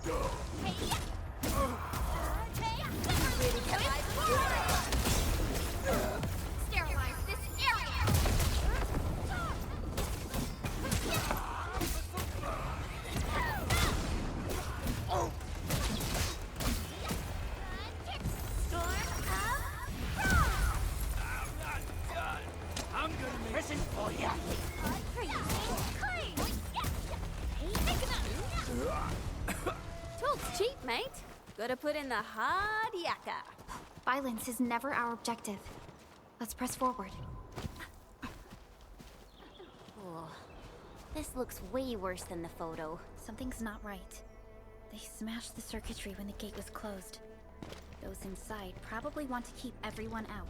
Sterilize this area! I'm gonna listen for you. Tools cheap, mate. Gotta put in the hard yakka. Violence is never our objective. Let's press forward. Oh, this looks way worse than the photo. Something's not right. They smashed the circuitry when the gate was closed. Those inside probably want to keep everyone out.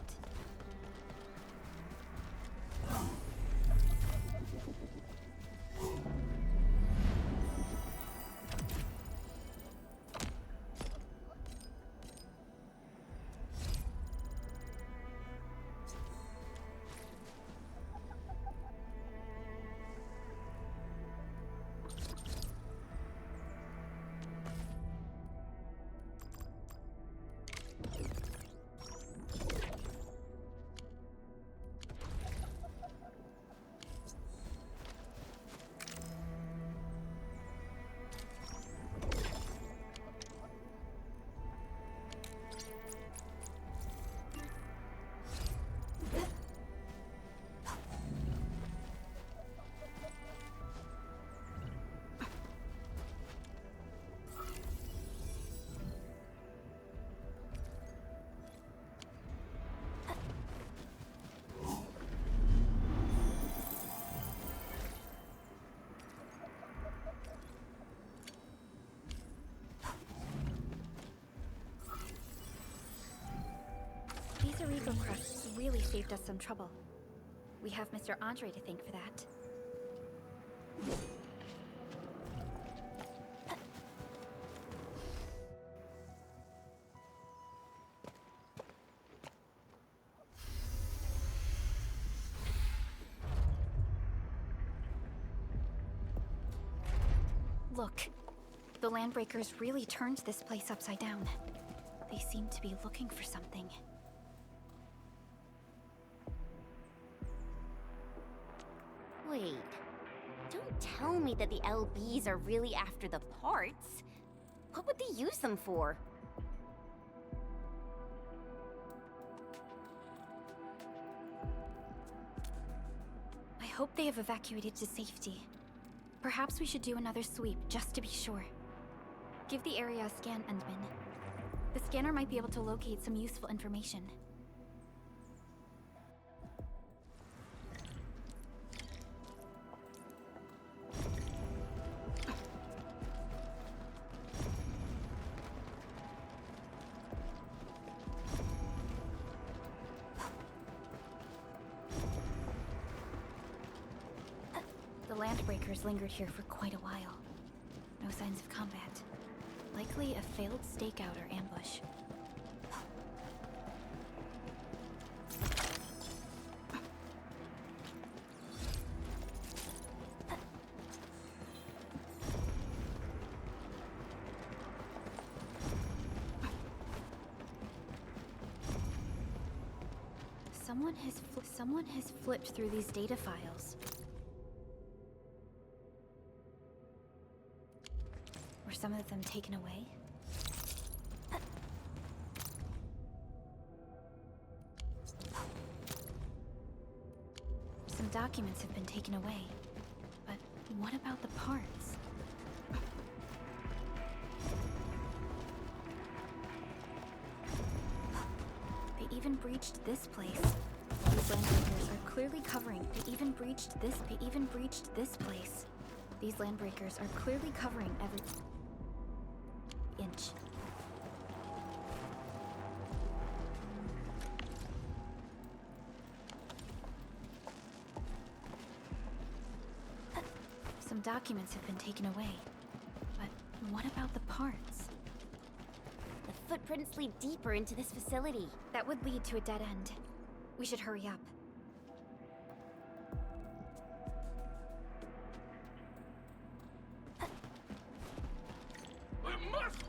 These illegal crusts really saved us some trouble. We have Mr. Andre to thank for that. Look, the Landbreakers really turned this place upside down. They seem to be looking for something. Wait, don't tell me that the LBs are really after the parts. What would they use them for? I hope they have evacuated to safety. Perhaps we should do another sweep, just to be sure. Give the area a scan, Endman. The scanner might be able to locate some useful information. The Landbreakers lingered here for quite a while. No signs of combat. Likely a failed stakeout or ambush. Someone has flipped through these data files. Were some of them taken away? Some documents have been taken away. But what about the parts? They even breached this place. These Landbreakers are clearly covering. They even breached this place. These Landbreakers are clearly covering every inch. Some documents have been taken away. But what about the parts? The footprints lead deeper into this facility. That would lead to a dead end. We should hurry up.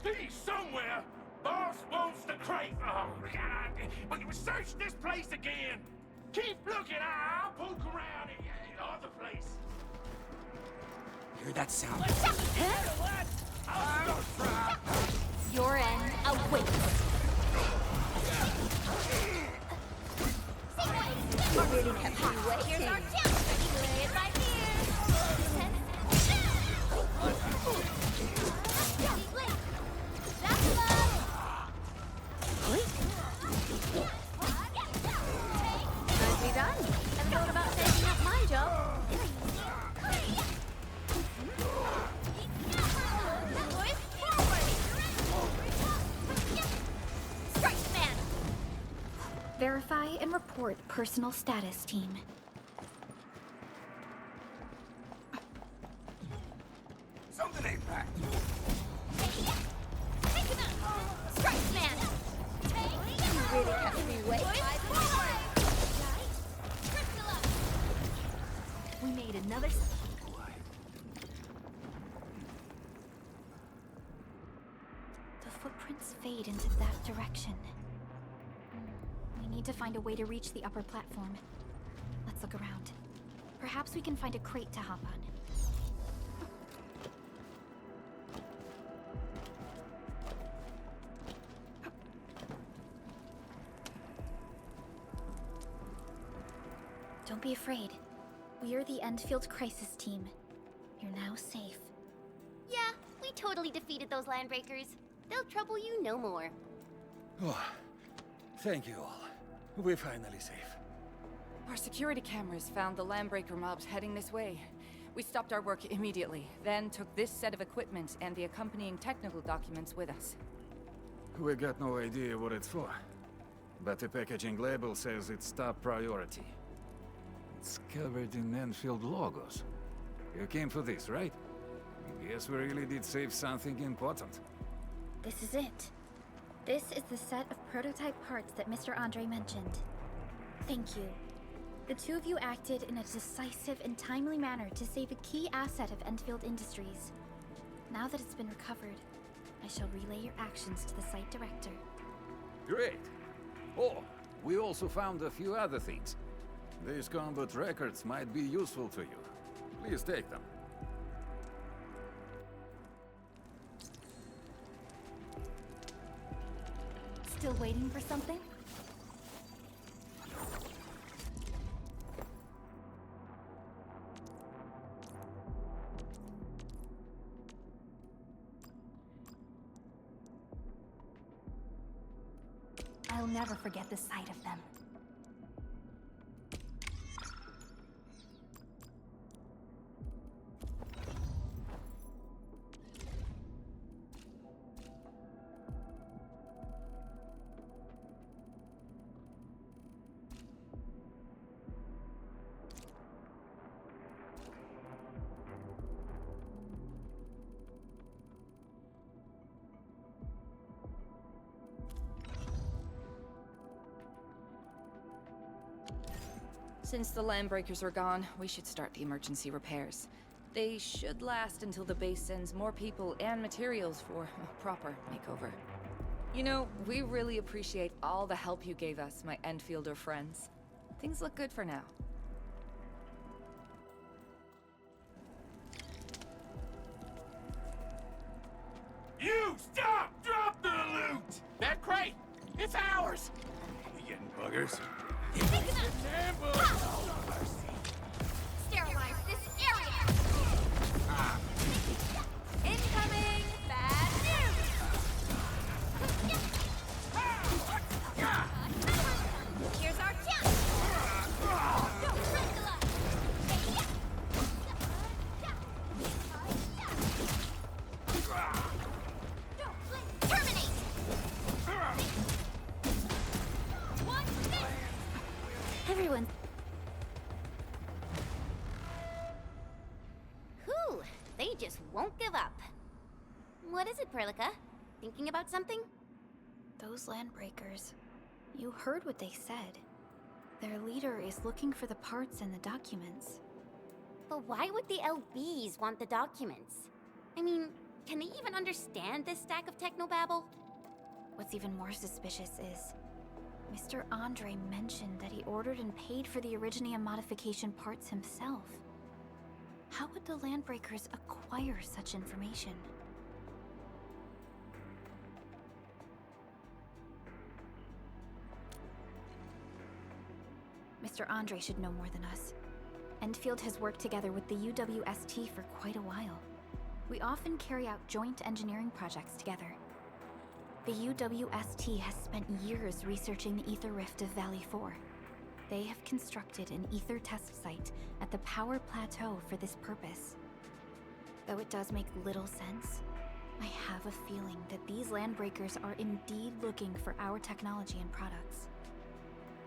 He's somewhere! Boss wants the crate! Oh, God! But you search this place again! Keep looking! I'll poke around in other place. Hear that sound? What? I'll still try! Your end awaits. Really kept me waiting. Here's our chance. Play it right here. That's love. Nicely done. Haven't thought about taking up my job. Strike man. Verify and report personal status, team. Something ain't right. Strike man. You really kept me waiting. We made another. The footprints fade into that direction. We need to find a way to reach the upper platform. Let's look around. Perhaps we can find a crate to hop on. Don't be afraid. We are the Endfield crisis team. You're now safe. Yeah, we totally defeated those landbreakers. They'll trouble you no more. Oh, thank you all. We're finally safe. Our security cameras found the landbreaker mobs heading this way. We stopped our work immediately, then took this set of equipment and the accompanying technical documents with us. We got no idea what it's for. But the packaging label says it's top priority. It's covered in Enfield logos. You came for this, right? Guess we really did save something important. This is it. This is the set of prototype parts that Mr. Andre mentioned. Thank you. The two of you acted in a decisive and timely manner to save a key asset of Enfield Industries. Now that it's been recovered, I shall relay your actions to the site director. Great. Oh, we also found a few other things. These combat records might be useful to you. Please take them. Still waiting for something? I'll never forget the sight of them. Since the landbreakers are gone, we should start the emergency repairs. They should last until the base sends more people and materials for a proper makeover. You know, we really appreciate all the help you gave us, my Enfielder friends. Things look good for now. You stop! Drop the loot! That crate! It's ours! We getting buggers? Sterilize this area! Incoming! Bad news! Here's our chance! Don't wrinkle us! Terminate! Everyone. Whew, they just won't give up. What is it, Perlica? Thinking about something? Those landbreakers. You heard what they said. Their leader is looking for the parts and the documents. But why would the LBs want the documents? I mean, Can they even understand this stack of technobabble? What's even more suspicious is Mr. Andre mentioned that he ordered and paid for the Originium modification parts himself. How would the Landbreakers acquire such information? Mr. Andre should know more than us. Endfield has worked together with the UWST for quite a while. We often carry out joint engineering projects together. The UWST has spent years researching the ether rift of Valley 4. They have constructed an ether test site at the power plateau for this purpose. Though it does make little sense, I have a feeling that these Landbreakers are indeed looking for our technology and products.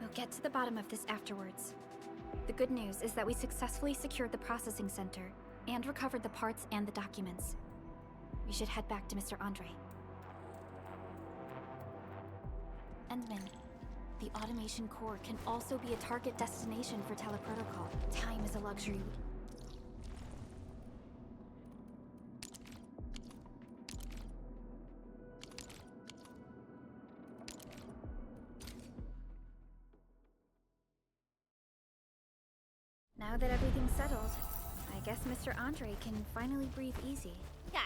We'll get to the bottom of this afterwards. The good news is that we successfully secured the processing center and recovered the parts and the documents. We should head back to Mr. Andre. Endman, the automation core can also be a target destination for teleprotocol. Time is a luxury. Now that everything's settled, I guess Mr. Andre can finally breathe easy. Guys,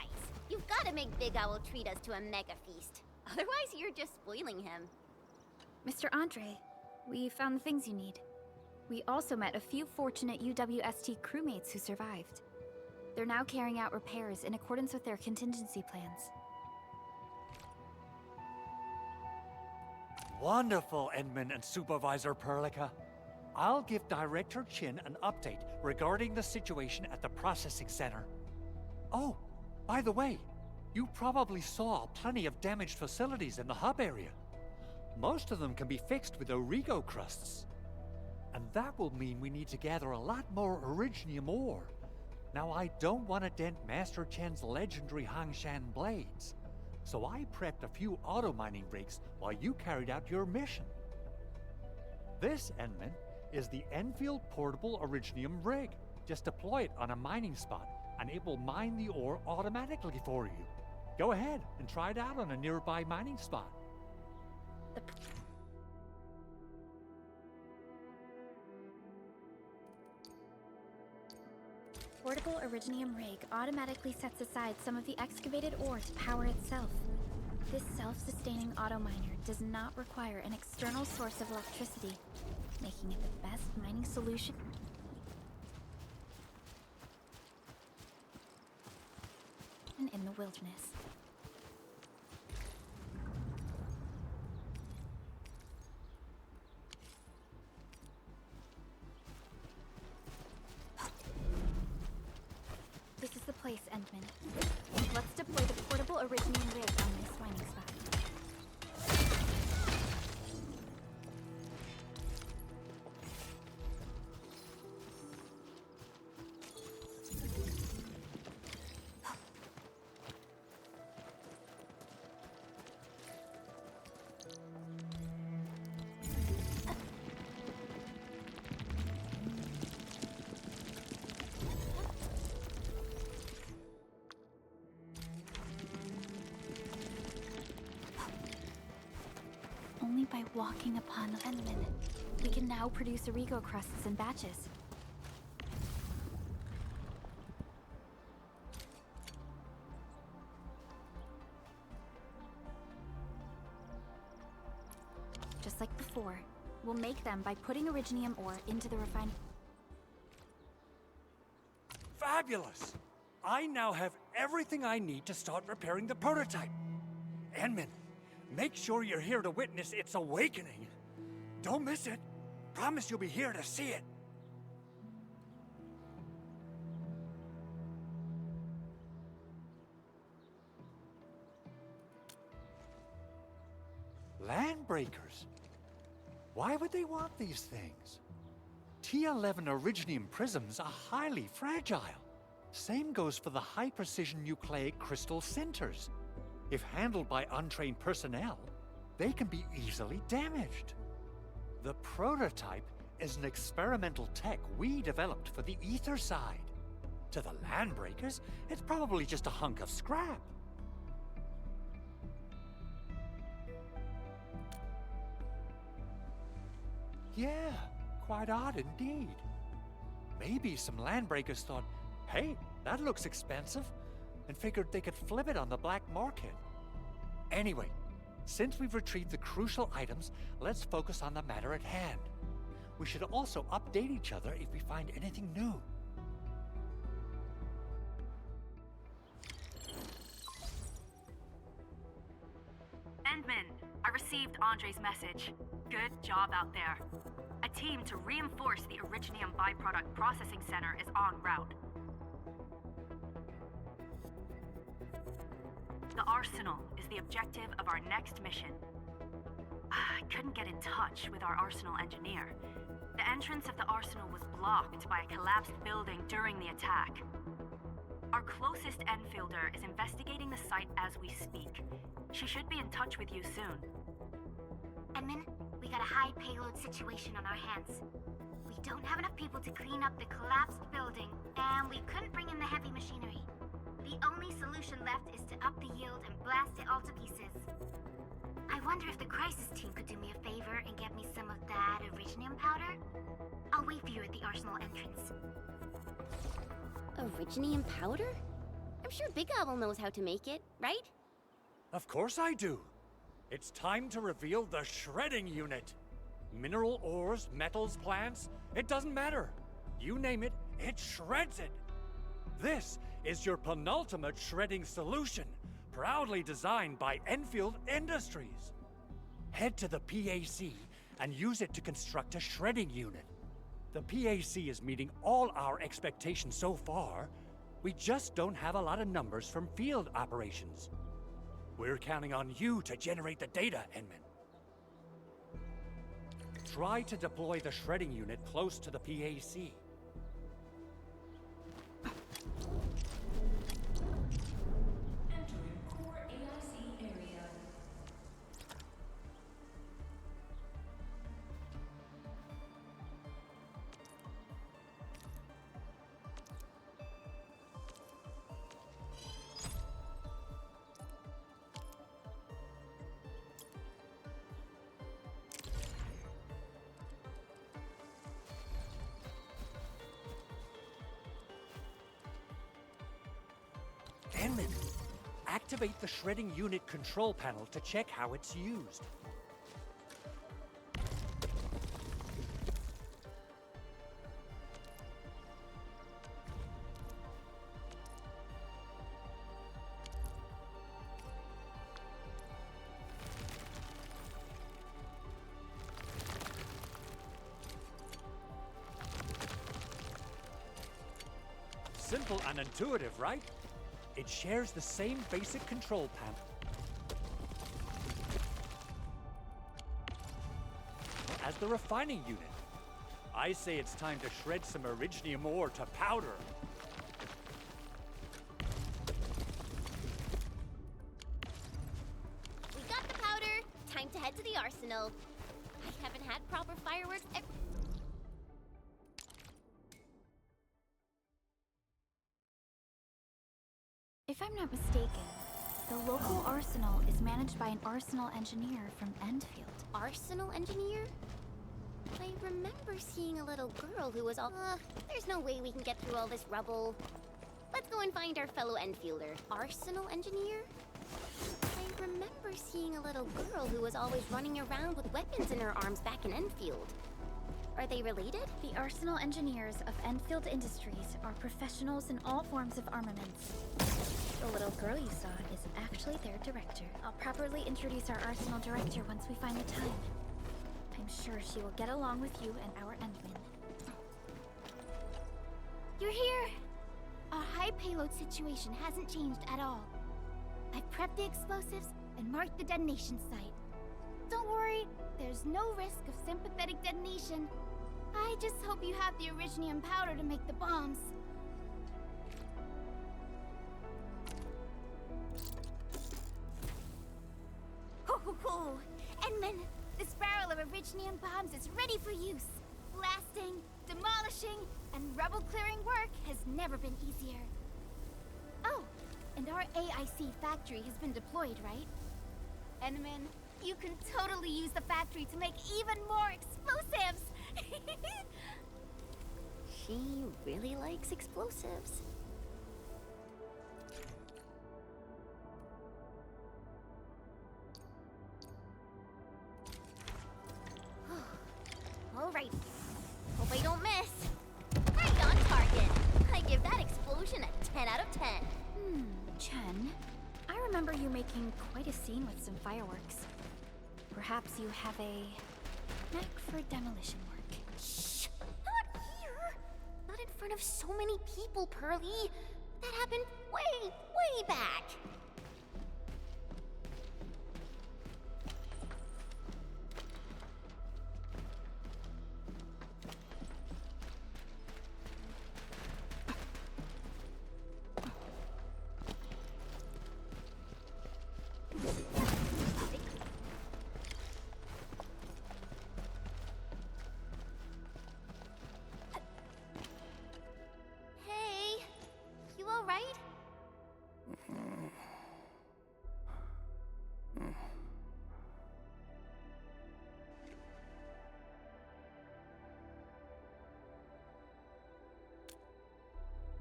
you've gotta make Big Owl treat us to a mega feast. Otherwise, you're just spoiling him. Mr. Andre, we found the things you need. We also met a few fortunate UWST crewmates who survived. They're now carrying out repairs in accordance with their contingency plans. Wonderful, Endman and Supervisor Perlica. I'll give Director Chin an update regarding the situation at the processing center. Oh, by the way, you probably saw plenty of damaged facilities in the hub area. Most of them can be fixed with Origo crusts. And that will mean we need to gather a lot more Originium ore. Now, I don't want to dent Master Chen's legendary Hangshan blades, so I prepped a few auto-mining rigs while you carried out your mission. This, Endman, is the Enfield Portable Originium rig. Just deploy it on a mining spot, and it will mine the ore automatically for you. Go ahead and try it out on a nearby mining spot. Portable Originium rig automatically sets aside some of the excavated ore to power itself. This self-sustaining auto-miner does not require an external source of electricity, making it the best mining solution in the wilderness. This is the place, Endman. Let's deploy the portable Originium rig on this mining spot. Only by walking upon Endman, we can now produce Origo crusts in batches. Just like before, we'll make them by putting Originium ore into the refining. Fabulous! I now have everything I need to start repairing the prototype. Endman, make sure you're here to witness its awakening. Don't miss it. Promise you'll be here to see it. Landbreakers? Why would they want these things? T11 Originium prisms are highly fragile. Same goes for the high-precision nucleic crystal centers. If handled by untrained personnel, they can be easily damaged. The prototype is an experimental tech we developed for the ether side. To the landbreakers, it's probably just a hunk of scrap. Yeah, quite odd indeed. Maybe some landbreakers thought, hey, that looks expensive, and figured they could flip it on the black market. Anyway, since we've retrieved the crucial items, let's focus on the matter at hand. We should also update each other if we find anything new. Endman, I received Andre's message. Good job out there. A team to reinforce the Originium byproduct processing center is en route. The arsenal is the objective of our next mission. I couldn't get in touch with our arsenal engineer. The entrance of the arsenal was blocked by a collapsed building during the attack. Our closest Enfielder is investigating the site as we speak. She should be in touch with you soon. Edmund, we got a high payload situation on our hands. We don't have enough people to clean up the collapsed building, and we couldn't bring in the heavy machinery. The only solution left is to up the yield and blast it all to pieces. I wonder if the crisis team could do me a favor and get me some of that Originium powder? I'll wait for you at the arsenal entrance. Originium powder? I'm sure Big Owl knows how to make it, right? Of course I do. It's time to reveal the shredding unit. Mineral ores, metals, plants, it doesn't matter. You name it, it shreds it. This is your penultimate shredding solution, proudly designed by Enfield Industries. Head to the PAC and use it to construct a shredding unit. The PAC is meeting all our expectations so far. We just don't have a lot of numbers from field operations. We're counting on you to generate the data, Enman. Try to deploy the shredding unit close to the PAC. Entering core AIC area. Enman, activate the shredding unit control panel to check how it's used. Simple and intuitive, right? It shares the same basic control panel as the refining unit. I say it's time to shred some Originium ore to powder. We got the powder. Time to head to the arsenal. I haven't had proper fireworks ever. If I'm not mistaken, the local arsenal is managed by an arsenal engineer from Endfield. Arsenal engineer? I remember seeing a little girl who was all, there's no way we can get through all this rubble. Let's go and find our fellow Enfielder. Arsenal engineer? I remember seeing a little girl who was always running around with weapons in her arms back in Enfield. Are they related? The arsenal engineers of Enfield Industries are professionals in all forms of armaments. The little girl you saw is actually their director. I'll properly introduce our arsenal director once we find the time. I'm sure she will get along with you and our Endman. You're here! Our high payload situation hasn't changed at all. I've prepped the explosives and marked the detonation site. Don't worry, there's no risk of sympathetic detonation. I just hope you have the Originium powder to make the bombs. Ho! Endman, this barrel of Originium bombs is ready for use. Blasting, demolishing and rebel-clearing work has never been easier. Oh, and our AIC factory has been deployed, right? Endman, you can totally use the factory to make even more explosives! She really likes explosives. Alright. Hope I don't miss. Right on target. I give that explosion a 10 out of 10. Chen, I remember you making quite a scene with some fireworks. Perhaps you have a knack for demolition work. Shh! Not here! Not in front of so many people, Pearly. That happened way, way back. Hey, you all right?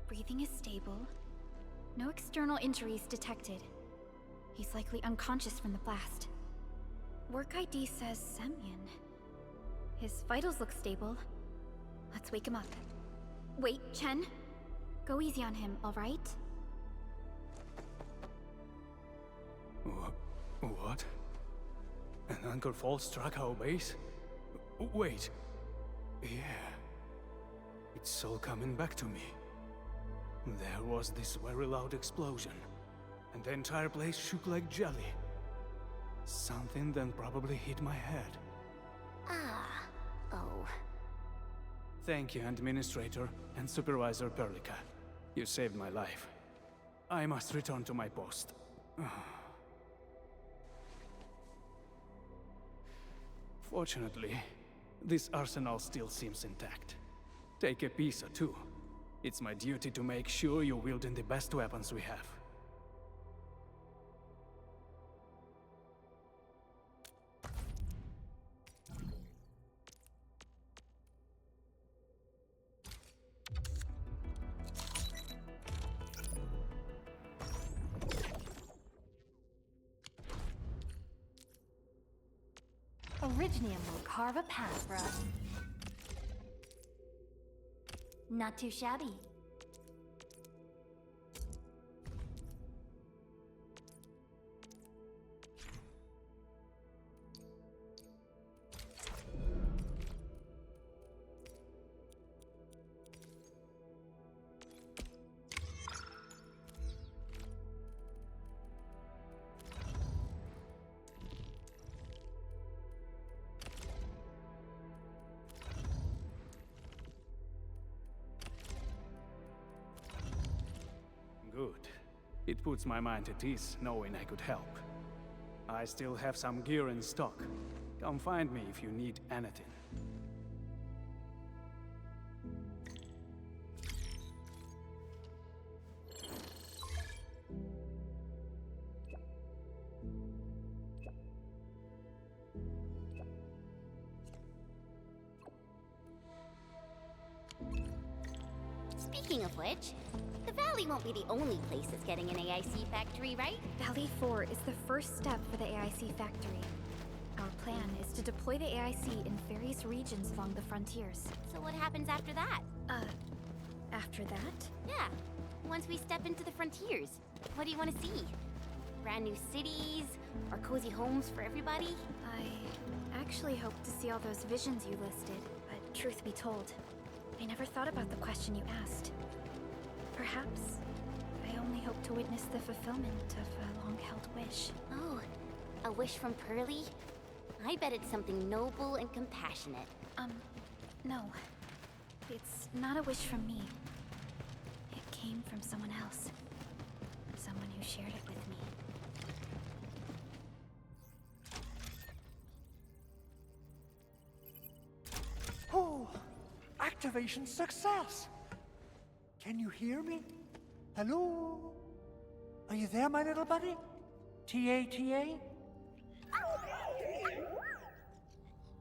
Breathing is stable. No external injuries detected. He's likely unconscious from the blast. Work ID says Semyon. His vitals look stable. Let's wake him up. Wait, Chen. Go easy on him, all right? What? An anchor fault struck our base? Wait. Yeah. It's all coming back to me. There was this very loud explosion, and the entire place shook like jelly. Something then probably hit my head. Ah. Oh. Thank you, Administrator and Supervisor Perlica. You saved my life. I must return to my post. Fortunately, this arsenal still seems intact. Take a piece or two. It's my duty to make sure you're wielding the best weapons we have. Originium will carve a path for us. Not too shabby. Good. It puts my mind at ease knowing I could help. I still have some gear in stock. Come find me if you need anything. Speaking of which, the Valley won't be the only place that's getting an AIC factory, right? Valley 4 is the first step for the AIC factory. Our plan is to deploy the AIC in various regions along the frontiers. So what happens after that? After that? Yeah, once we step into the frontiers, what do you want to see? Brand new cities? Or cozy homes for everybody? I actually hoped to see all those visions you listed, but truth be told, I never thought about the question you asked. Perhaps I only hope to witness the fulfillment of a long-held wish. Oh, a wish from Pearly? I bet it's something noble and compassionate. No. It's not a wish from me. It came from someone else. Someone who shared it with me. Oh, Act Activation success! Can you hear me? Hello? Are you there, my little buddy? T-A-T-A?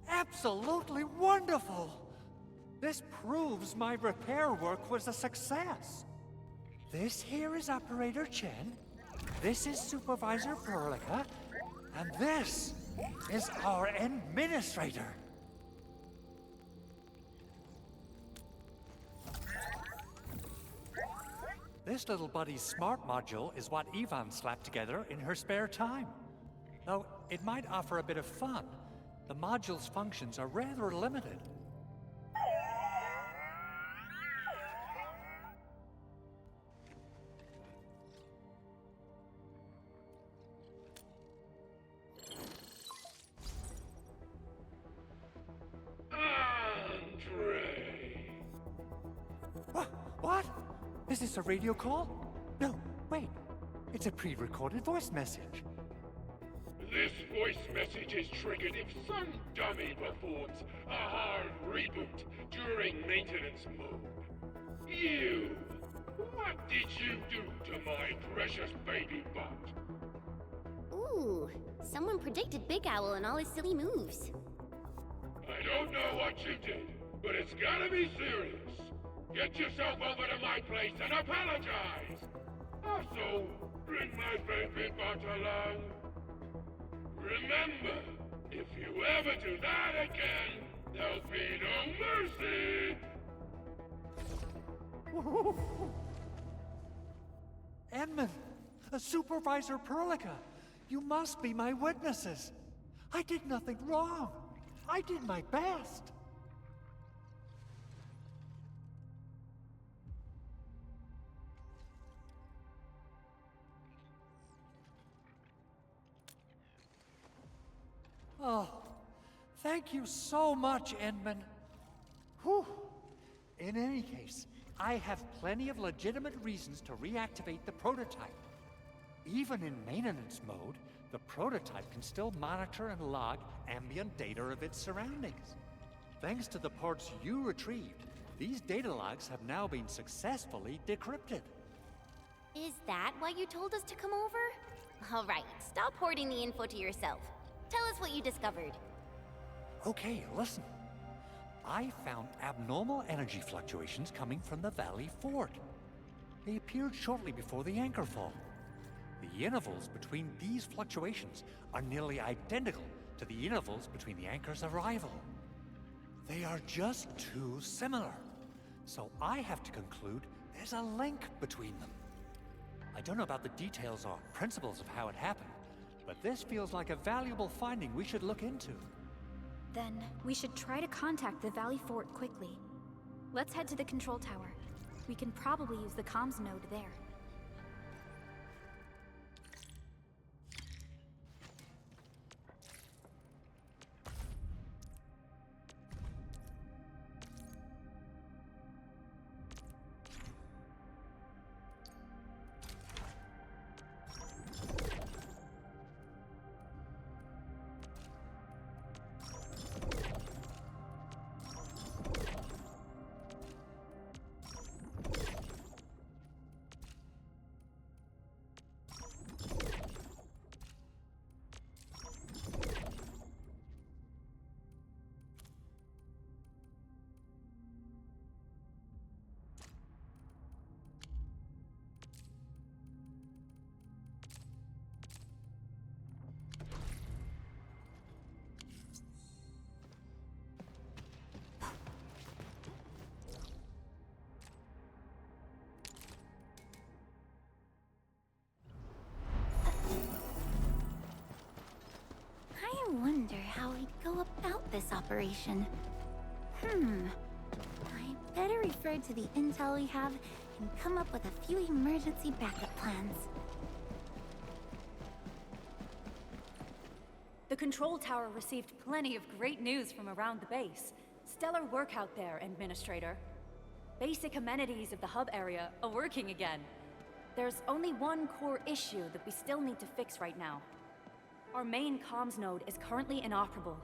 Absolutely wonderful! This proves my repair work was a success. This here is Operator Chen, this is Supervisor Perlica, and this is our Administrator. This little buddy's smart module is what Ivan slapped together in her spare time. Though it might offer a bit of fun, the module's functions are rather limited. What? Is this a radio call? No, wait. It's a pre-recorded voice message. This voice message is triggered if some dummy performs a hard reboot during maintenance mode. You! What did you do to my precious baby bot? Ooh, someone predicted Big Owl and all his silly moves. I don't know what you did, but it's gotta be serious. Get yourself over to my place and apologize! Also, bring my baby bot along. Remember, if you ever do that again, there'll be no mercy! Edmund, Supervisor Perlica, you must be my witnesses. I did nothing wrong. I did my best. Oh, thank you so much, Edmund. Whew. In any case, I have plenty of legitimate reasons to reactivate the prototype. Even in maintenance mode, the prototype can still monitor and log ambient data of its surroundings. Thanks to the parts you retrieved, these data logs have now been successfully decrypted. Is that why you told us to come over? All right, stop hoarding the info to yourself. Tell us what you discovered. Okay, listen. I found abnormal energy fluctuations coming from the Valley Fort. They appeared shortly before the anchor fall. The intervals between these fluctuations are nearly identical to the intervals between the anchor's arrival. They are just too similar. So I have to conclude there's a link between them. I don't know about the details or principles of how it happened, but this feels like a valuable finding we should look into. Then, we should try to contact the Valley Fort quickly. Let's head to the control tower. We can probably use the comms node there. I wonder how we'd go about this operation. I better refer to the intel we have and come up with a few emergency backup plans. The control tower received plenty of great news from around the base. Stellar work out there, Administrator. Basic amenities of the hub area are working again. There's only one core issue that we still need to fix right now. Our main comms node is currently inoperable.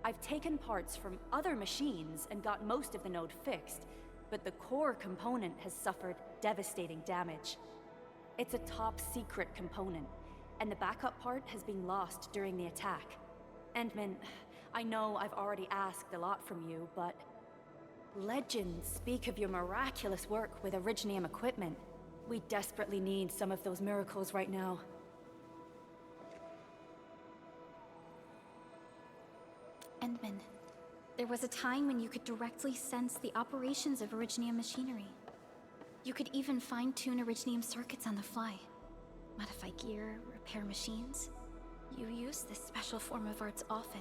I've taken parts from other machines and got most of the node fixed, but the core component has suffered devastating damage. It's a top-secret component, and the backup part has been lost during the attack. Endman, I know I've already asked a lot from you, but legends speak of your miraculous work with Originium equipment. We desperately need some of those miracles right now. Endman, there was a time when you could directly sense the operations of Originium machinery. You could even fine-tune Originium circuits on the fly. Modify gear, repair machines. You use this special form of arts often.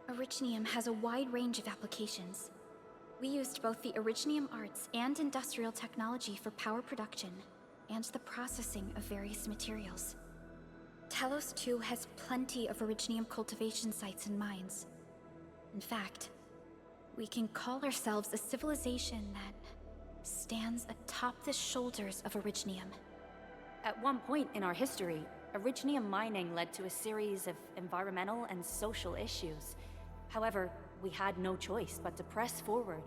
Originium has a wide range of applications. We used both the Originium arts and industrial technology for power production, and the processing of various materials. Telos 2 has plenty of Originium cultivation sites and mines. In fact, we can call ourselves a civilization that stands atop the shoulders of Originium. At one point in our history, Originium mining led to a series of environmental and social issues. However, we had no choice but to press forward.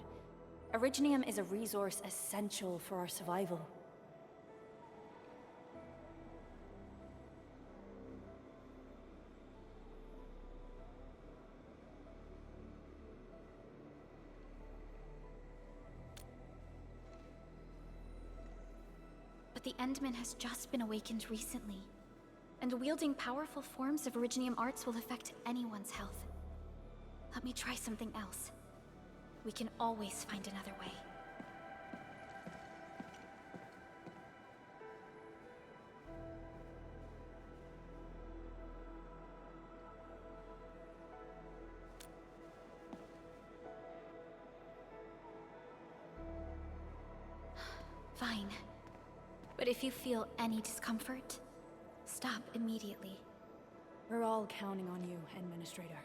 Originium is a resource essential for our survival. But the Endman has just been awakened recently, and wielding powerful forms of Originium arts will affect anyone's health. Let me try something else. We can always find another way. Fine. But if you feel any discomfort, stop immediately. We're all counting on you, Administrator.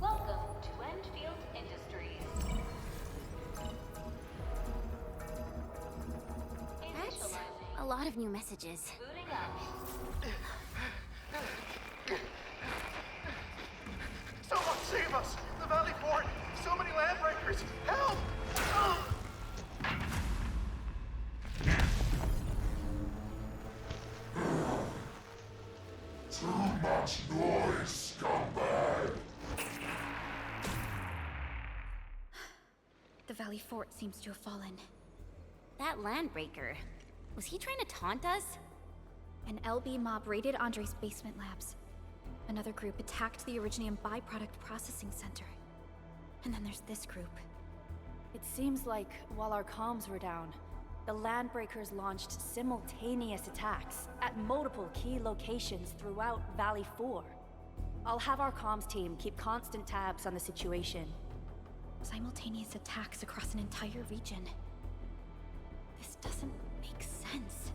Welcome to Endfield Industries. That's a lot of new messages. Booting up. Someone save us! The Valley Fort! So many land breakers! Help! Too much noise, scumbag! The Valley Fort seems to have fallen. That landbreaker, was he trying to taunt us? An LB mob raided Andre's basement labs. Another group attacked the Originium byproduct processing center. And then there's this group. It seems like while our comms were down, the Landbreakers launched simultaneous attacks at multiple key locations throughout Valley 4. I'll have our comms team keep constant tabs on the situation. Simultaneous attacks across an entire region. This doesn't make sense.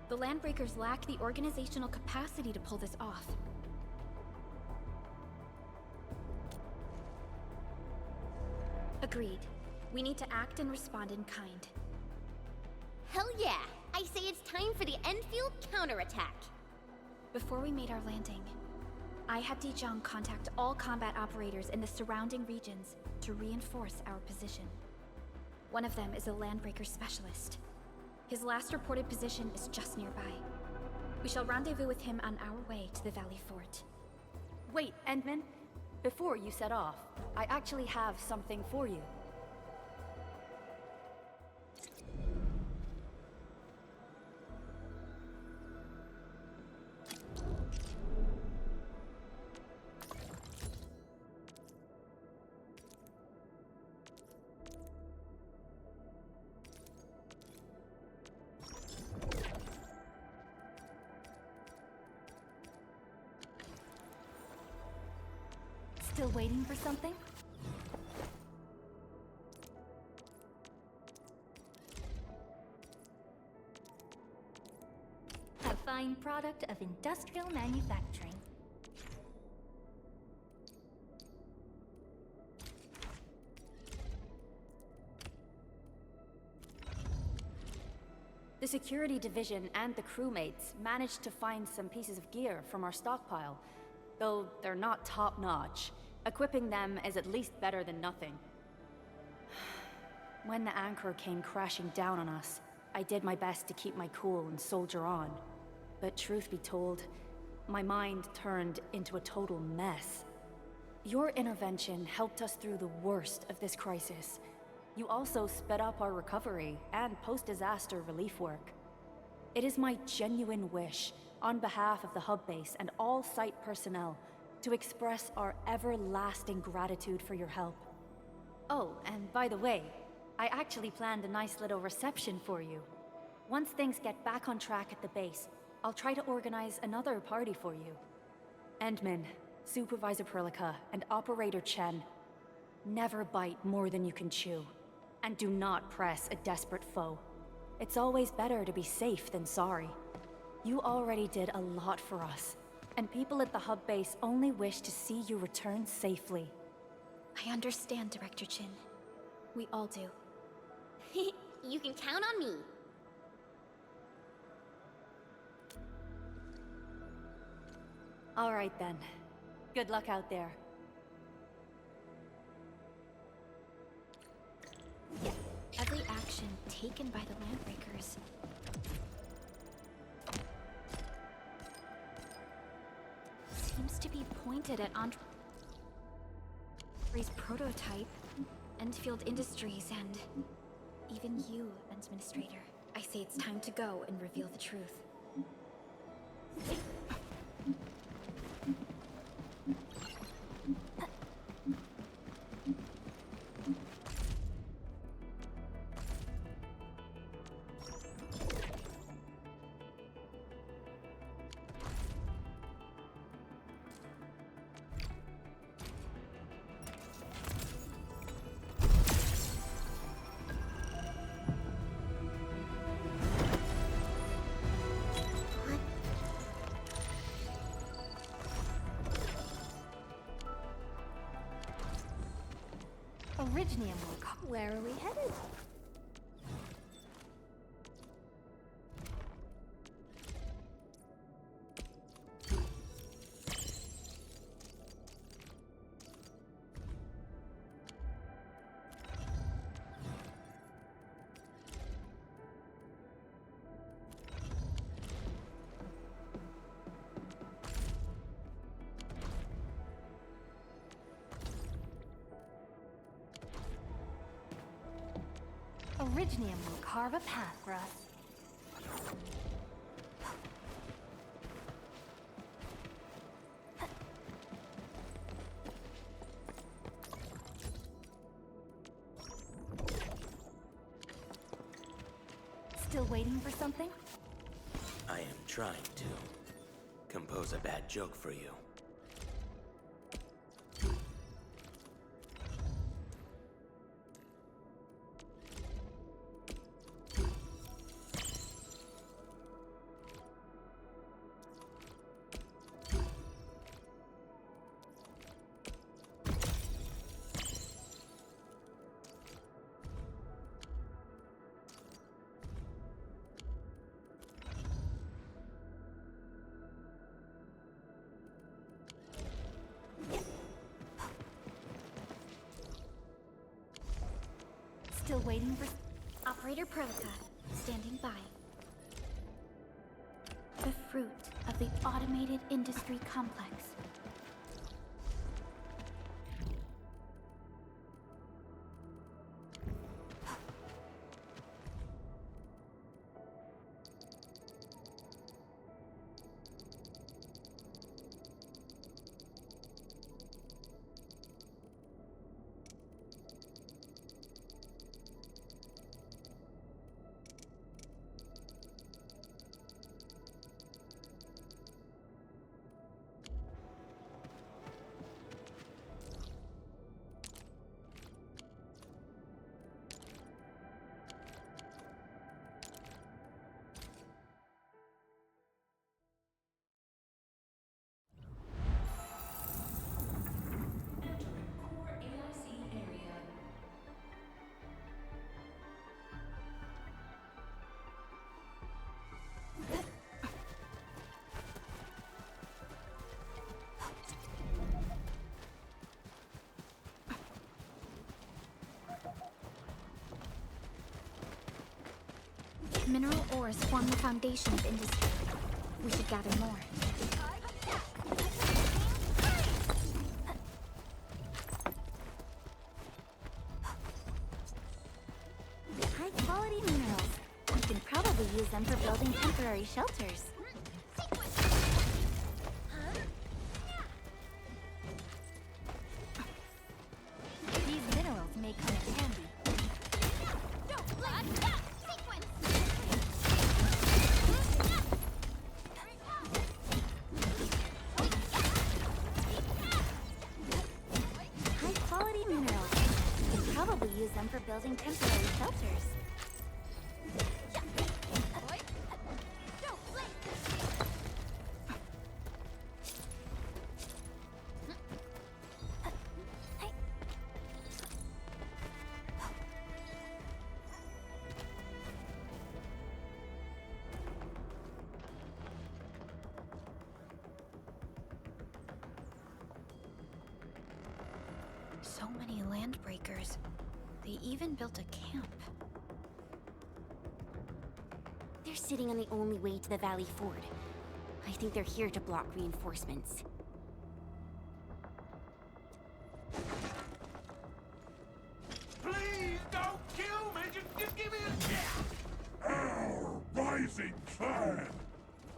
The Landbreakers lack the organizational capacity to pull this off. Agreed. We need to act and respond in kind. Hell yeah! I say it's time for the Endfield counterattack. Before we made our landing, I had Dijong contact all combat operators in the surrounding regions to reinforce our position. One of them is a Landbreaker specialist. His last reported position is just nearby. We shall rendezvous with him on our way to the Valley Fort. Wait, Endman. Before you set off, I actually have something for you. Still waiting for something? A fine product of industrial manufacturing. The security division and the crewmates managed to find some pieces of gear from our stockpile. Though they're not top-notch, equipping them is at least better than nothing. When the anchor came crashing down on us, I did my best to keep my cool and soldier on. But truth be told, my mind turned into a total mess. Your intervention helped us through the worst of this crisis. You also sped up our recovery and post-disaster relief work. It is my genuine wish, on behalf of the hub base and all site personnel, to express our everlasting gratitude for your help. Oh, and by the way, I actually planned a nice little reception for you. Once things get back on track at the base, I'll try to organize another party for you. Endman, Supervisor Perlica, and Operator Chen, never bite more than you can chew. And do not press a desperate foe. It's always better to be safe than sorry. You already did a lot for us, and people at the hub base only wish to see you return safely. I understand, Director Chin. We all do. You can count on me. All right then. Good luck out there. Every action taken by the Landbreakers seems to be pointed at Andre's prototype, Endfield Industries, and even you, Administrator. I say it's time to go and reveal the truth. Originium will come. Where are we headed? Originium will carve a path for us. Still waiting for something? I am trying to compose a bad joke for you. Still waiting for... Operator Perlica, standing by. The fruit of the automated industry complex. Mineral ores form the foundation of industry. We should gather more. High-quality minerals. We can probably use them for building temporary shelters. These minerals may come in handy. High-quality minerals. We can probably use them for building temporary shelters. So many landbreakers. They even built a camp. They're sitting on the only way to the Valley Ford. I think they're here to block reinforcements. Please don't kill me! Just give me a chance! Our rising clan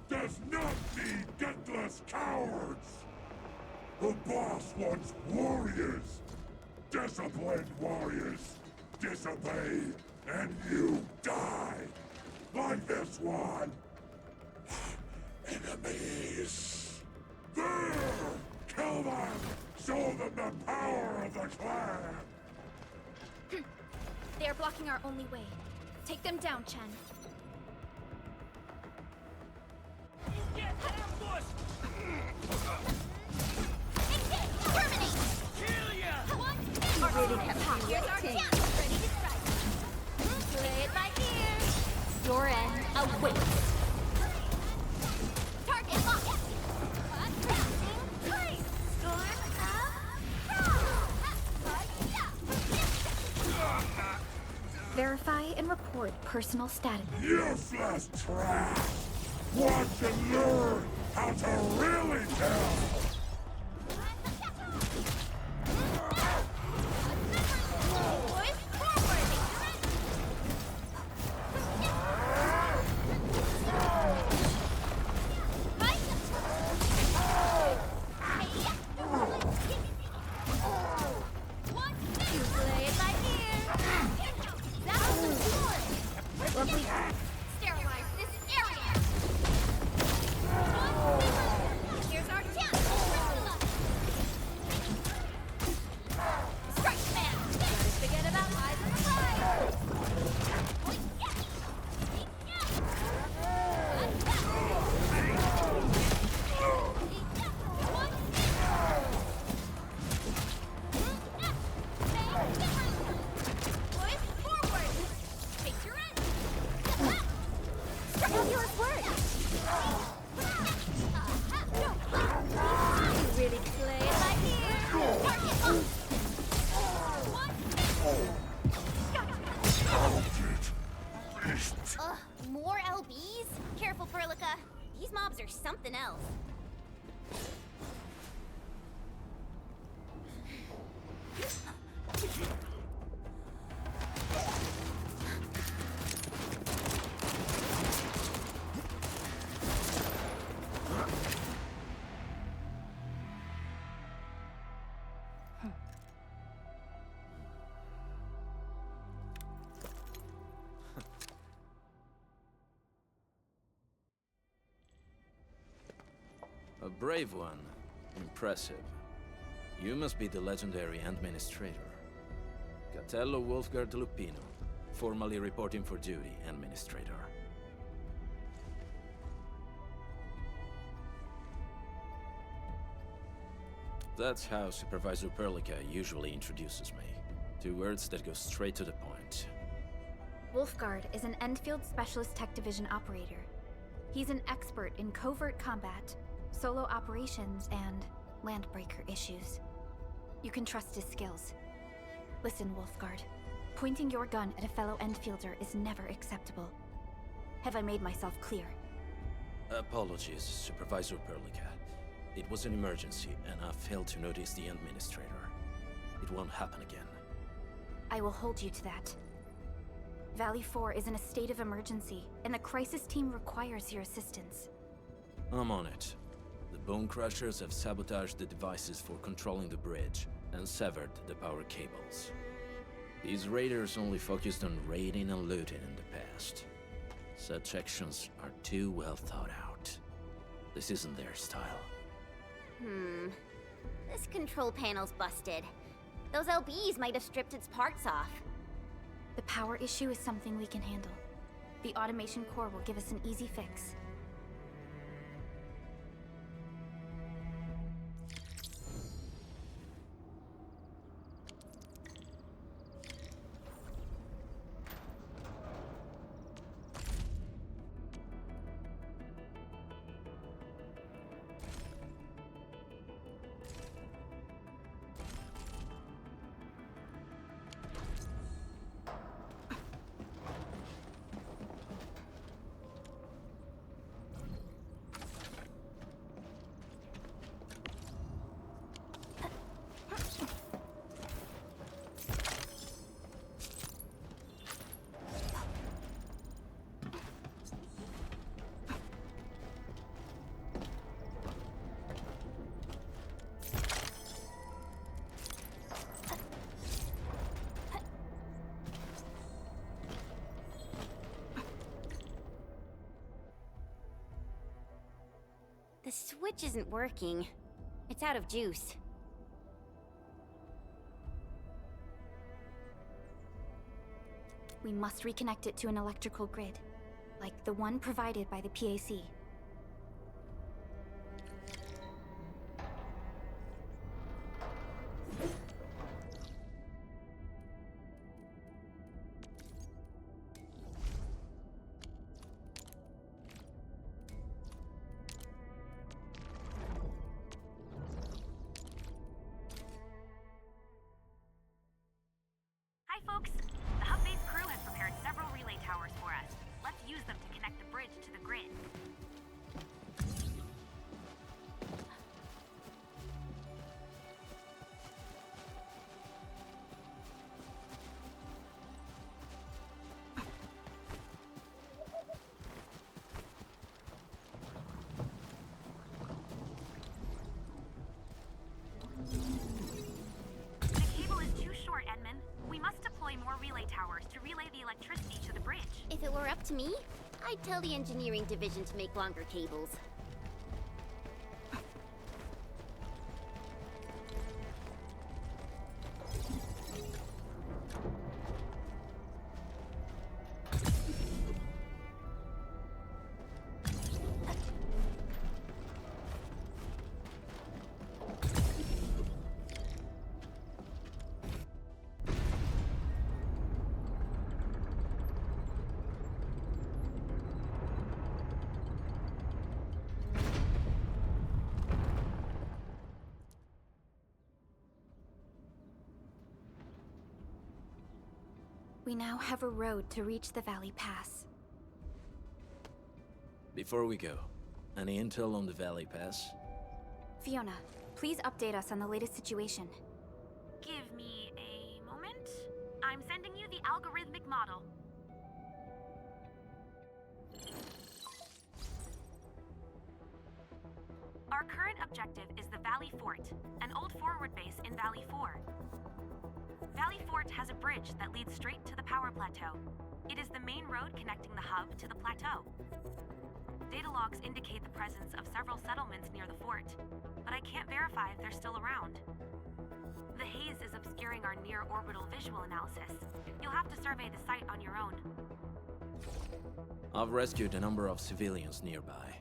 does not need gutless cowards! The boss wants warriors! Disciplined warriors! Disobey, and you die! Like this one! Enemies! There! Kill them! Show them the power of the clan! They are blocking our only way. Take them down, Chen. Get ambushed! Terminate! Kill ya! You really kept ready to strike. Play it by ear. Your end awaits. Target locked. Verify and report personal status. Useless trash! Want to learn how to really kill! Sterilize this area! Here's our chance! Strike man! Never forget about eyes on the prize! More LBs? Careful, Perlica. These mobs are something else. A brave one. Impressive. You must be the legendary administrator. Catello Wolfgard Lupino, formally reporting for duty, administrator. That's how Supervisor Perlica usually introduces me. 2 words that go straight to the point. Wolfgard is an Endfield Specialist Tech Division operator. He's an expert in covert combat, solo operations, and landbreaker issues. You can trust his skills. Listen, Wolfgard. Pointing your gun at a fellow Endfielder is never acceptable. Have I made myself clear? Apologies, Supervisor Perlica. It was an emergency, and I failed to notice the Administrator. It won't happen again. I will hold you to that. Valley 4 is in a state of emergency, and the crisis team requires your assistance. I'm on it. The Bone Crushers have sabotaged the devices for controlling the bridge, and severed the power cables. These raiders only focused on raiding and looting in the past. Such actions are too well thought out. This isn't their style. This control panel's busted. Those LBs might have stripped its parts off. The power issue is something we can handle. The automation core will give us an easy fix. The switch isn't working. It's out of juice. We must reconnect it to an electrical grid, like the one provided by the PAC. Hi, folks. The hub base crew has prepared several relay towers for us. Let's use them to connect the bridge to the grid. The cable is too short, Edmund. We must deploy more relay towers to relay the electricity to the bridge. If it were up to me, I'd tell the engineering division to make longer cables. We now have a road to reach the Valley Pass. Before we go, any intel on the Valley Pass? Fiona, please update us on the latest situation. Give me a moment. I'm sending you the algorithmic model. Our current objective is the Valley Fort, an old forward base in Valley 4. Valley Fort has a bridge that leads straight to the power plateau. It is the main road connecting the hub to the plateau. Data logs indicate the presence of several settlements near the fort, but I can't verify if they're still around. The haze is obscuring our near-orbital visual analysis. You'll have to survey the site on your own. I've rescued a number of civilians nearby.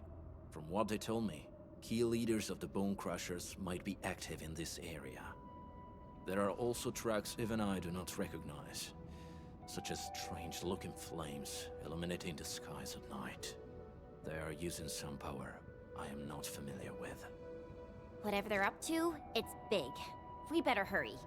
From what they told me, key leaders of the Bone Crushers might be active in this area. There are also tracks even I do not recognize, such as strange-looking flames illuminating the skies at night. They are using some power I am not familiar with. Whatever they're up to, it's big. We better hurry.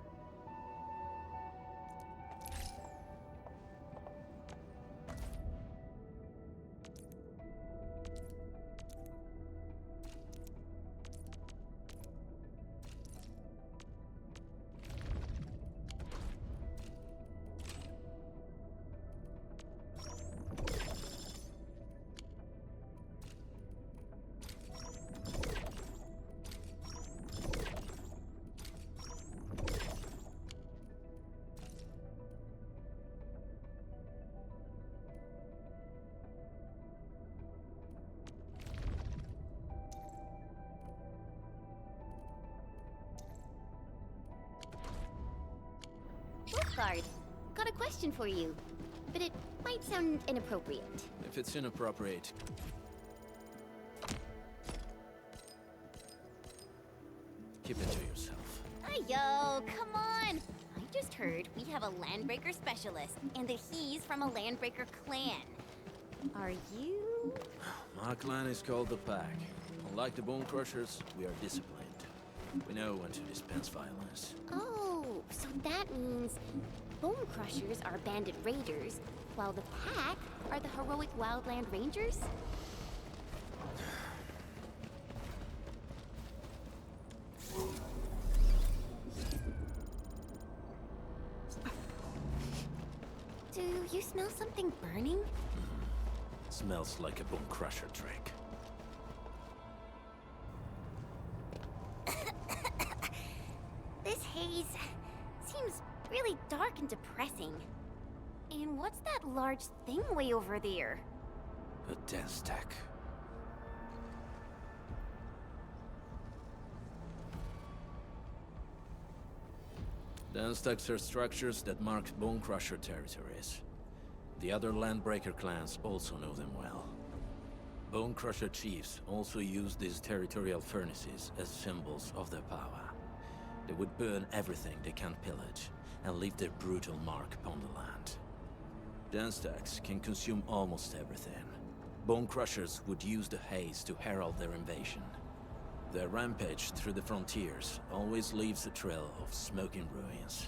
Wolfguard. Got a question for you, but it might sound inappropriate. If it's inappropriate, keep it to yourself. Yo, come on! I just heard we have a Landbreaker specialist, and that he's from a Landbreaker clan. Are you? My clan is called the Pack. Unlike the Bone Crushers, we are disciplined. We know when to dispense violence. Oh, so that means Bone Crushers are bandit raiders, while the Pack are the heroic Wildland Rangers? Do you smell something burning? Smells like a Bone Crusher trick. This haze seems really dark and depressing. And what's that large thing way over there? A dense tech. Dense techs are structures that mark Bone Crusher territories. The other Landbreaker clans also know them well. Bone Crusher chiefs also use these territorial furnaces as symbols of their power. They would burn everything they can't pillage, and leave their brutal mark upon the land. Dense techs can consume almost everything. Bone Crushers would use the haze to herald their invasion. Their rampage through the frontiers always leaves a trail of smoking ruins.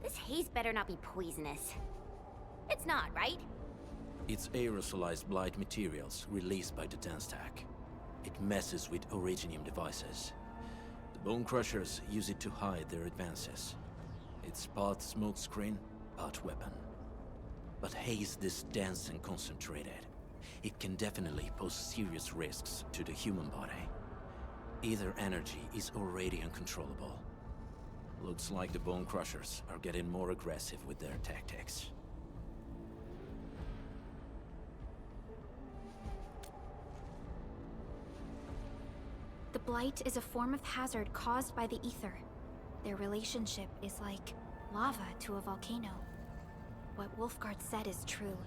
This haze better not be poisonous. It's not, right? It's aerosolized blight materials released by the dense tech. It messes with originium devices. The Bone Crushers use it to hide their advances. It's part smokescreen, part weapon. But haze this dense and concentrated. It can definitely pose serious risks to the human body. Either energy is already uncontrollable. Looks like the Bone Crushers are getting more aggressive with their tactics. The blight is a form of hazard caused by the ether. Their relationship is like lava to a volcano. What Wolfguard said is true.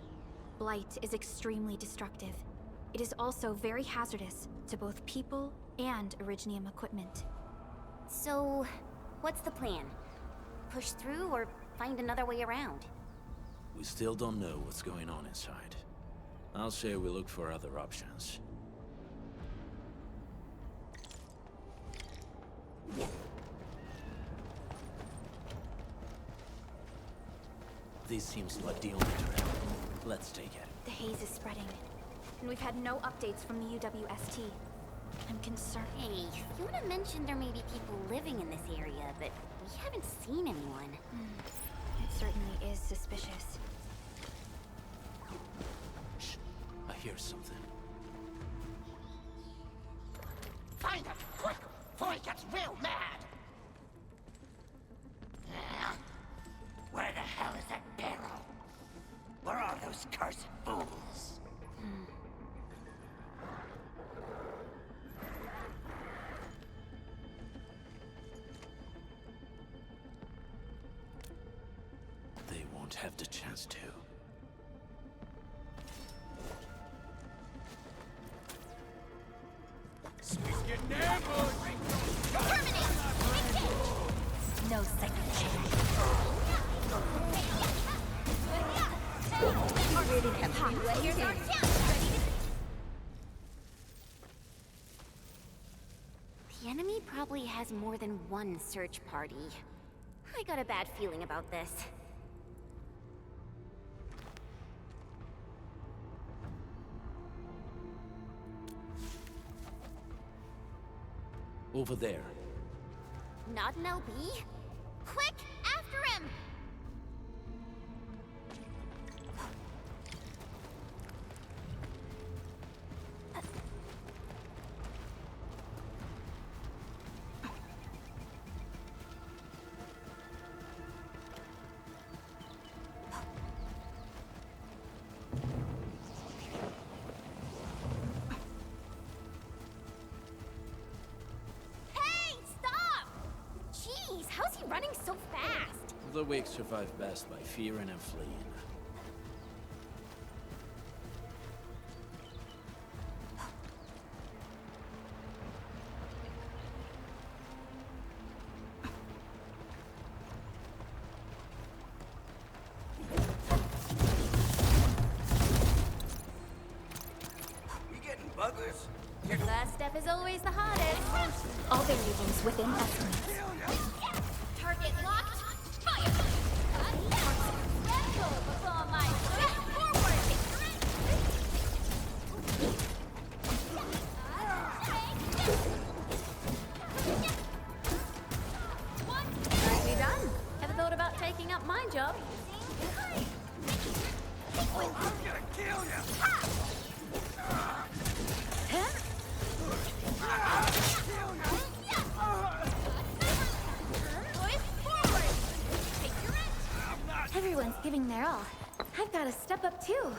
Blight is extremely destructive. It is also very hazardous to both people and Originium equipment. So, what's the plan? Push through or find another way around? We still don't know what's going on inside. I'll say we look for other options. This seems like the only trail. Let's take it. The haze is spreading, and we've had no updates from the UWST. I'm concerned. Hey, Fiona mentioned there may be people living in this area, but we haven't seen anyone. It certainly is suspicious. Shh. I hear something. Find him, quick, before he gets real mad! Where the hell is that barrel? Where are those cursed fools? They won't have the chance to. No second chance. The enemy probably has more than one search party. I got a bad feeling about this. Over there. Not an LB? Quick, after him! running so fast? The weak survive best by fearing and fleeing. The last step is always the hardest. All variables within estimates. Target locked. Fire! Let go before my forward! Nicely done. Ever thought about taking up my job? I'm gonna kill you! Everyone's giving their all. I've got to step up too.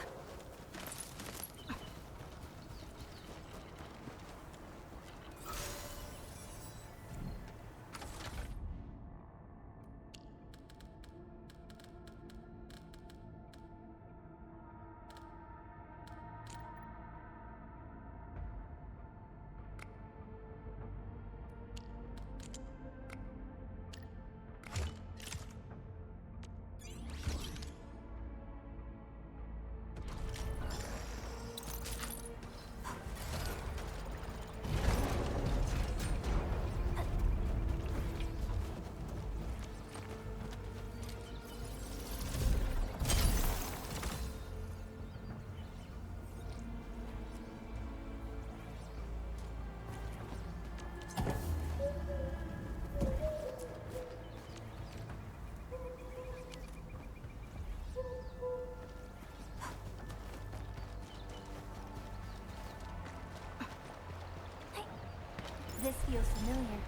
This feels familiar.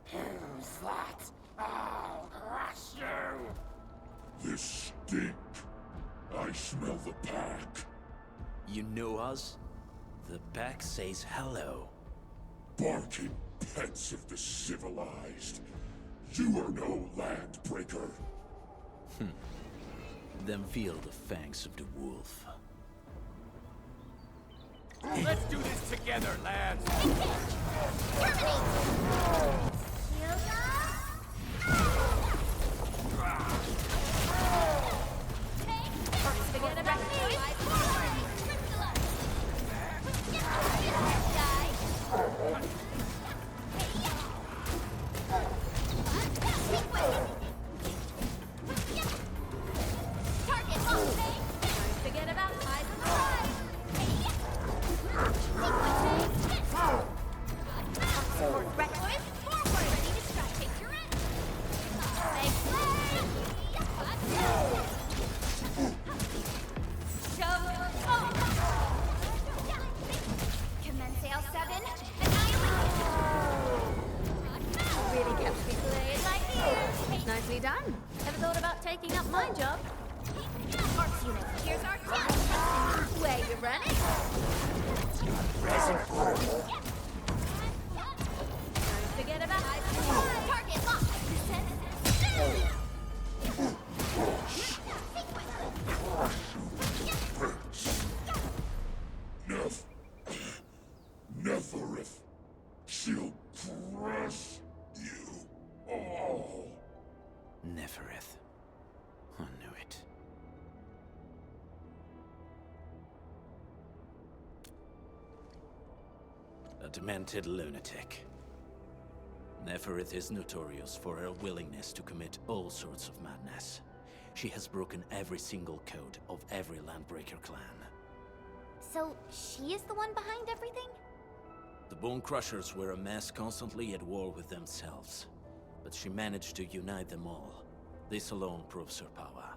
Who's that? I'll crush you! This stink. I smell the pack. You know us? The pack says hello. Barking pets of the civilized. You are no landbreaker. Then feel the fangs of the wolf. Let's do this together, lads! Forget about me! Target locked, forget about eyes on the side! Support record, forward, ready to strike, take your end! Make way! Commence L7, really gets me played like here. Nicely done. Ever thought about taking up my job? Arts unit, here's our chance. Where you running? Forget about target locked. Nefereth. She'll crush you all. Nefereth. I knew it. A demented lunatic. Nefereth is notorious for her willingness to commit all sorts of madness. She has broken every single code of every Landbreaker clan. So, she is the one behind everything? The Bone Crushers were a mess constantly at war with themselves. But she managed to unite them all. This alone proves her power.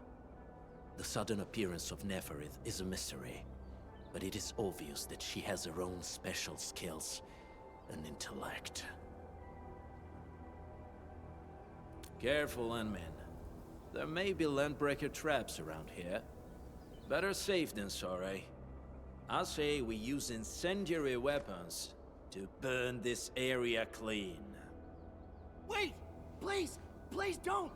The sudden appearance of Nefereth is a mystery, but it is obvious that she has her own special skills and intellect. Careful, Landmen. There may be Landbreaker traps around here. Better safe than sorry. I say we use incendiary weapons to burn this area clean. Wait! Please! Please don't!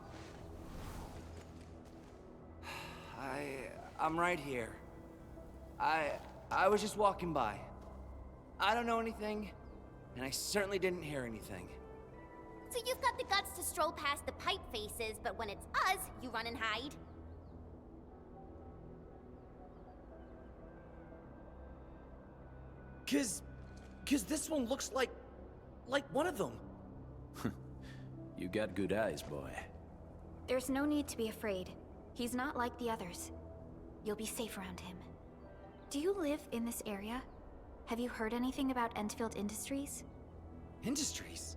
I'm right here. I was just walking by. I don't know anything, and I certainly didn't hear anything. So you've got the guts to stroll past the pipe faces, but when it's us, you run and hide? Cause this one looks like one of them. You got good eyes, boy. There's no need to be afraid. He's not like the others. You'll be safe around him. Do you live in this area? Have you heard anything about Endfield Industries? Industries?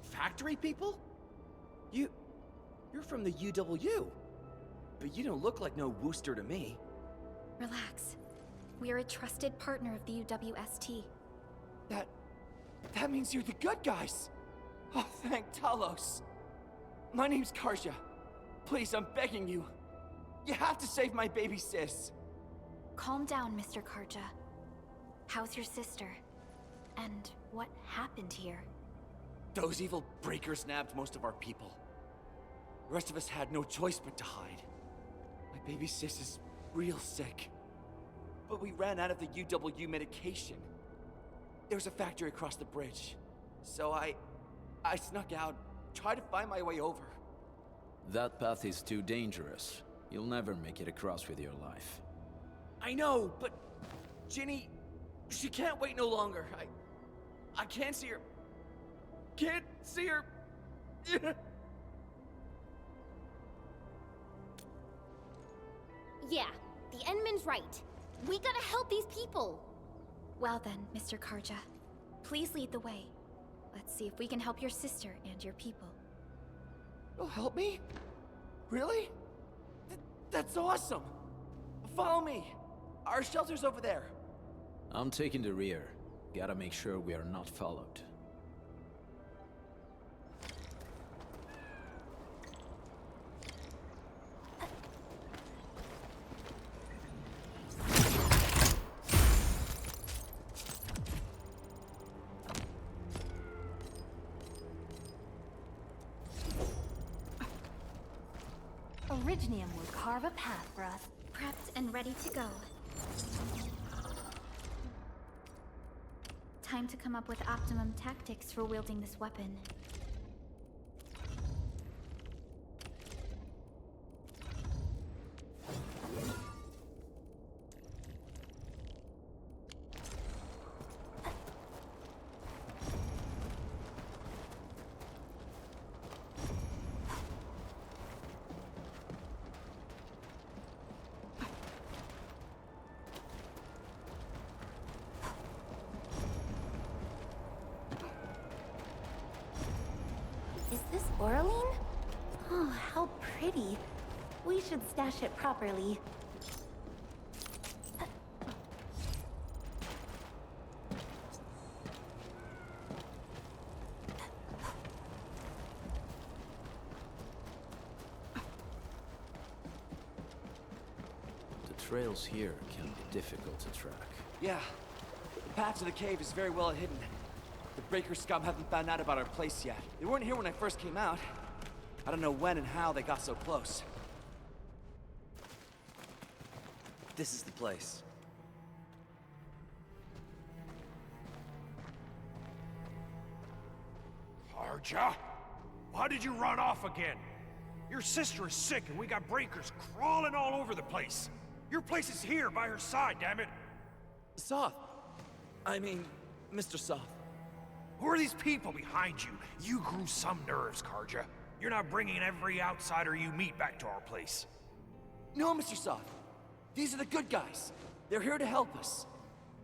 Factory people? You're from the UW. But you don't look like no Wooster to me. Relax. We are a trusted partner of the UWST. That means you're the good guys! Oh, thank Talos. My name's Karja. Please, I'm begging you. You have to save my baby sis. Calm down, Mr. Karja. How's your sister? And what happened here? Those evil breakers nabbed most of our people. The rest of us had no choice but to hide. My baby sis is real sick. But we ran out of the UW medication. There's a factory across the bridge. So I snuck out, tried to find my way over. That path is too dangerous. You'll never make it across with your life. I know, but Ginny, she can't wait no longer. I can't see her. Can't see her. Yeah, the Endman's right. We gotta help these people. Well then, Mr. Karja, please lead the way. Let's see if we can help your sister and your people. You'll help me? Really? That's awesome! Follow me! Our shelter's over there. I'm taking the rear. Gotta make sure we are not followed. Originium will carve a path for us. Prepped and ready to go. Time to come up with optimum tactics for wielding this weapon. Is this Oraline? Oh, how pretty. We should stash it properly. The trails here can be difficult to track. Yeah, the path to the cave is very well hidden. The Breaker scum haven't found out about our place yet. They weren't here when I first came out. I don't know when and how they got so close. This is the place. Karja? Why did you run off again? Your sister is sick and we got breakers crawling all over the place. Your place is here by her side, damn it. Soth. I mean, Mr. Soth. Who are these people behind you? You grew some nerves, Karja. You're not bringing every outsider you meet back to our place. No, Mr. Soth. These are the good guys. They're here to help us.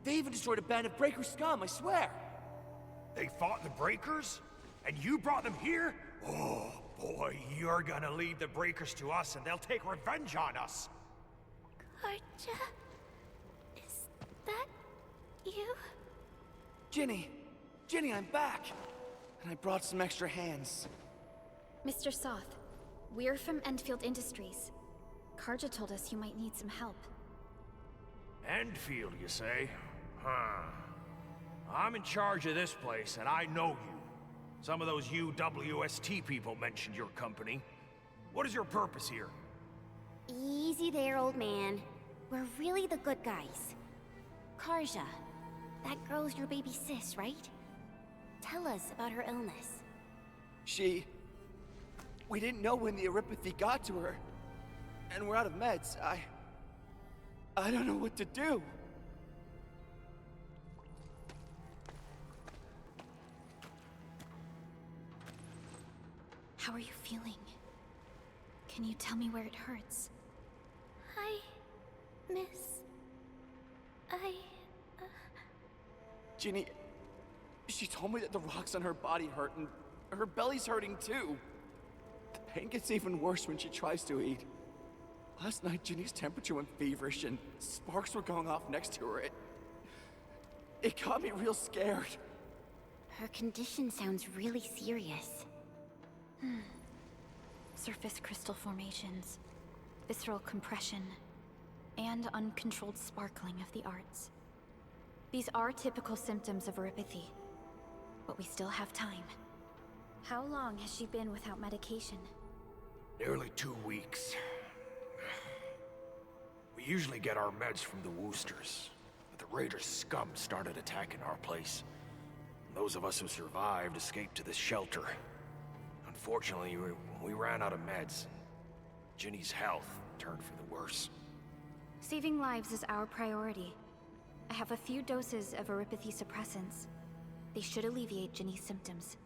They even destroyed a band of Breaker scum, I swear. They fought the Breakers? And you brought them here? Oh, boy, you're gonna leave the Breakers to us and they'll take revenge on us. Karja? Is that you? Ginny! Ginny, I'm back! And I brought some extra hands. Mr. Soth, we're from Endfield Industries. Karja told us you might need some help. Endfield, you say? Huh. I'm in charge of this place, and I know you. Some of those UWST people mentioned your company. What is your purpose here? Easy there, old man. We're really the good guys. Karja, that girl's your baby sis, right? Tell us about her illness. We didn't know when the Aripathy got to her. And we're out of meds. I don't know what to do. How are you feeling? Can you tell me where it hurts? Hi, miss. Ginny, she told me that the rocks on her body hurt and her belly's hurting too. The pain gets even worse when she tries to eat. Last night, Ginny's temperature went feverish and sparks were going off next to her. It got me real scared. Her condition sounds really serious. Surface crystal formations, visceral compression, and uncontrolled sparkling of the arts. These are typical symptoms of Aripathy, but we still have time. How long has she been without medication? Nearly 2 weeks. We usually get our meds from the Woosters, but the Raiders' scum started attacking our place. Those of us who survived escaped to this shelter. Unfortunately, we ran out of meds. Ginny's health turned for the worse. Saving lives is our priority. I have a few doses of Aripathy suppressants. They should alleviate Ginny's symptoms.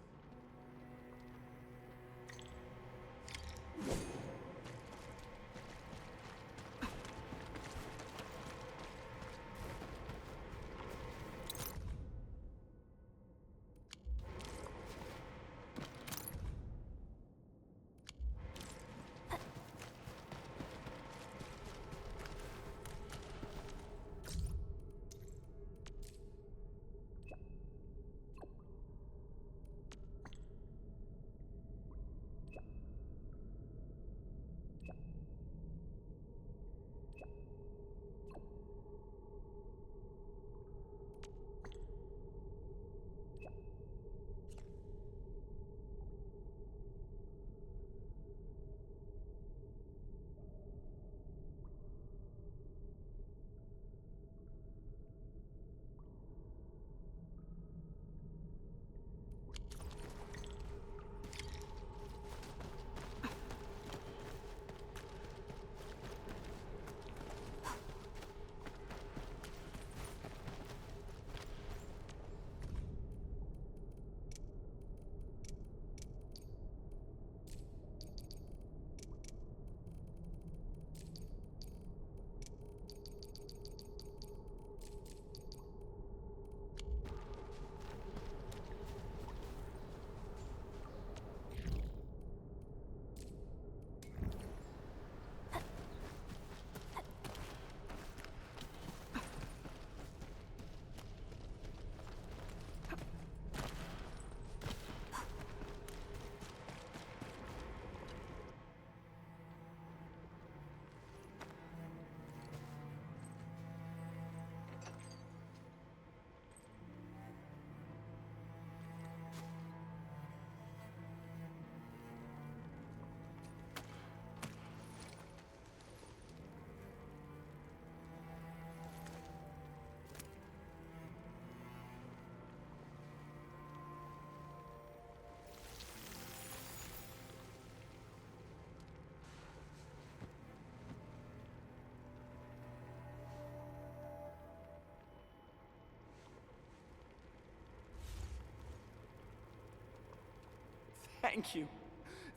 Thank you.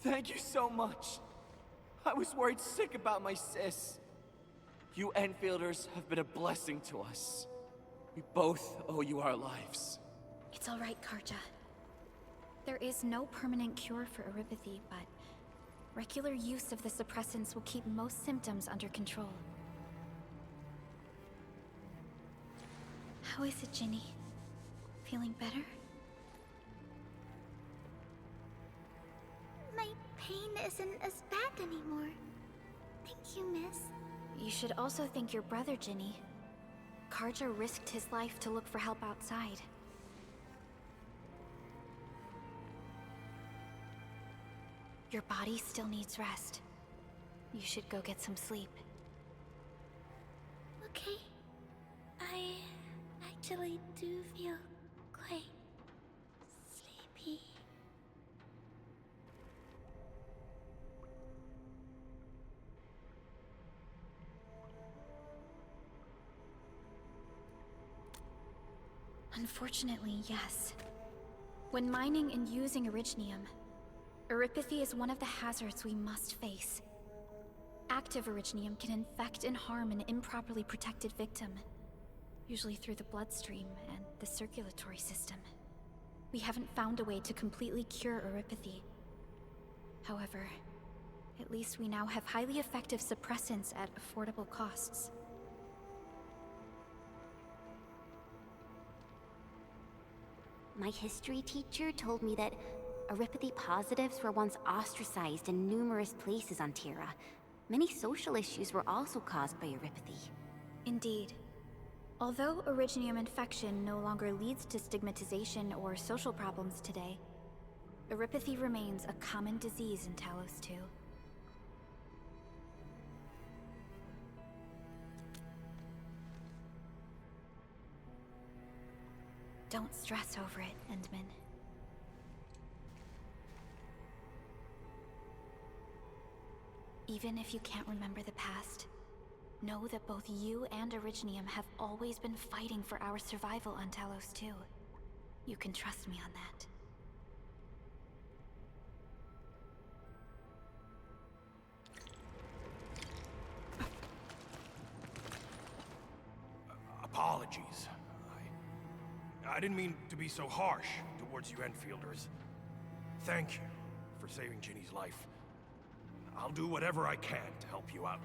Thank you so much. I was worried sick about my sis. You Enfielders have been a blessing to us. We both owe you our lives. It's all right, Karja. There is no permanent cure for Aripathy, but regular use of the suppressants will keep most symptoms under control. How is it, Ginny? Feeling better? My pain isn't as bad anymore. Thank you, miss. You should also thank your brother, Ginny. Karja risked his life to look for help outside. Your body still needs rest. You should go get some sleep. Okay. I actually do feel quite sleepy. Unfortunately, yes. When mining and using Originium, Eripathy is one of the hazards we must face. Active Originium can infect and harm an improperly protected victim, usually through the bloodstream and the circulatory system. We haven't found a way to completely cure Eripathy. However, at least we now have highly effective suppressants at affordable costs. My history teacher told me that Eripathy positives were once ostracized in numerous places on Terra. Many social issues were also caused by Eripathy. Indeed. Although Originium infection no longer leads to stigmatization or social problems today, Eripathy remains a common disease in Talos II. Don't stress over it, Endman. Even if you can't remember the past, know that both you and Originium have always been fighting for our survival on Talos II. You can trust me on that. Apologies. I didn't mean to be so harsh towards you Enfielders. Thank you for saving Ginny's life. I'll do whatever I can to help you out.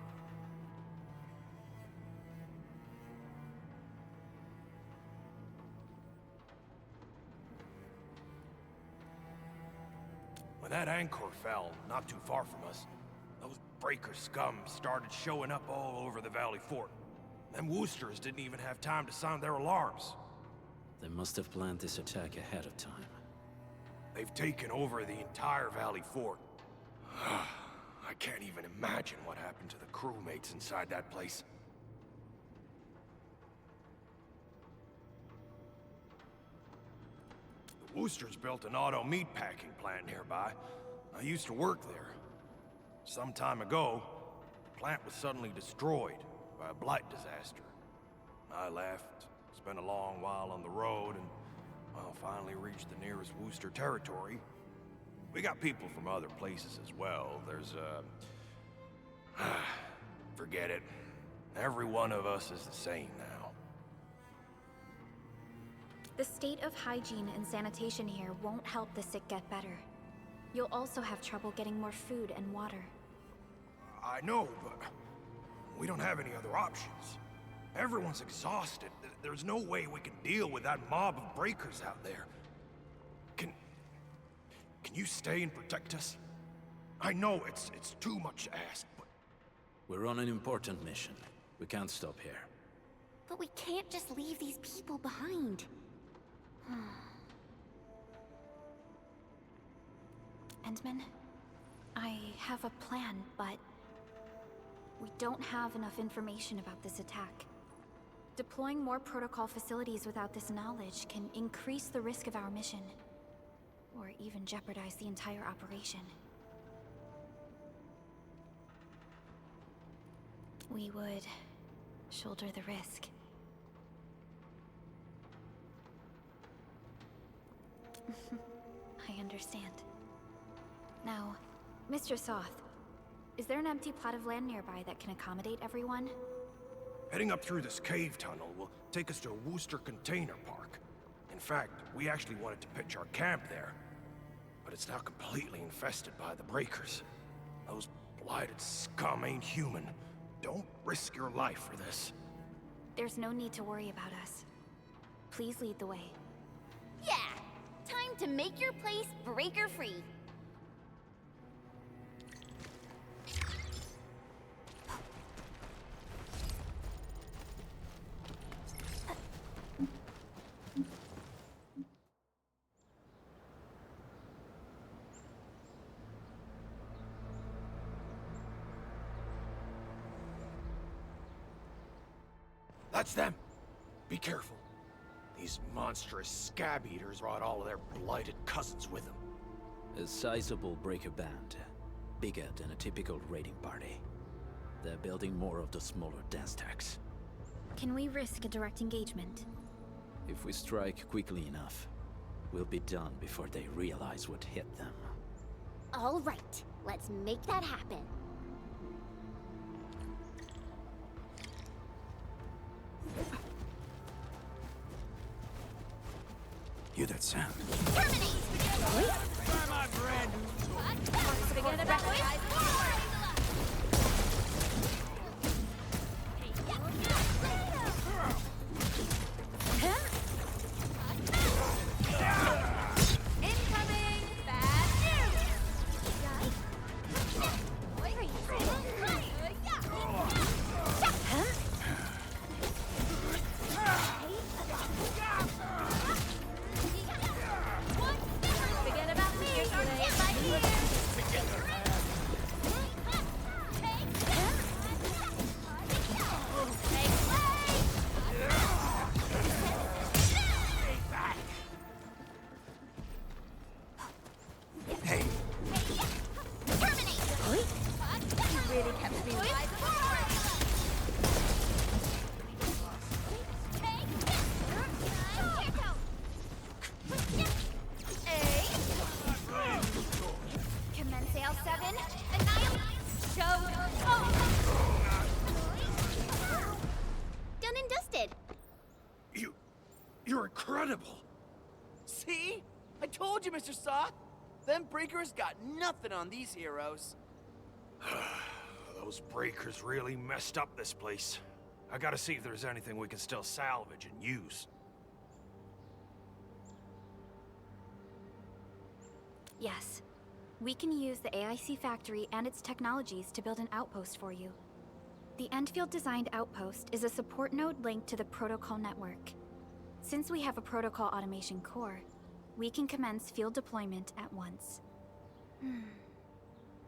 When that anchor fell not too far from us, those breaker scum started showing up all over the Valley Fort. Them Woosters didn't even have time to sound their alarms. They must have planned this attack ahead of time. They've taken over the entire Valley Fort. I can't even imagine what happened to the crewmates inside that place. The Woosters built an auto meatpacking plant nearby. I used to work there. Some time ago, the plant was suddenly destroyed by a blight disaster. I left, spent a long while on the road, and, well, finally reached the nearest Wooster territory. We got people from other places as well. There's, forget it. Every one of us is the same now. The state of hygiene and sanitation here won't help the sick get better. You'll also have trouble getting more food and water. I know, but we don't have any other options. Everyone's exhausted. There's no way we can deal with that mob of breakers out there. Can you stay and protect us? I know it's too much to ask, but... We're on an important mission. We can't stop here. But we can't just leave these people behind. Endman, I have a plan, but we don't have enough information about this attack. Deploying more protocol facilities without this knowledge can increase the risk of our mission, or even jeopardize the entire operation. We would shoulder the risk. I understand. Now, Mr. Soth, is there an empty plot of land nearby that can accommodate everyone? Heading up through this cave tunnel will take us to a Wooster container park. In fact, we actually wanted to pitch our camp there. But it's now completely infested by the breakers. Those blighted scum ain't human. Don't risk your life for this. There's no need to worry about us. Please lead the way. Yeah! Time to make your place breaker-free. That's them! Be careful. These monstrous scab eaters brought all of their blighted cousins with them. A sizable breaker band. Bigger than a typical raiding party. They're building more of the smaller dance stacks. Can we risk a direct engagement? If we strike quickly enough, we'll be done before they realize what hit them. All right, let's make that happen. Hear that sound? Terminate! Try my brand new... Forget about guys. Incoming! Bad news! Forget about me. Here's our tip right here. Done and dusted. You're incredible! See? I told you, Mr. Soth! Them breakers got nothing on these heroes. Those breakers really messed up this place. I gotta see if there's anything we can still salvage and use. Yes. We can use the AIC factory and its technologies to build an outpost for you. The Endfield designed outpost is a support node linked to the protocol network. Since we have a protocol automation core, we can commence field deployment at once.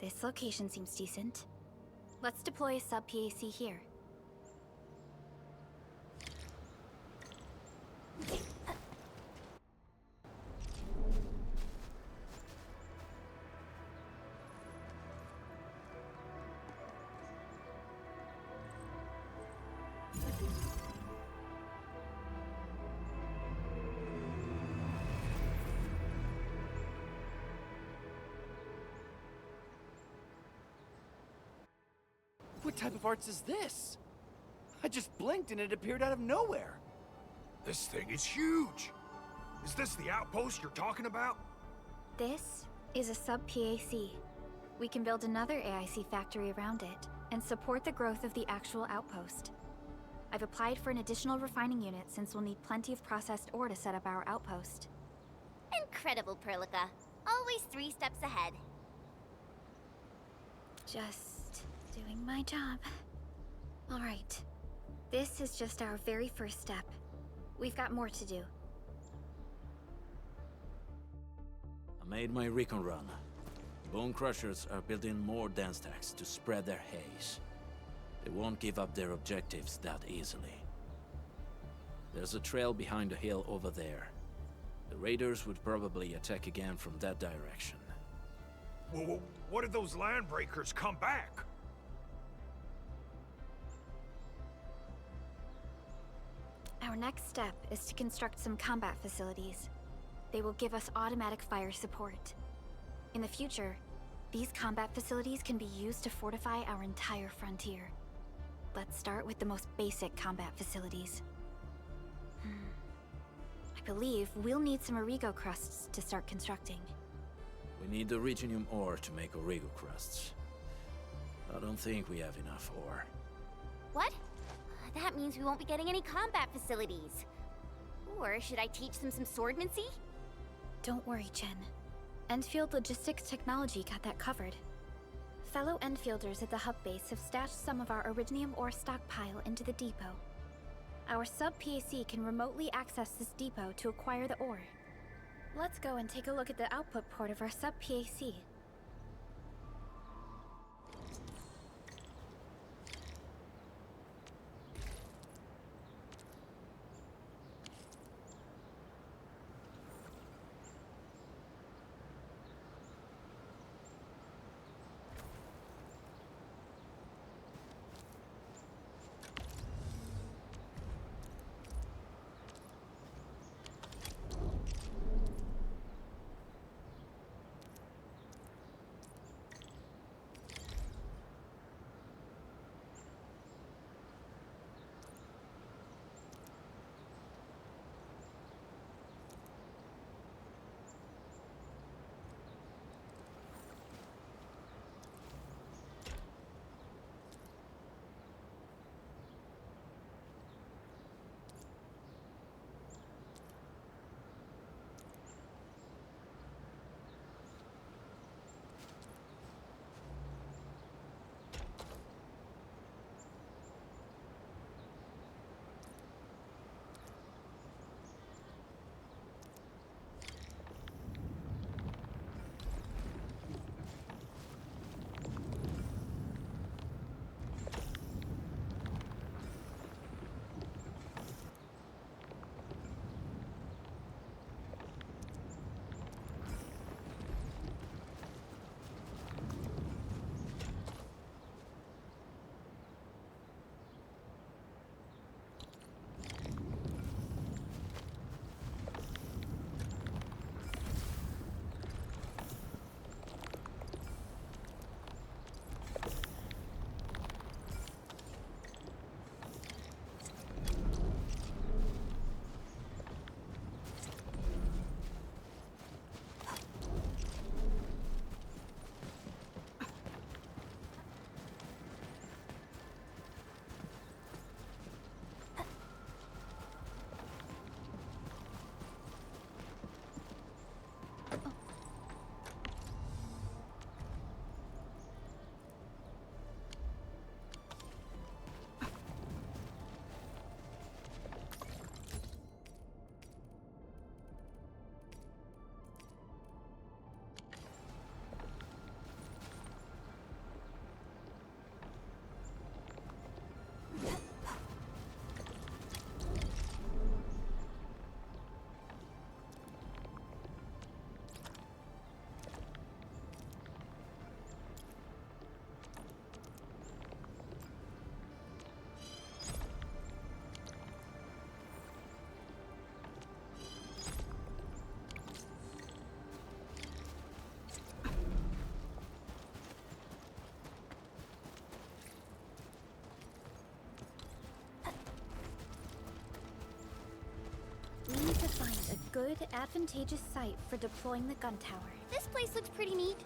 This location seems decent. Let's deploy a sub-PAC here. What type of arts is this? I just blinked and it appeared out of nowhere. This thing is huge! Is this the outpost you're talking about? This is a sub-PAC. We can build another AIC factory around it and support the growth of the actual outpost. I've applied for an additional refining unit since we'll need plenty of processed ore to set up our outpost. Incredible, Perlica. Always 3 steps ahead. Just doing my job. All right. This is just our very first step. We've got more to do. I made my recon run. Bone Crushers are building more dance stacks to spread their haze. They won't give up their objectives that easily. There's a trail behind the hill over there. The raiders would probably attack again from that direction. Well, what if those land breakers come back? Our next step is to construct some combat facilities. They will give us automatic fire support. In the future, these combat facilities can be used to fortify our entire frontier. Let's start with the most basic combat facilities. I believe we'll need some Origo crusts to start constructing. We need the Reginium ore to make Origo crusts. I don't think we have enough ore. What? That means we won't be getting any combat facilities. Or should I teach them some swordmancy? Don't worry, Chen. Endfield Logistics Technology got that covered. Fellow Enfielders at the hub base have stashed some of our Originium ore stockpile into the depot. Our sub-PAC can remotely access this depot to acquire the ore. Let's go and take a look at the output port of our sub-PAC. Identified advantageous site for deploying the gun tower. This place looks pretty neat.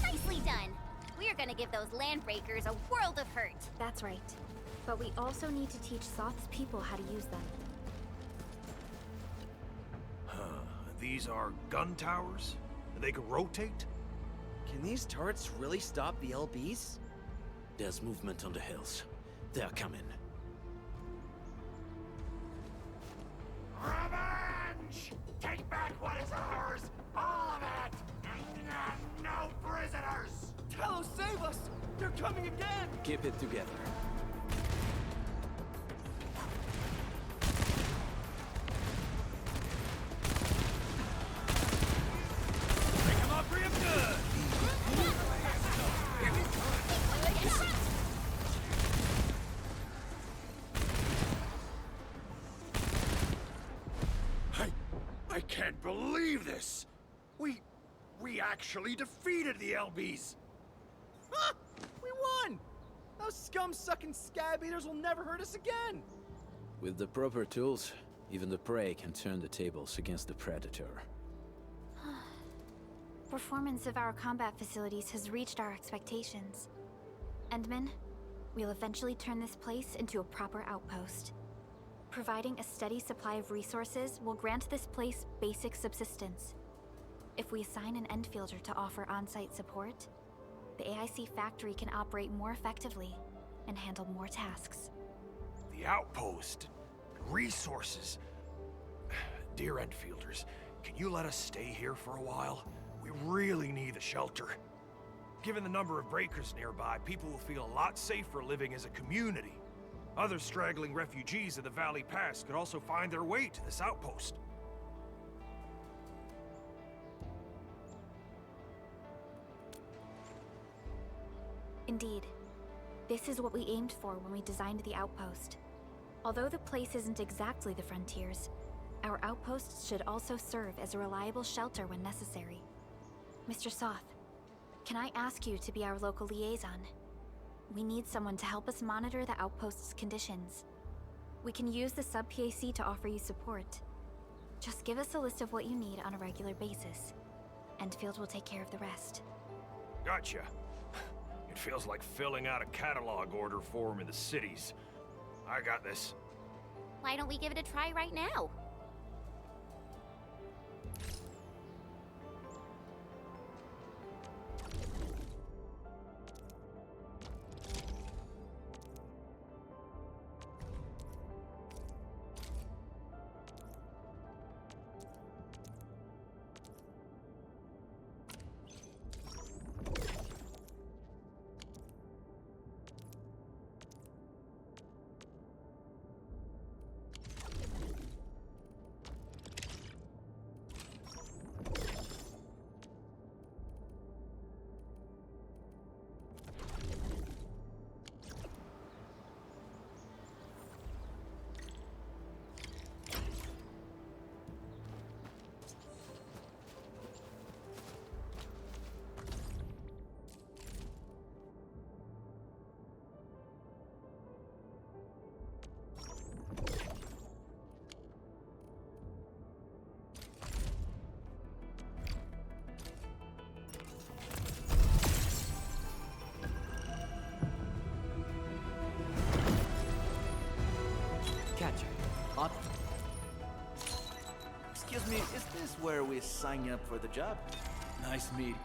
Nicely done. We're gonna give those landbreakers a world of hurt. That's right. But we also need to teach Soth's people how to use them. These are gun towers? They can rotate? Can these turrets really stop the LBs? There's movement on the hills. They're coming. Revenge! Take back what is ours! All of it! And no prisoners! Talos, save us! They're coming again! Keep it together. Pick them up real good! I can't believe this! We actually defeated the LBs! Huh! We won! Those scum-sucking scab eaters will never hurt us again! With the proper tools, even the prey can turn the tables against the predator. Performance of our combat facilities has reached our expectations. Endman, we'll eventually turn this place into a proper outpost. Providing a steady supply of resources will grant this place basic subsistence. If we assign an Endfielder to offer on-site support, the AIC factory can operate more effectively and handle more tasks. The outpost. Resources. Dear Endfielders, can you let us stay here for a while? We really need the shelter. Given the number of breakers nearby, people will feel a lot safer living as a community. Other straggling refugees of the Valley Pass could also find their way to this outpost. Indeed. This is what we aimed for when we designed the outpost. Although the place isn't exactly the frontiers, our outposts should also serve as a reliable shelter when necessary. Mr. Soth, can I ask you to be our local liaison? We need someone to help us monitor the outpost's conditions. We can use the sub-PAC to offer you support. Just give us a list of what you need on a regular basis. Endfield will take care of the rest. Gotcha. It feels like filling out a catalog order form in the cities. I got this. Why don't we give it a try right now? Catcher, up. Excuse me, is this where we sign up for the job? Nice meeting.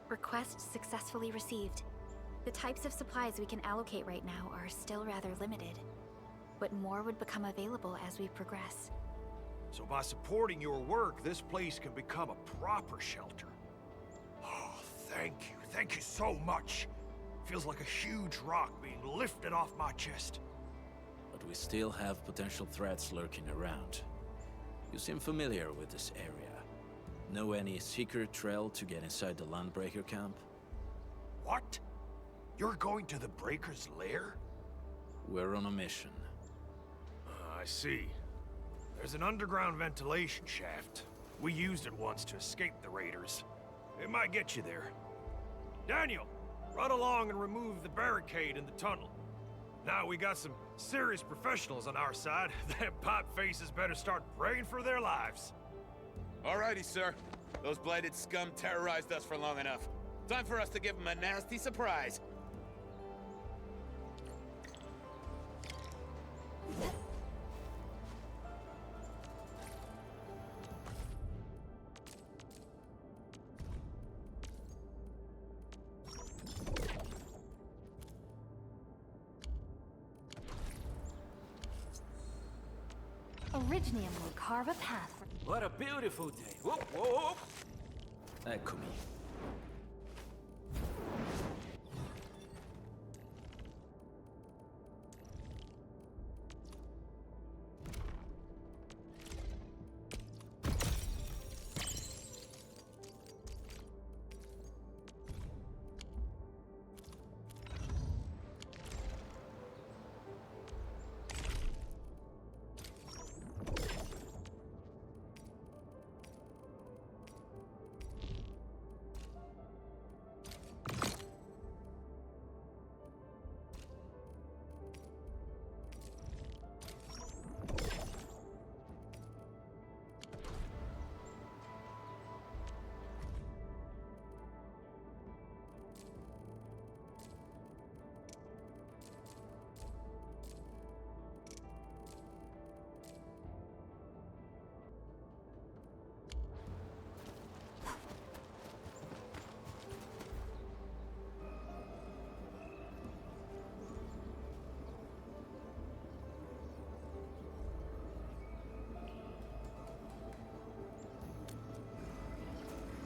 Request successfully received. The types of supplies we can allocate right now are still rather limited, but more would become available as we progress. So by supporting your work, this place can become a proper shelter. Oh, thank you. Thank you so much. Feels like a huge rock being lifted off my chest. But we still have potential threats lurking around. You seem familiar with this area. Know any secret trail to get inside the Landbreaker camp? What? You're going to the Breaker's lair? We're on a mission. I see. There's an underground ventilation shaft. We used it once to escape the raiders. It might get you there. Daniel, run along and remove the barricade in the tunnel. Now we got some serious professionals on our side. Them pipe faces better start praying for their lives. Alrighty, sir. Those blighted scum terrorized us for long enough. Time for us to give them a nasty surprise. Originium will carve a path for... What a beautiful day. Whoop, whoop. Eccomi.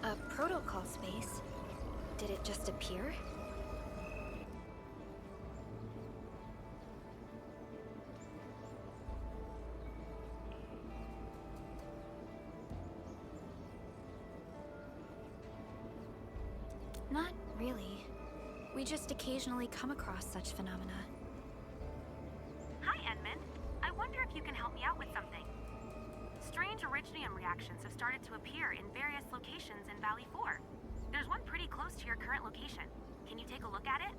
A protocol space? Did it just appear? Not really. We just occasionally come across such phenomena. Hi, Edmund. I wonder if you can help me out with something. Strange originium reactions have started to appear in various locations in Valley 4. There's one pretty close to your current location. Can you take a look at it?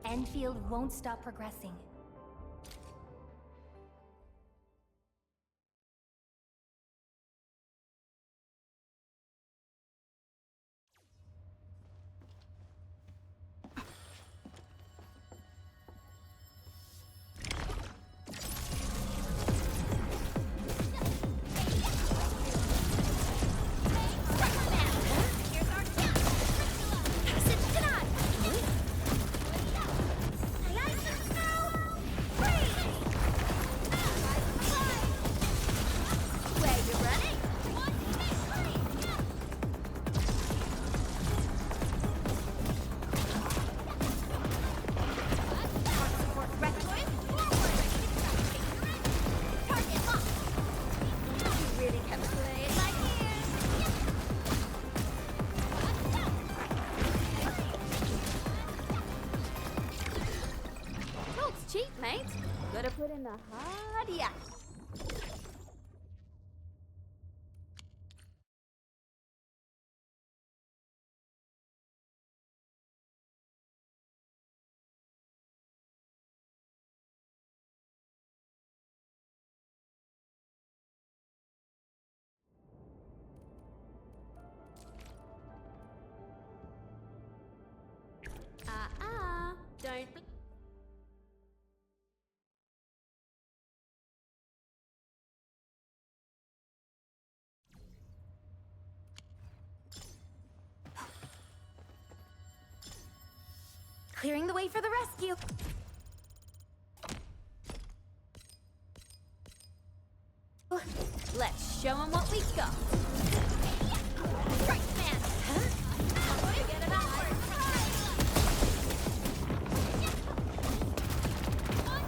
Endfield won't stop progressing. Cheap, mate. Gotta put in the hard yak. Clearing the way for the rescue. Let's show them what we got. Right, man! Get it out.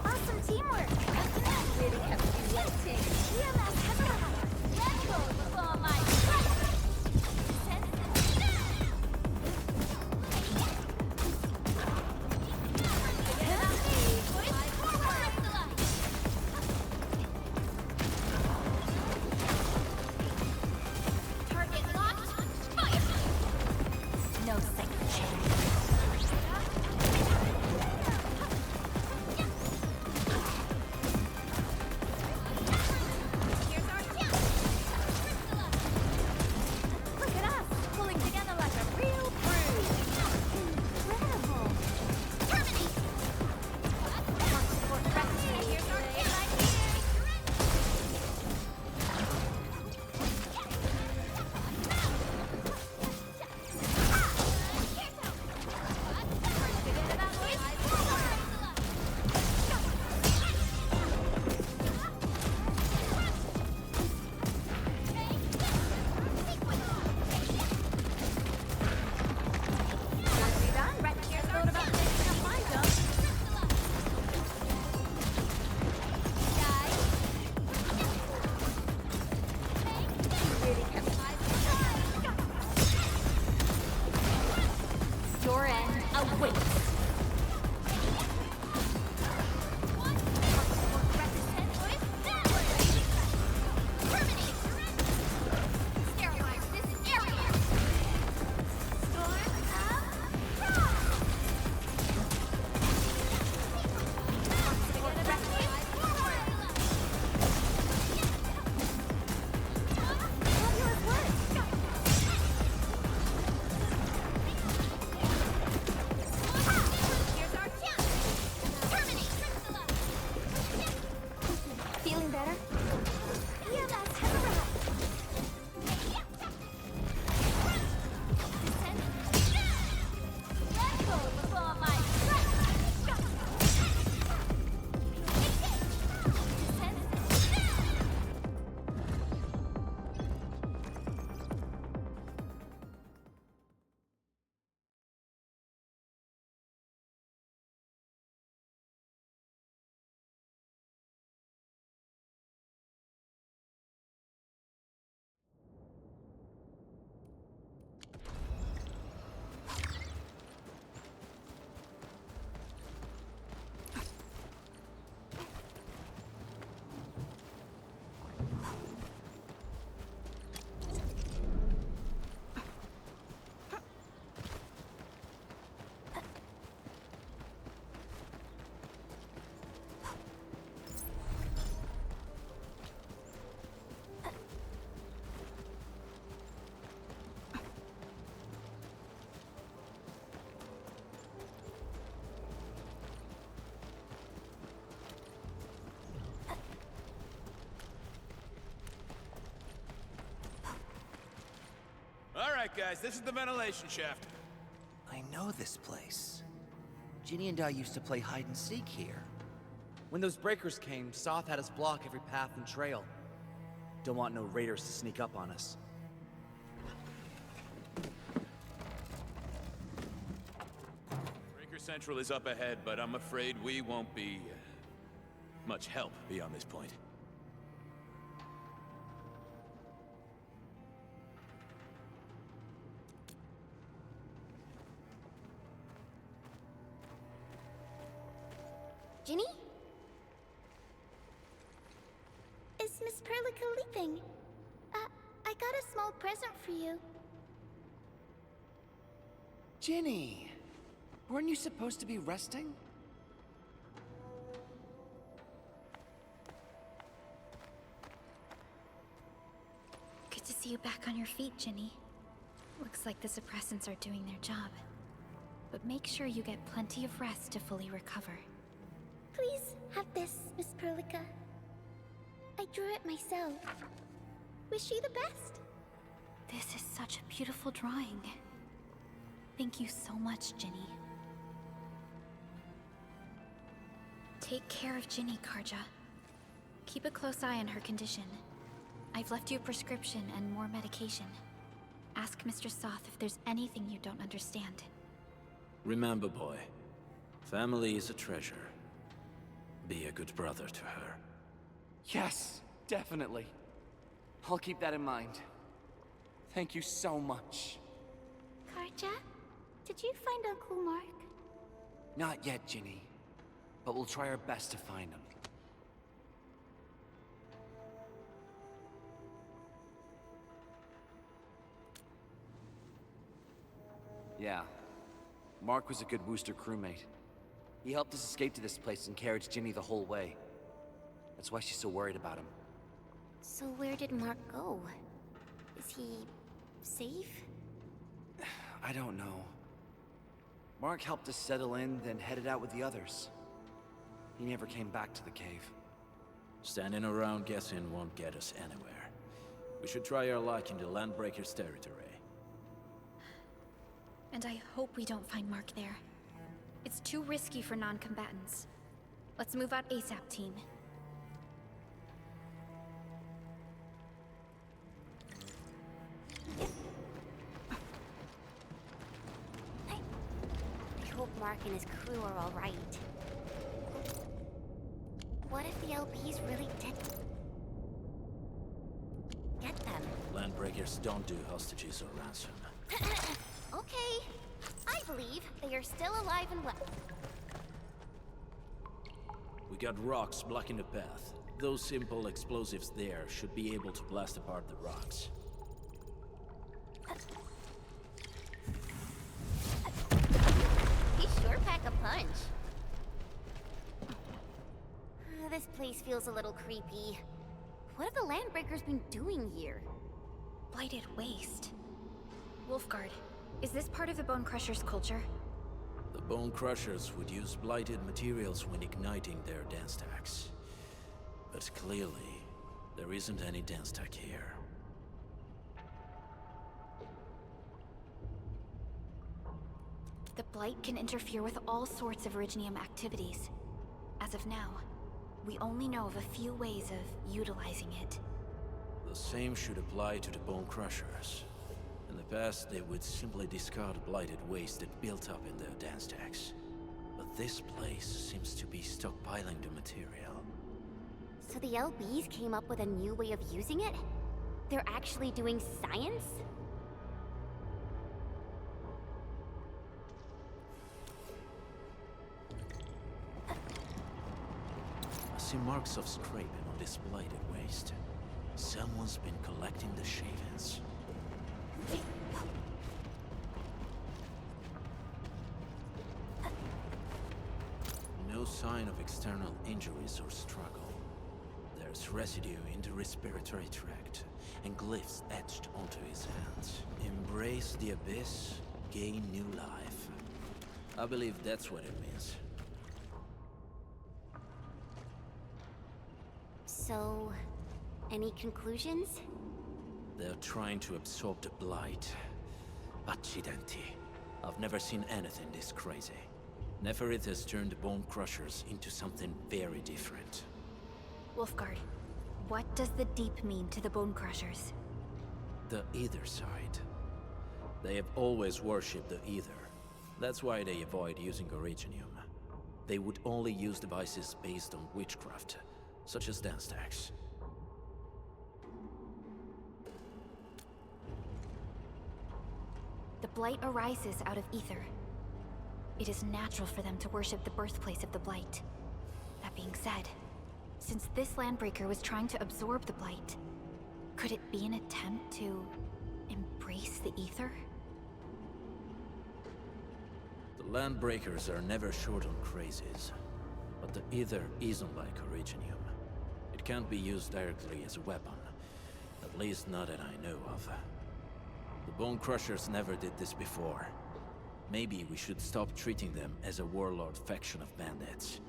Awesome teamwork. Really kept you waiting. Let's go before my Target locked. Fire! No second chance. Here's our chance. Look at us, pulling together like a real crew. Incredible. Terminate! Here's our chance. Your end awaits. Sterilize this area! Here's our chance! Terminate! Feeling better? Yeah, that's Hacia. Let's go before my All right, guys, this is the ventilation shaft. I know this place. Ginny and I used to play hide and seek here. When those breakers came, Soth had us block every path and trail. Don't want no raiders to sneak up on us. Breaker Central is up ahead, but I'm afraid we won't be much help beyond this point. Ginny? Is Miss Perlica leaving? I got a small present for you. Ginny! Weren't you supposed to be resting? Good to see you back on your feet, Ginny. Looks like the suppressants are doing their job. But make sure you get plenty of rest to fully recover. Please have this, Miss Perlica. I drew it myself. Wish you the best. This is such a beautiful drawing. Thank you so much, Ginny. Take care of Ginny, Karja. Keep a close eye on her condition. I've left you a prescription and more medication. Ask Mr. Soth if there's anything you don't understand. Remember, boy, family is a treasure. Be a good brother to her. Yes, definitely. I'll keep that in mind. Thank you so much. Karja, did you find Uncle Mark? Not yet, Ginny. But we'll try our best to find him. Yeah. Mark was a good Wooster crewmate. He helped us escape to this place and carried Ginny the whole way. That's why she's so worried about him. So where did Mark go? Is he safe? I don't know. Mark helped us settle in, then headed out with the others. He never came back to the cave. Standing around guessing won't get us anywhere. We should try our luck in the Landbreakers' territory. And I hope we don't find Mark there. It's too risky for non-combatants. Let's move out ASAP, team. I hope Mark and his crew are all right. What if the LBs really did get them? Landbreakers don't do hostages or ransom. Okay, I believe they are still alive and well. We got rocks blocking the path. Those simple explosives there should be able to blast apart the rocks. He sure pack a punch. This place feels a little creepy. What have the Landbreakers been doing here? Blighted waste. Wolfguard, is this part of the Bone Crusher's culture? The Bone Crushers would use blighted materials when igniting their dance stacks. But clearly, there isn't any dance stack here. The Blight can interfere with all sorts of Originium activities. As of now, we only know of a few ways of utilizing it. The same should apply to the Bone Crushers. In the past, they would simply discard blighted waste that built up in their dance stacks. But this place seems to be stockpiling the material. So the LBs came up with a new way of using it? They're actually doing science? I see marks of scraping on this blighted waste. Someone's been collecting the shavings. No sign of external injuries or struggle. There's residue in the respiratory tract, and glyphs etched onto his hands. Embrace the abyss, gain new life. I believe that's what it means. So, any conclusions? They're trying to absorb the blight. Accidenti. I've never seen anything this crazy. Neferith has turned the Bone Crushers into something very different. Wolfguard, what does the Deep mean to the Bone Crushers? The Ether side. They have always worshipped the Ether. That's why they avoid using Originium. They would only use devices based on witchcraft, such as dance stacks. The Blight arises out of Ether. It is natural for them to worship the birthplace of the Blight. That being said, since this Landbreaker was trying to absorb the Blight, could it be an attempt to embrace the Ether? The Landbreakers are never short on crazes, but the Ether isn't like Originium. It can't be used directly as a weapon, at least not that I know of. The Bone Crushers never did this before. Maybe we should stop treating them as a warlord faction of bandits.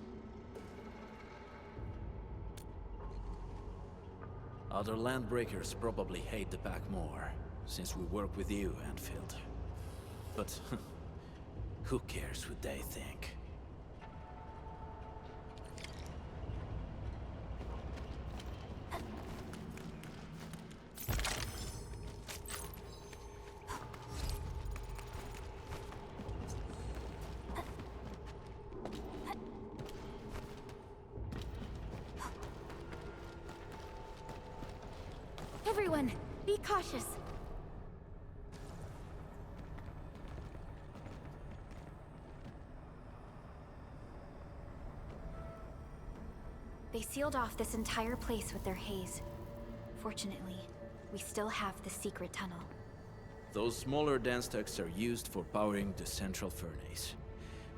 Other Landbreakers probably hate the pack more, since we work with you, Endfield. But who cares what they think? Everyone, be cautious. They sealed off this entire place with their haze. Fortunately, we still have the secret tunnel. Those smaller dance stacks are used for powering the central furnace.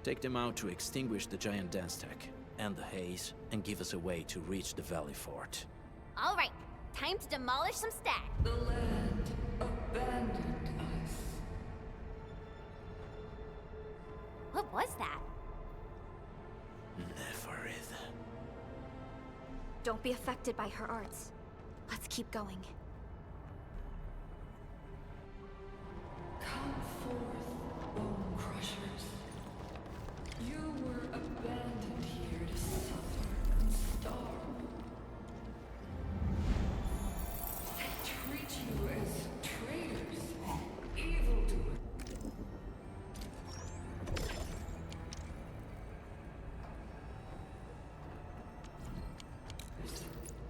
Take them out to extinguish the giant dance stack and the haze, and give us a way to reach the valley fort. All right, time to demolish some stacks. The land abandoned us. What was that? Neverith. Don't be affected by her arts. Let's keep going. Come forth, bone crushers. You were abandoned here to suffer and starve. They treat you as traitors, evildoers.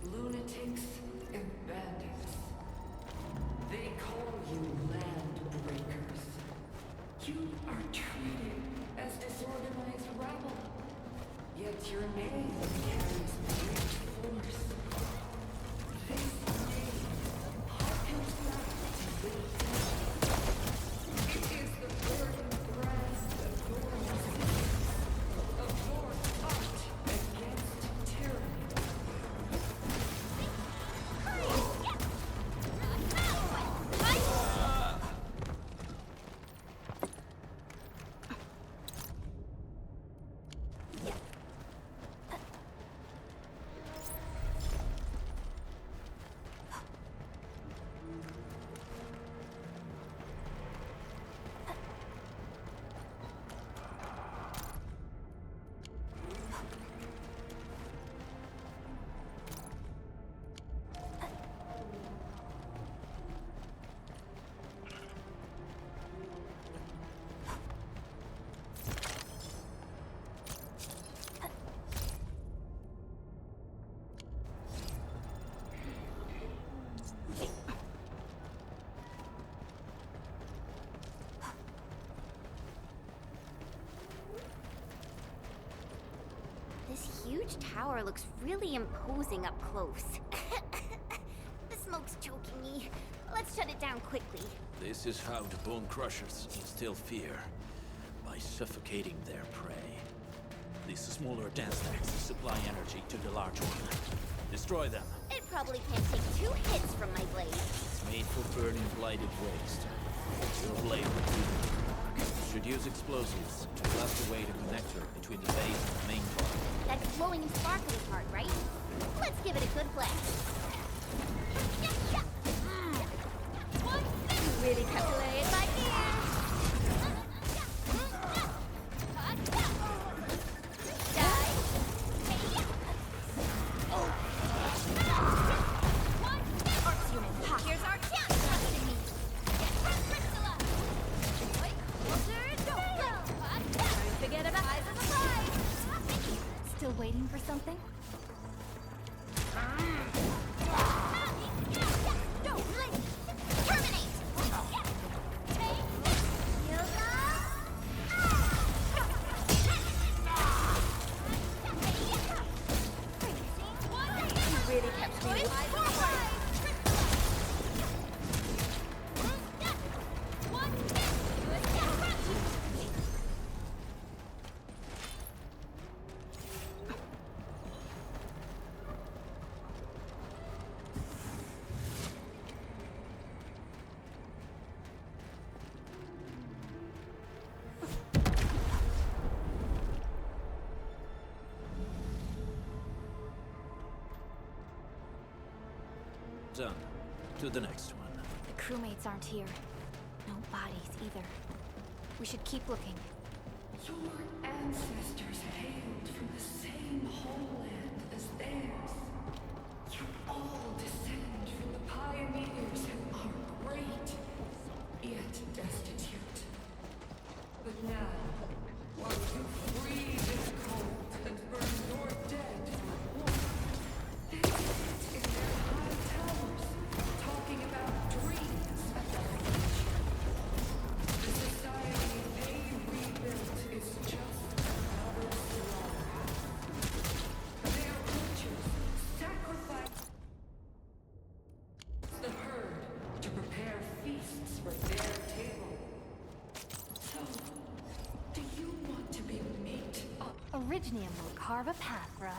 Lunatics and bandits. They call you land breakers. You are treated as disorganized rabble. Yet your name carries great force. This name harkens back to the dead. It is the burning brand of your resistance, of your art against tyranny. This huge tower looks really imposing up close. The smoke's choking me. Let's shut it down quickly. This is how the Bone Crushers instill fear, by suffocating their prey. These smaller dance stacks supply energy to the large one. Destroy them. It probably can't take 2 hits from my blade. It's made for burning blighted waste. Your blade will do the work. Should use explosives to blast away the connector between the base and the main part. That's glowing and sparkly part, right? Let's give it a good blast. You really captivated my ears. Die. Arts unit, hot. Here's our chance. Trusting me. Get from Priscilla. Wait, closer, don't go. Forget about eyes of the prize. Still waiting for something? Done. To the next one. The crewmates aren't here. No bodies either. We should keep looking. Your ancestors hailed from the same homeland as theirs. You all descend from the pioneers who are great, yet destitute. But now, while you freeze in cold and burn your dead for warmth, they sit in their high towers, talking Nim will carve a path for us.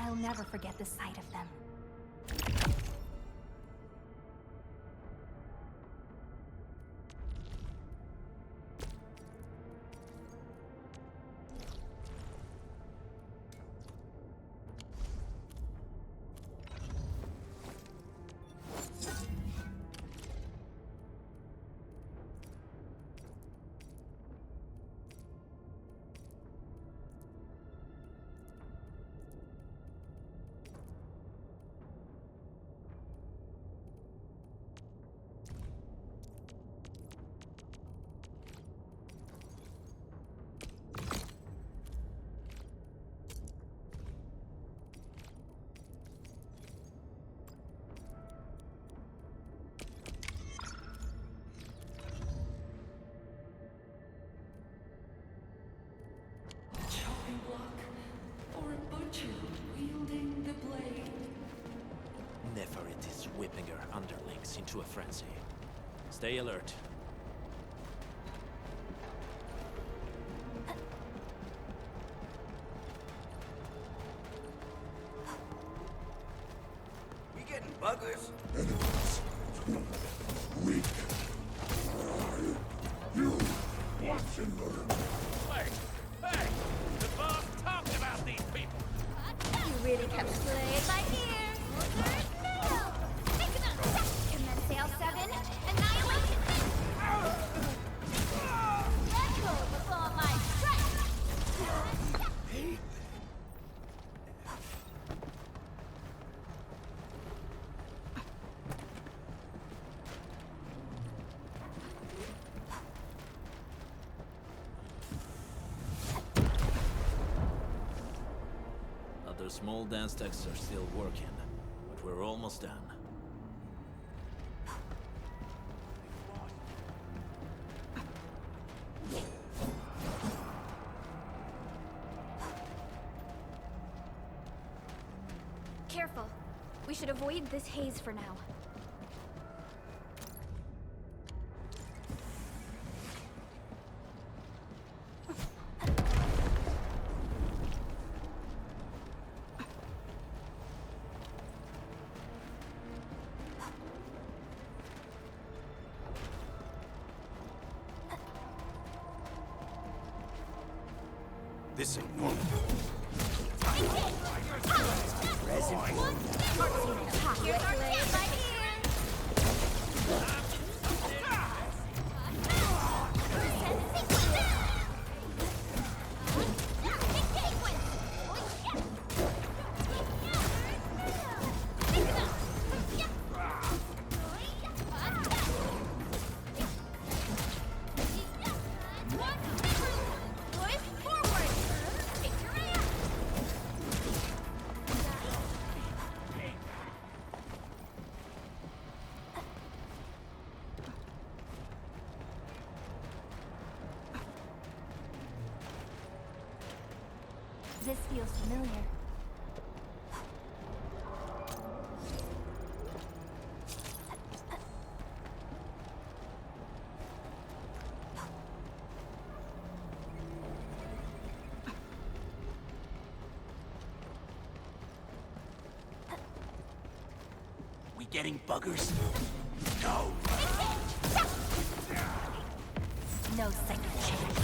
I'll never forget the sight of them. Neferit is whipping her underlings into a frenzy. Stay alert. We getting buggers? Weak. You watch and learn. Hey! Hey! The boss talked about these people! You really kept playing by ear. There's no. Pick him up. Commence Sail 7. Annihilation. Let go before my strike. Other small dance techs are still working, but we're almost done. Careful. We should avoid this haze for now. This ain't normal. This feels familiar. We getting buggers? No. No second chance.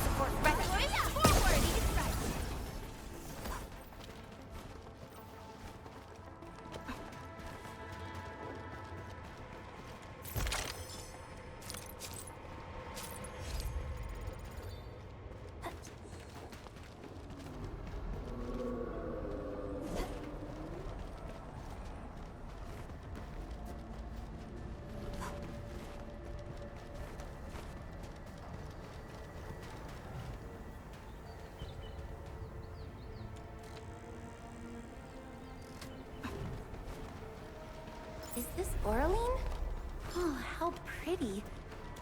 Support ready. Forward. this Oraline? Oh, how pretty.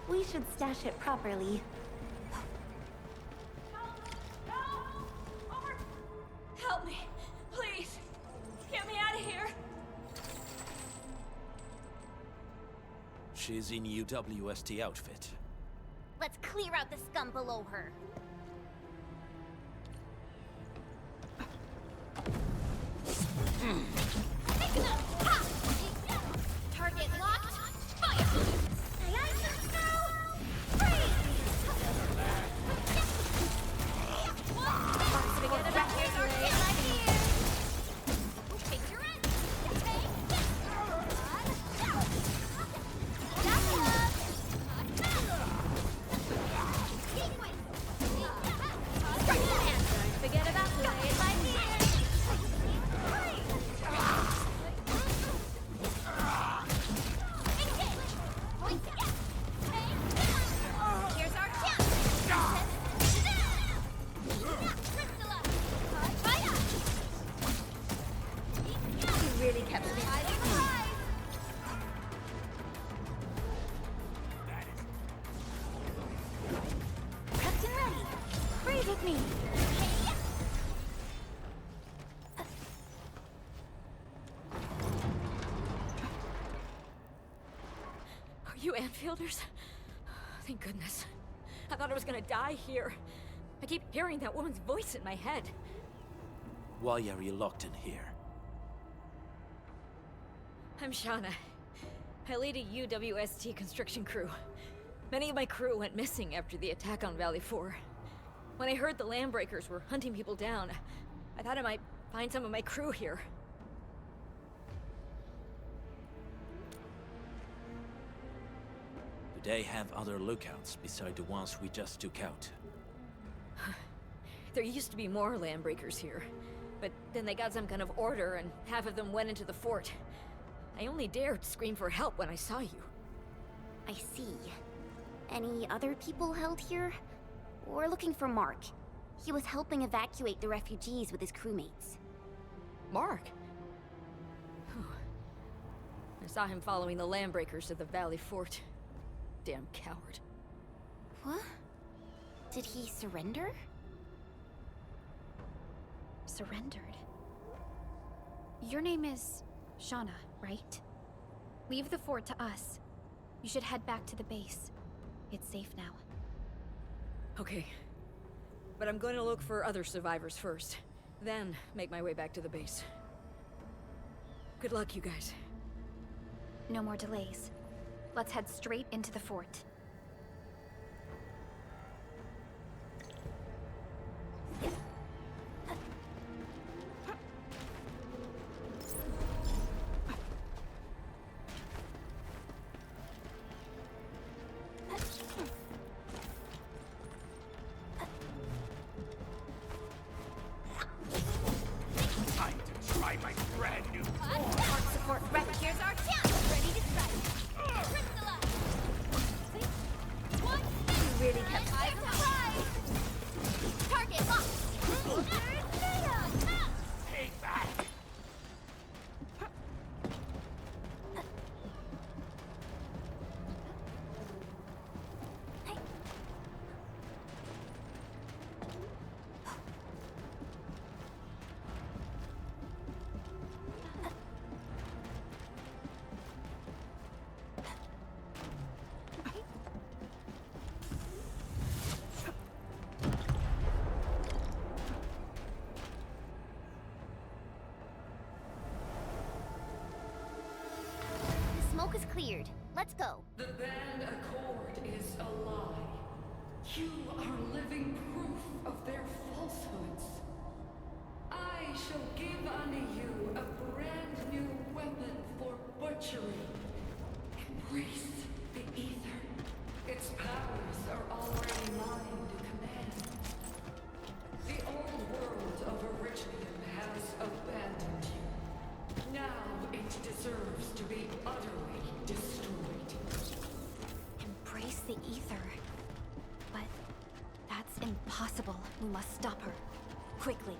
We should stash it properly. Help me, please. Get me out of here. She's in UWST outfit. Let's clear out the scum below her. Target locked. Fire! License go! Freeze! Forget about here's our kill idea. Take your end. Take this. Forget about play it by ear. Here's our chance. You really kept me. Prepped and ready. Breathe with me. Are you Enfielders? Thank goodness. I thought I was gonna die here. I keep hearing that woman's voice in my head. Why are you locked in here? I'm Shauna. I lead a UWST construction crew. Many of my crew went missing after the attack on Valley 4. When I heard the Landbreakers were hunting people down, I thought I might find some of my crew here. Do they have other lookouts beside the ones we just took out? There used to be more Landbreakers here, but then they got some kind of order and half of them went into the fort. I only dared scream for help when I saw you. I see. Any other people held here? We're looking for Mark. He was helping evacuate the refugees with his crewmates. Mark? I saw him following the Landbreakers to the Valley Fort. Damn coward. What? Did he surrender? Surrendered? Your name is Shauna, right? Leave the fort to us. You should head back to the base. It's safe now. Okay. But I'm going to look for other survivors first. Then make my way back to the base. Good luck, you guys. No more delays. Let's head straight into the fort. Smoke is cleared. Let's go. The band accord is a lie. You are living proof of their falsehoods. I shall give unto you a brand new weapon for butchery. Embrace the ether. Its powers are already mine to command. The old world of Originum has abandoned you. Now it deserves to be utterly destroyed. Embrace the ether. But that's impossible. We must stop her. Quickly.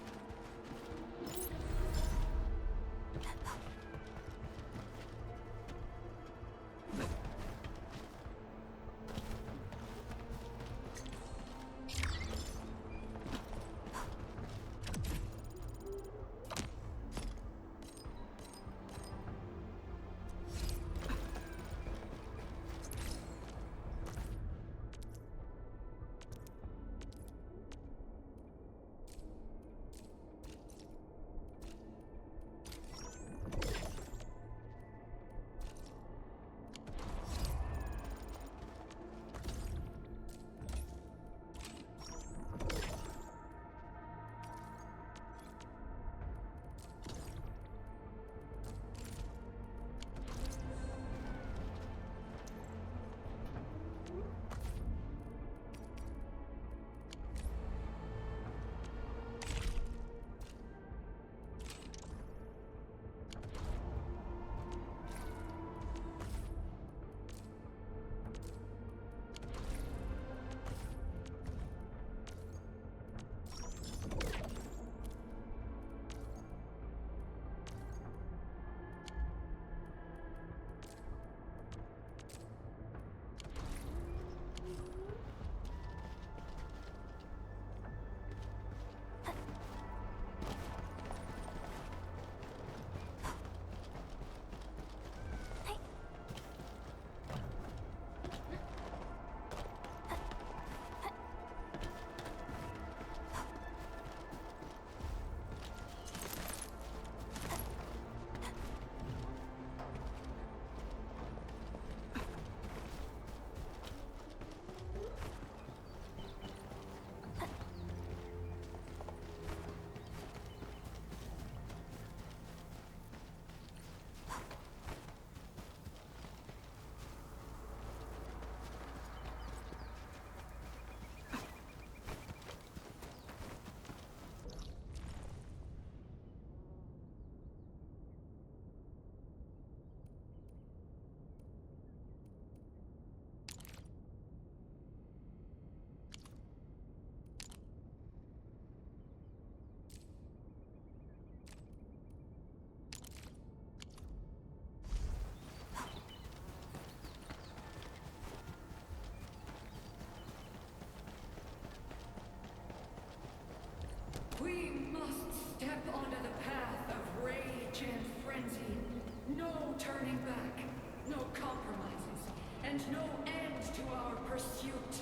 no compromises, and no end to our pursuit.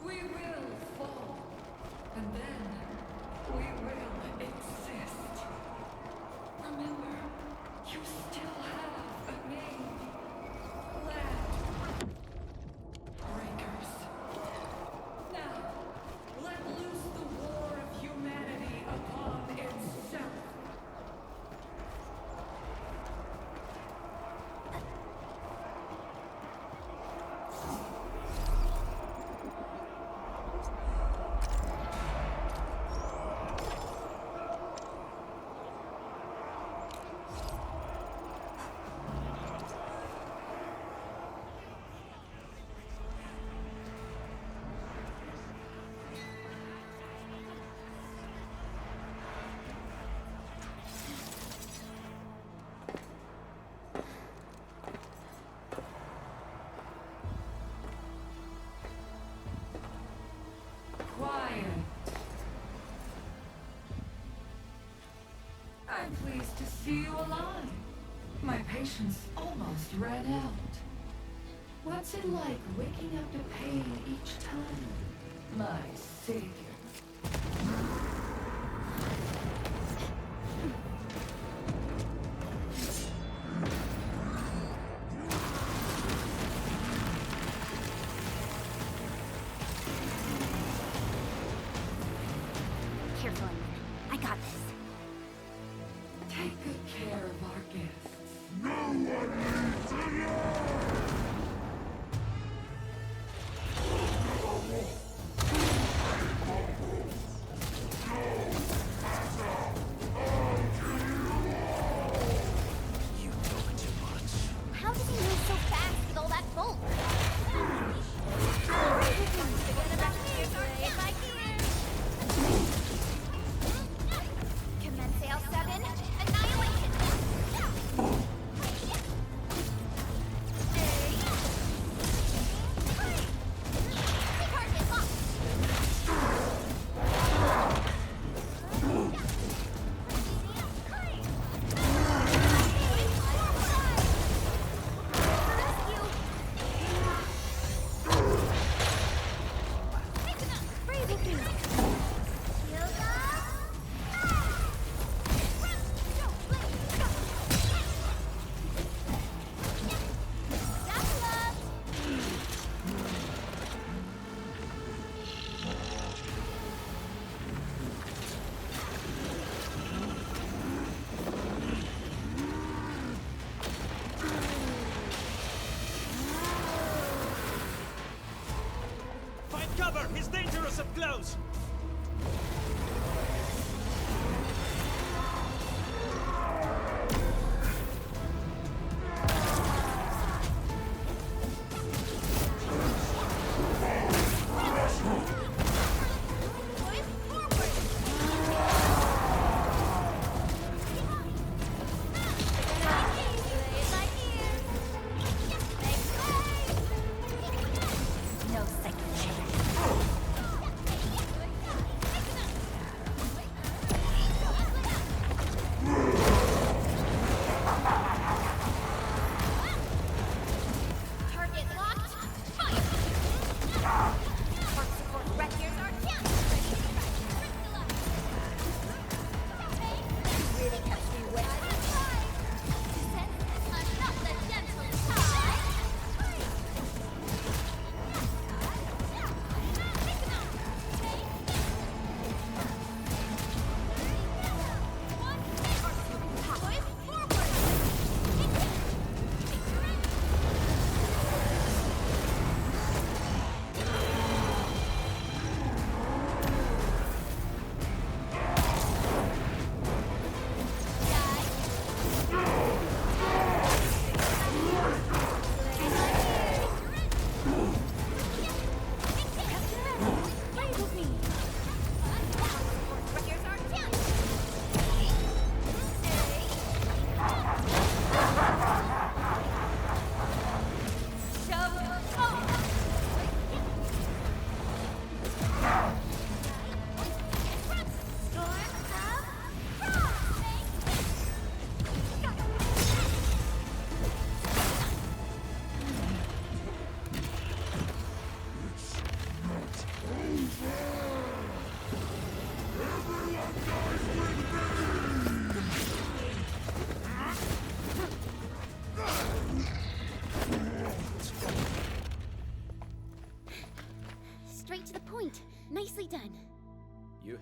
We will fall, and then we will exist. Remember, you still have a name. Land Breakers. Now, let loose the war of humanity upon itself. Quiet. I'm pleased to see you alive. My patience almost ran out. What's it like waking up to pain each time? My savior. Careful, Inman. I got this. Take good care of our guests. No one needs alone! You talk too much. How does he move so fast with all that bulk? Commence sail 7. Annihilation! Target locked! Find cover! He's dangerous up close! No second chance.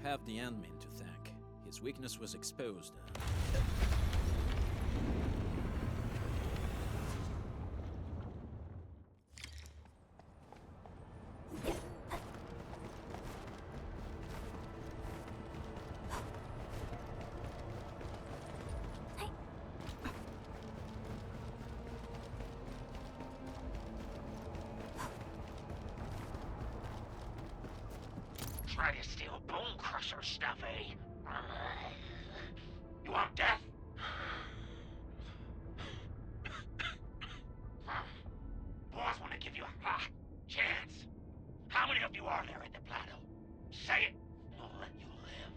have the admin to thank. His weakness was exposed. Try to steal Bone Crusher stuff, eh? You want death? Boss want to give you a chance. How many of you are there in the plateau? Say it, and I'll let you live.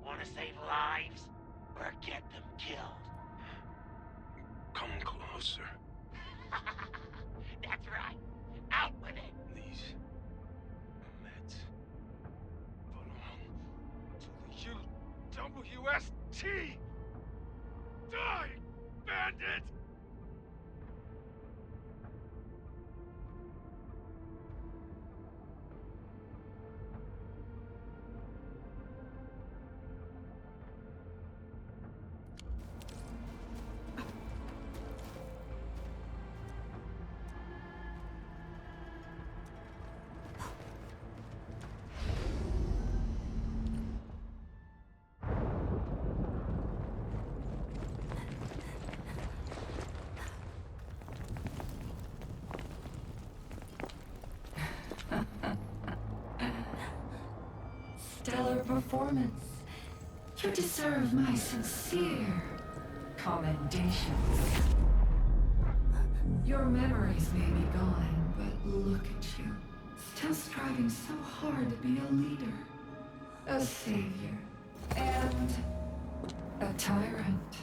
Want to save lives, or get them killed? Come closer. That's right. Out with it. These meds belong to the UWST. Die, bandit! Stellar performance. You deserve my sincere commendations. Your memories may be gone, but look at you. Still striving so hard to be a leader, a savior, and a tyrant.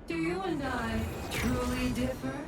Do you and I truly differ?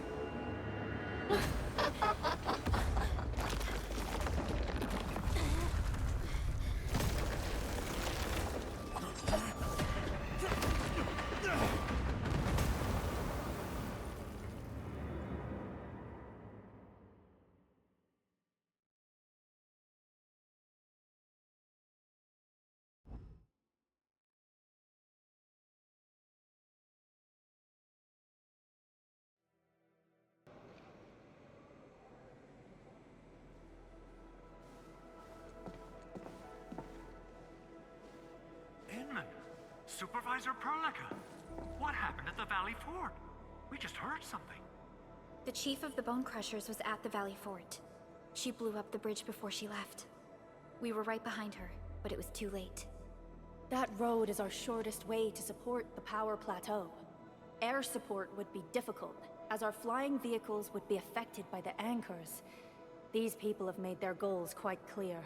Supervisor Perlica, what happened at the Valley Fort? We just heard something. The chief of the Bone Crushers was at the Valley Fort. She blew up the bridge before she left. We were right behind her, but it was too late. That road is our shortest way to support the power plateau. Air support would be difficult, as our flying vehicles would be affected by the anchors. These people have made their goals quite clear.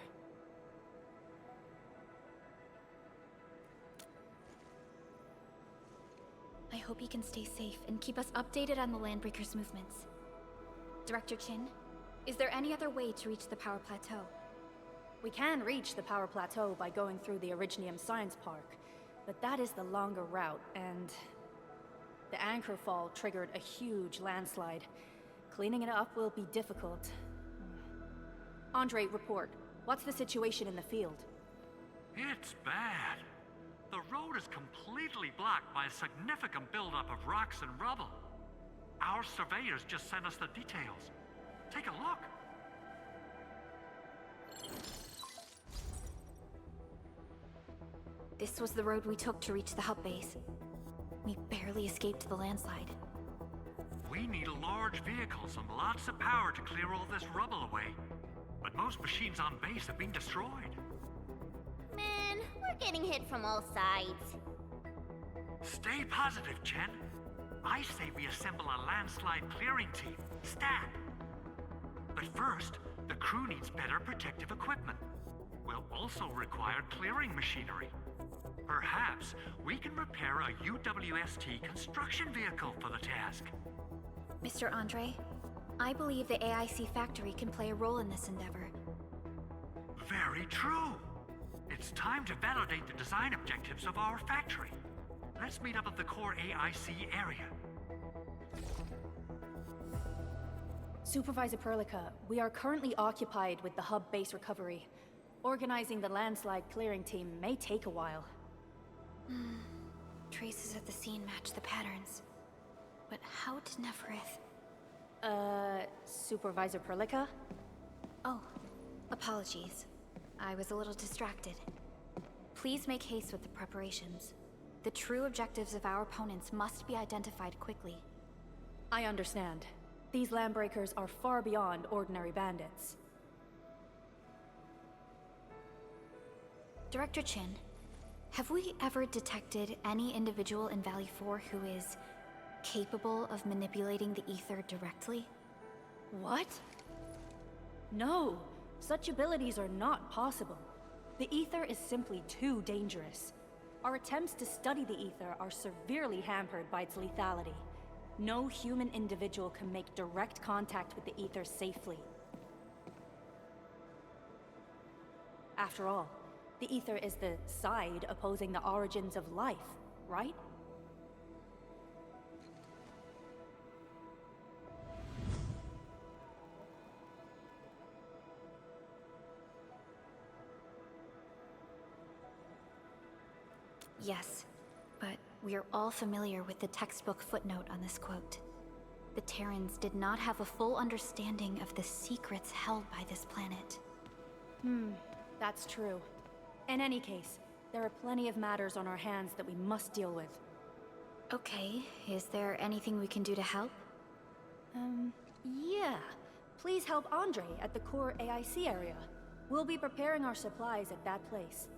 I hope he can stay safe and keep us updated on the Landbreaker's movements. Director Chin, is there any other way to reach the power plateau? We can reach the power plateau by going through the Originium Science Park, but that is the longer route, and the anchor fall triggered a huge landslide. Cleaning it up will be difficult. Andre, report. What's the situation in the field? It's bad. The road is completely blocked by a significant buildup of rocks and rubble. Our surveyors just sent us the details. Take a look. This was the road we took to reach the hub base. We barely escaped the landslide. We need large vehicles and lots of power to clear all this rubble away. But most machines on base have been destroyed. Man, we're getting hit from all sides. Stay positive, Chen. I say we assemble a landslide clearing team, stat. But first, the crew needs better protective equipment. We'll also require clearing machinery. Perhaps we can repair a UWST construction vehicle for the task. Mr. Andre, I believe the AIC factory can play a role in this endeavor. Very true. It's time to validate the design objectives of our factory. Let's meet up at the core AIC area. Supervisor Perlica, we are currently occupied with the hub base recovery. Organizing the landslide clearing team may take a while. Traces of the scene match the patterns. But how did Neferith... Supervisor Perlica? Oh, apologies. I was a little distracted. Please make haste with the preparations. The true objectives of our opponents must be identified quickly. I understand. These landbreakers are far beyond ordinary bandits. Director Chin, have we ever detected any individual in Valley 4 who is capable of manipulating the ether directly? What? No, such abilities are not possible. The ether is simply too dangerous. Our attempts to study the ether are severely hampered by its lethality. No human individual can make direct contact with the ether safely. After all, the ether is the side opposing the origins of life, right? Yes, but we are all familiar with the textbook footnote on this quote. The Terrans did not have a full understanding of the secrets held by this planet. That's true. In any case, there are plenty of matters on our hands that we must deal with. Okay, is there anything we can do to help? Yeah. Please help Andre at the core AIC area. We'll be preparing our supplies at that place.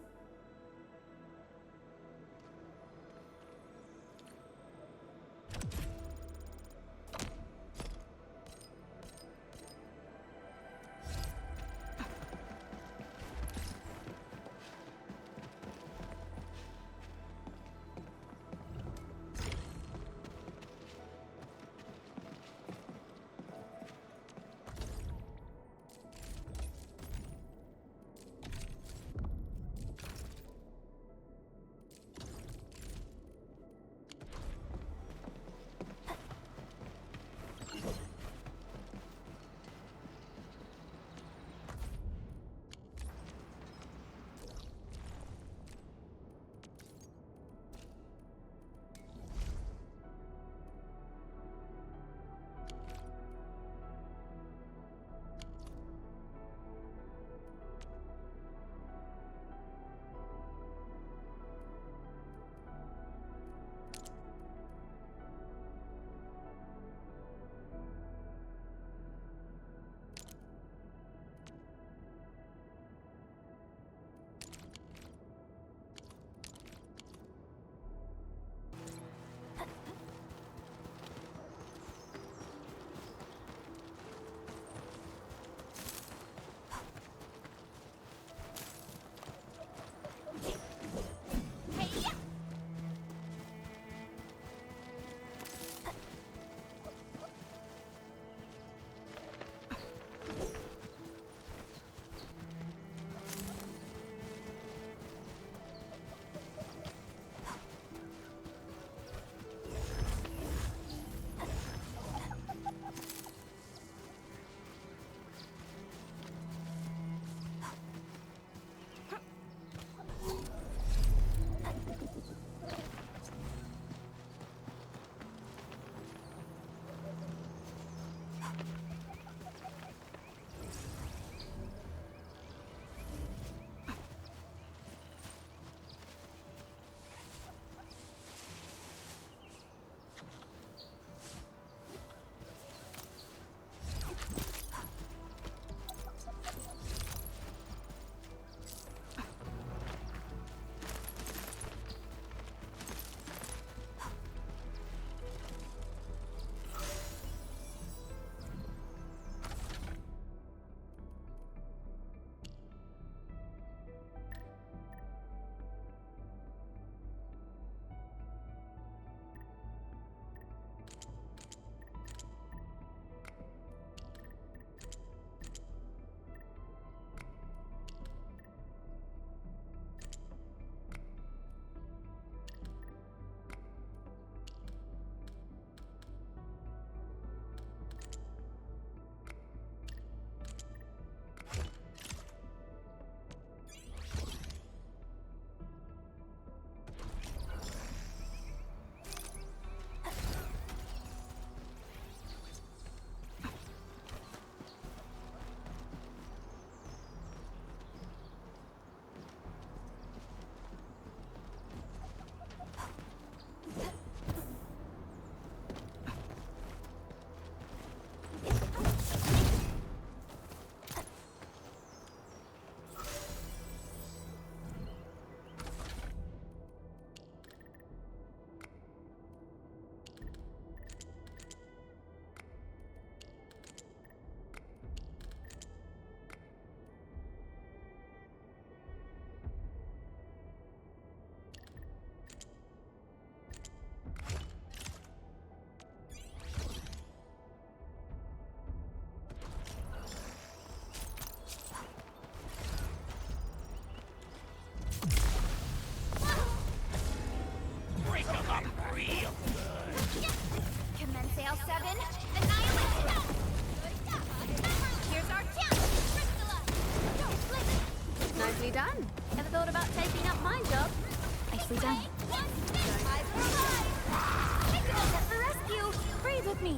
with me!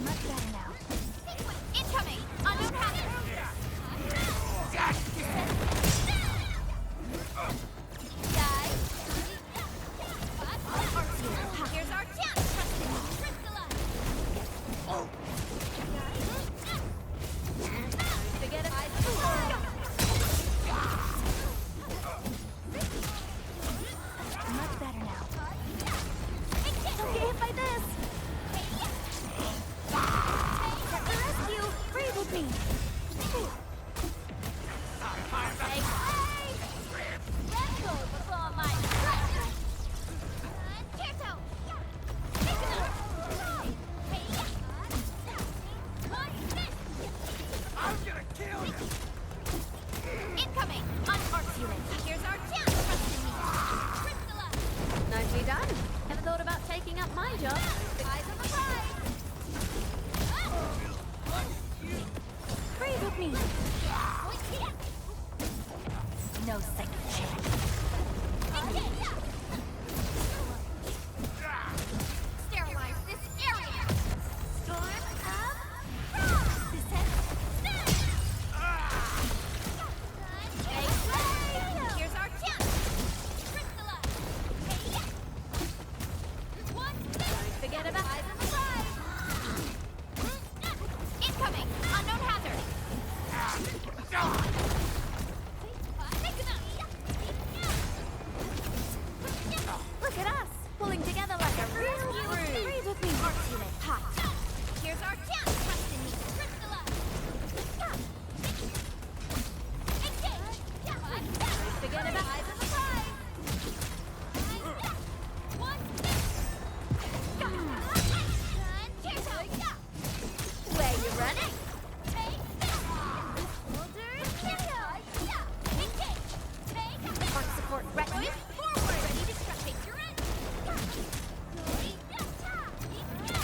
Much better now. Incoming! Unknown hazard! Guys! Here's our chance! Forget it. Much better now. Don't get hit by this! At the rescue! Breathe with me! Let's go before my Tierto! I'm gonna kill you! Incoming! Unfortunate! Here's our chance! Trust in me! Nicely done. Ever thought about taking up my job? Eyes on the prize! Breathe with me! No second chance. Sterilize this area! Storm up! Here's our chance! Forget about Eyes on the prize! Incoming! Unknown hazard! Look at us! Pulling together like a real crew! Breathe with me! Hot! Here's our chance! Trust in me! Forget about Eyes on the prize! where you running. Part support ready?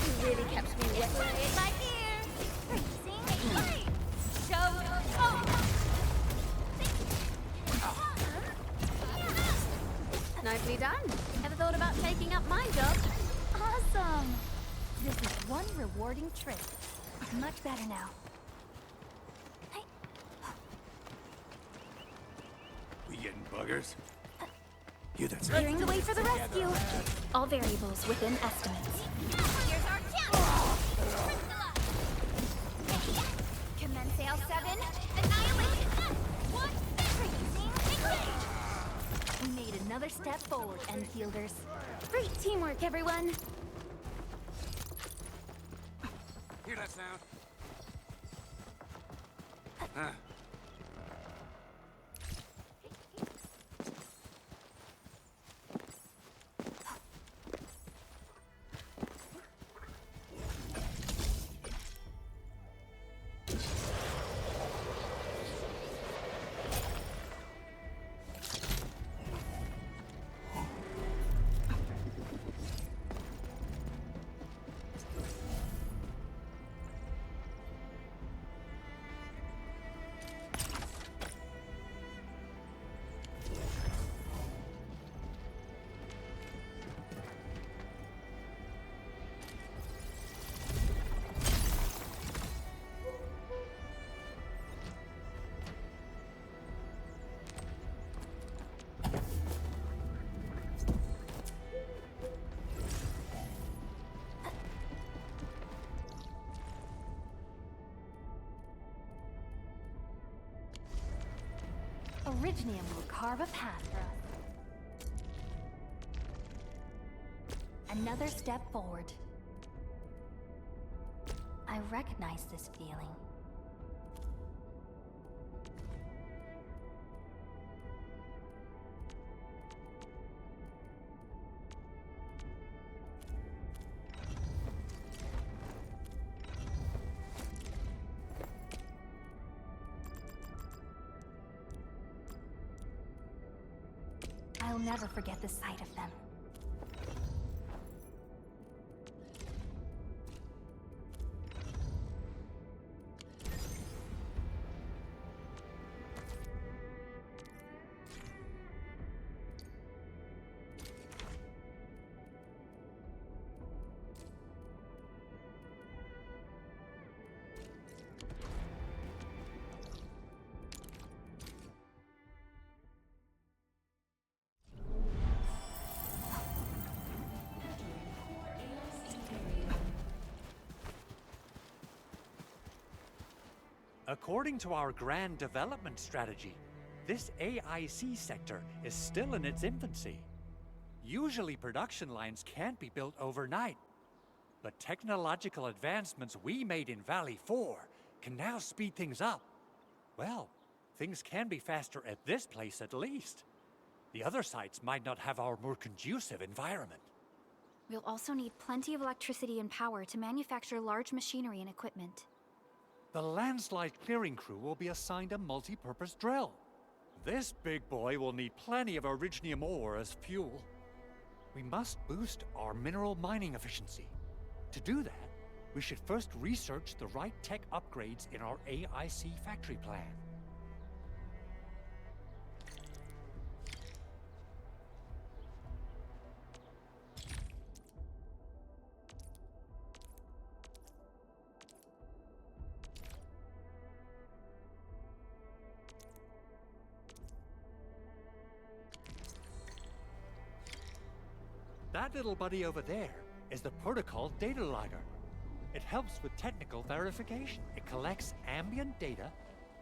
You really kept me wet. My ear! Nicely done. Ever thought about taking up my job? Awesome! This is one rewarding trip. Much better now. We getting buggers? You that's Clearing the way for the rescue! All variables within estimates. Here's our chance! Commence sail 7. Annihilation! We made another step forward, Enfielders. Great teamwork, everyone! Hear that sound? Huh? Originium will carve a path for us. Another step forward. I recognize this feeling. I'll never forget the sight of them. According to our grand development strategy, this AIC sector is still in its infancy. Usually production lines can't be built overnight, but technological advancements we made in Valley 4 can now speed things up. Well, things can be faster at this place at least. The other sites might not have our more conducive environment. We'll also need plenty of electricity and power to manufacture large machinery and equipment. The landslide clearing crew will be assigned a multi-purpose drill. This big boy will need plenty of originium ore as fuel. We must boost our mineral mining efficiency. To do that, we should first research the right tech upgrades in our AIC factory plan. That little buddy over there is the protocol data logger. It helps with technical verification. It collects ambient data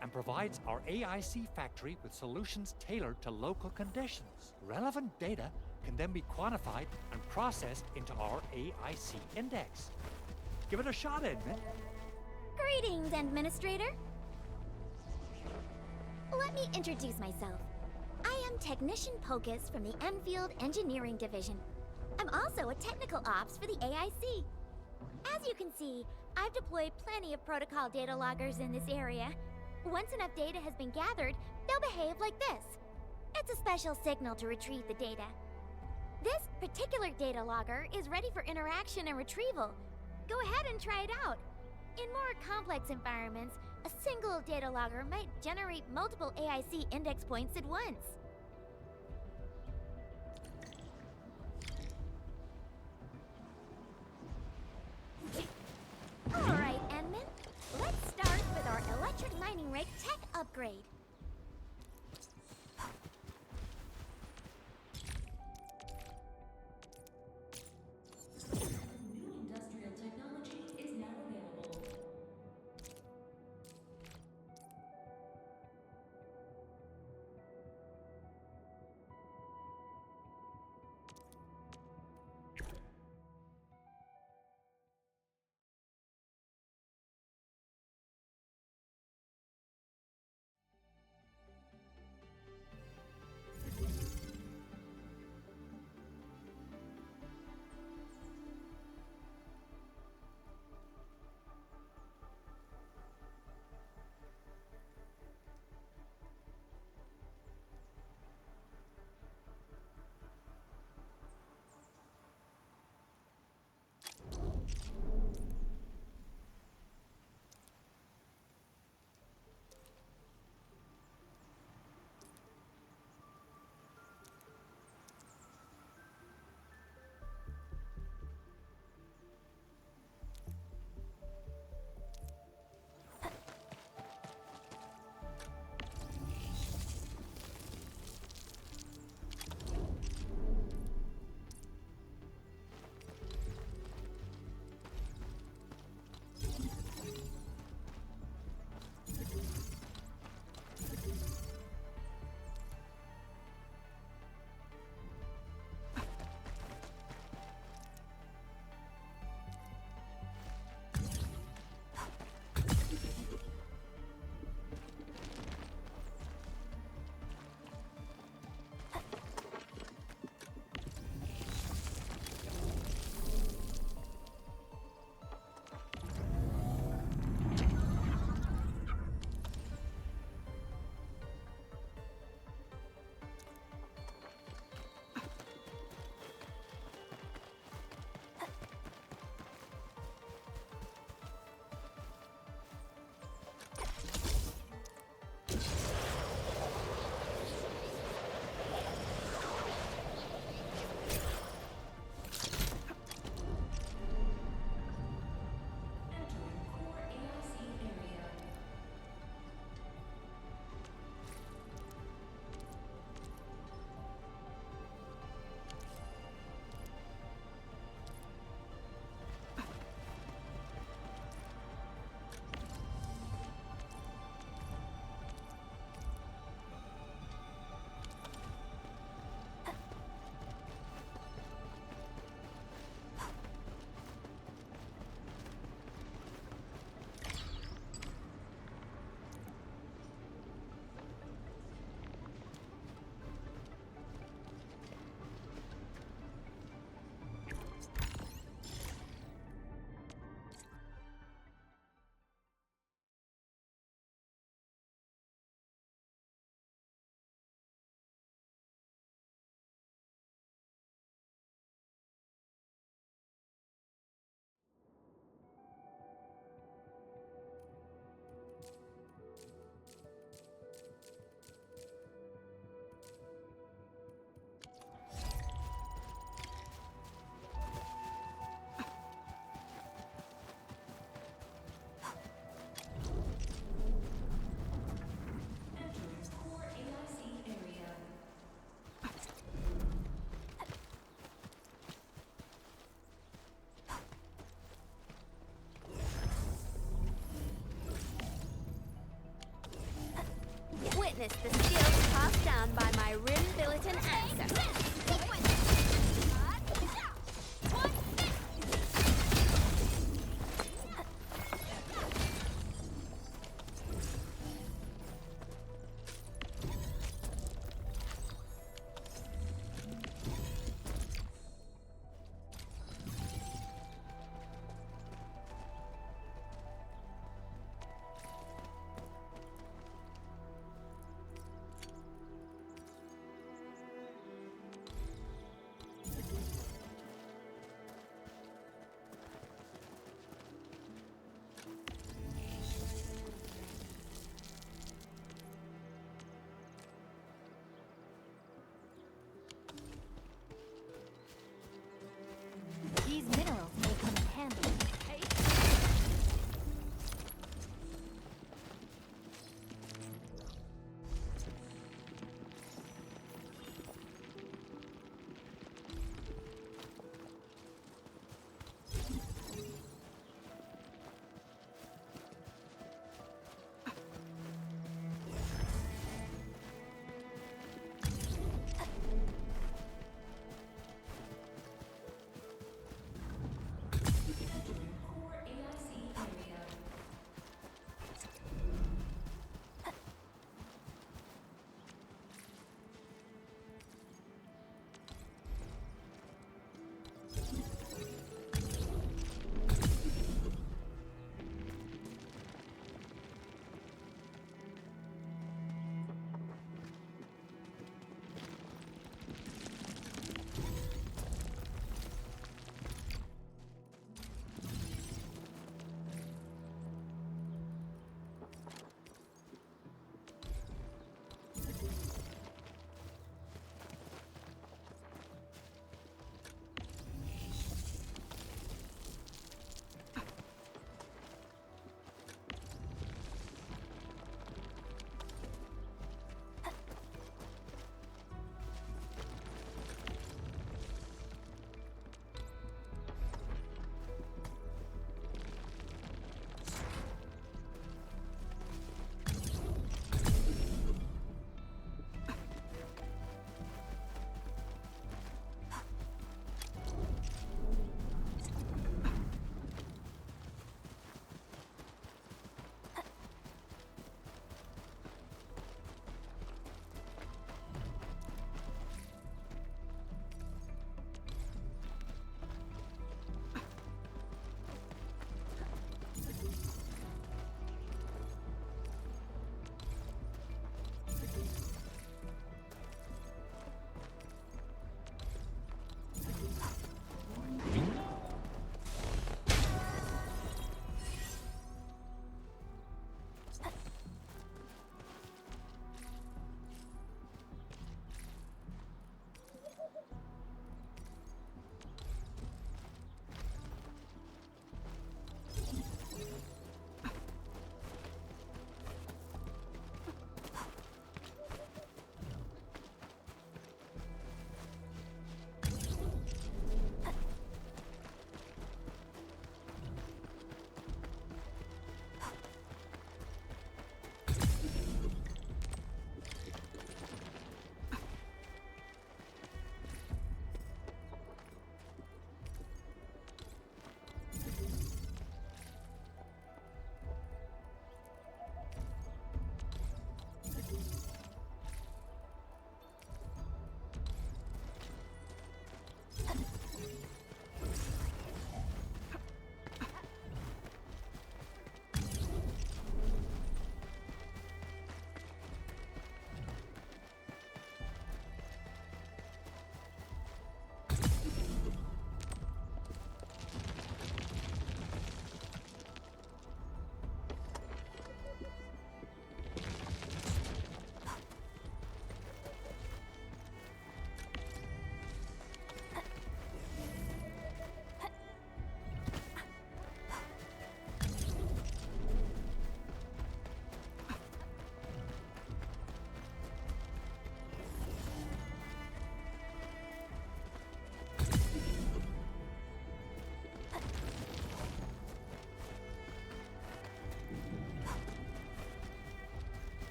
and provides our AIC factory with solutions tailored to local conditions. Relevant data can then be quantified and processed into our AIC index. Give it a shot, Edmund. Greetings, Administrator. Let me introduce myself. I am Technician Pocus from the Enfield Engineering Division. I'm also a technical ops for the AIC. As you can see, I've deployed plenty of protocol data loggers in this area. Once enough data has been gathered, they'll behave like this. It's a special signal to retrieve the data. This particular data logger is ready for interaction and retrieval. Go ahead and try it out. In more complex environments, a single data logger might generate multiple AIC index points at once. Alright, Enman. Let's start with our electric mining rig tech upgrade. New industrial technology is now available. witness the skills passed down by my Rim-Bilitan ancestors.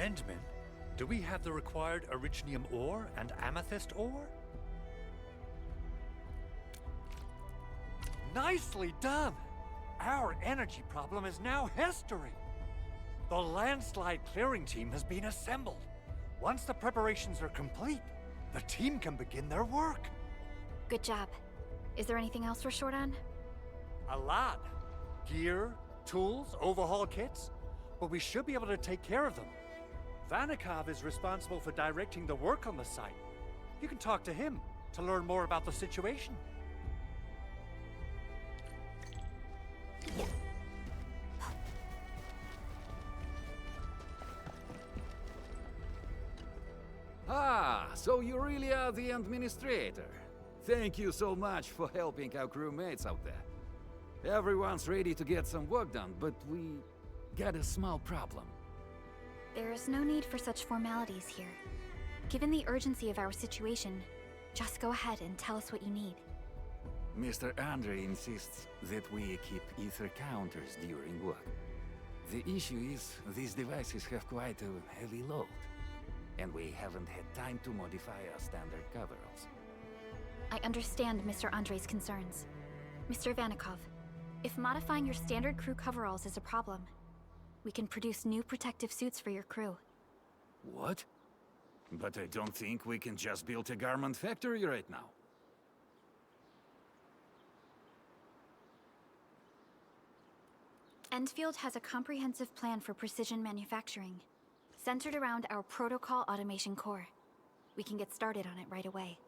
Endman, do we have the required originium ore and amethyst ore? Nicely done! Our energy problem is now history. The landslide clearing team has been assembled. Once the preparations are complete, the team can begin their work. Good job. Is there anything else we're short on? A lot. Gear, tools, overhaul kits. But we should be able to take care of them. Vanikov is responsible for directing the work on the site. You can talk to him to learn more about the situation. Ah, so you really are the administrator. Thank you so much for helping our crewmates out there. Everyone's ready to get some work done, but we got a small problem. There is no need for such formalities here. Given the urgency of our situation, just go ahead and tell us what you need. Mr. Andre insists that we equip ether counters during work. The issue is, these devices have quite a heavy load, and we haven't had time to modify our standard coveralls. I understand Mr. Andre's concerns. Mr. Vanikov, if modifying your standard crew coveralls is a problem, we can produce new protective suits for your crew. What? But I don't think we can just build a garment factory right now. Endfield has a comprehensive plan for precision manufacturing, centered around our protocol automation core. We can get started on it right away.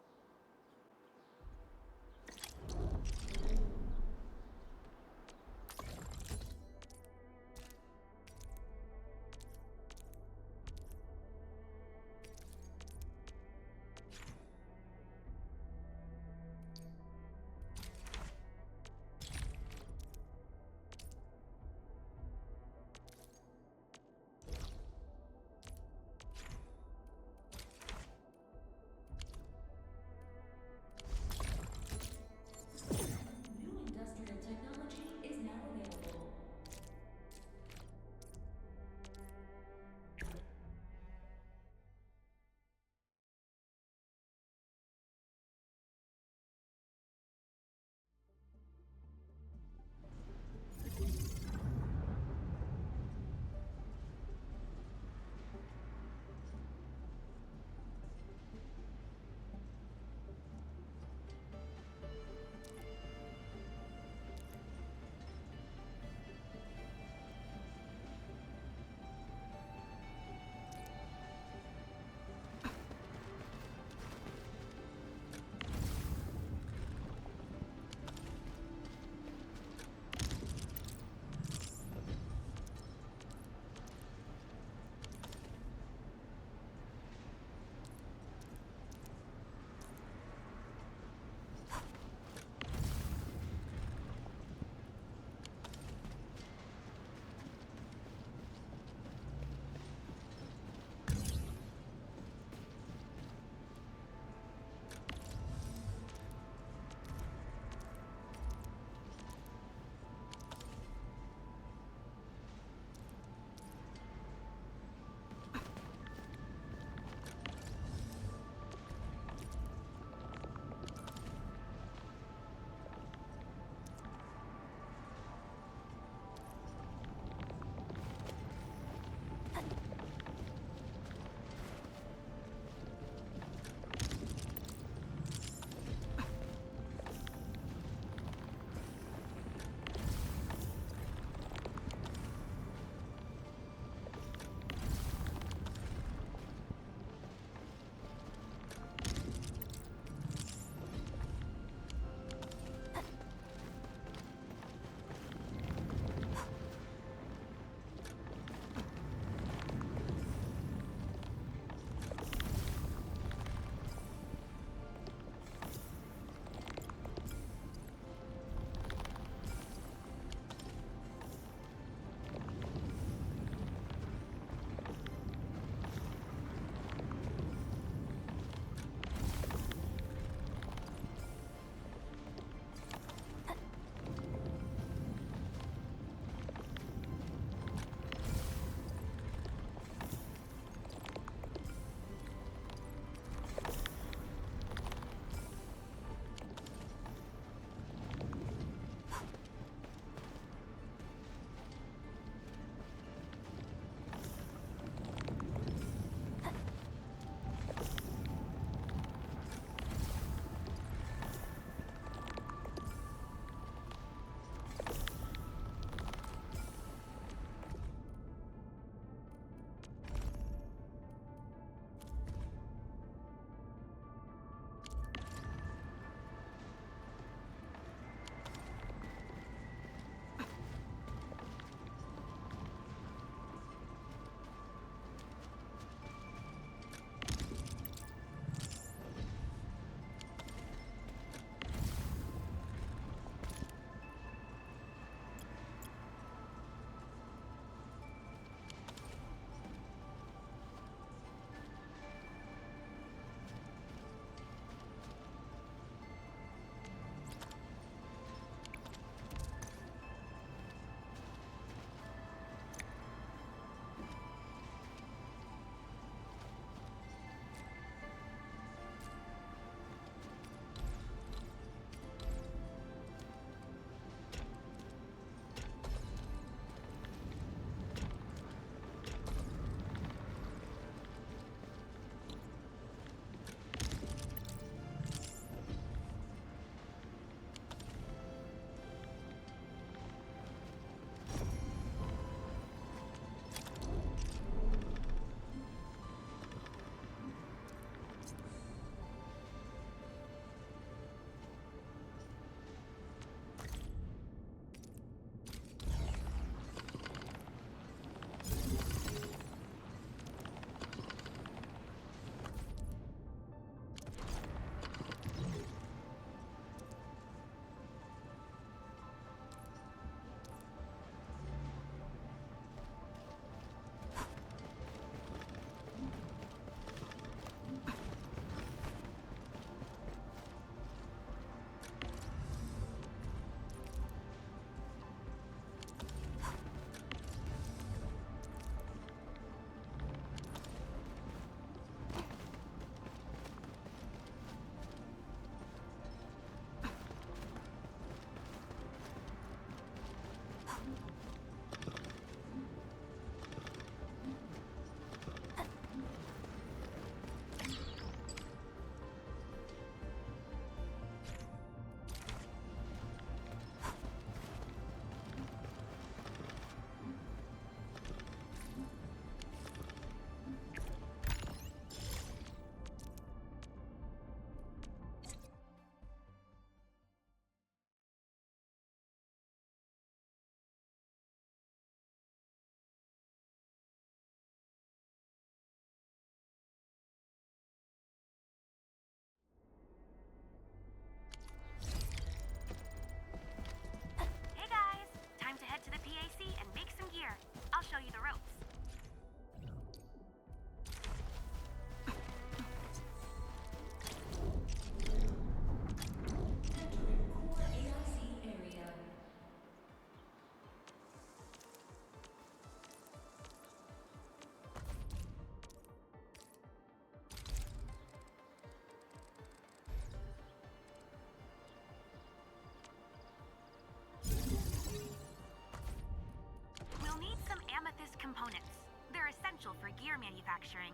gear manufacturing.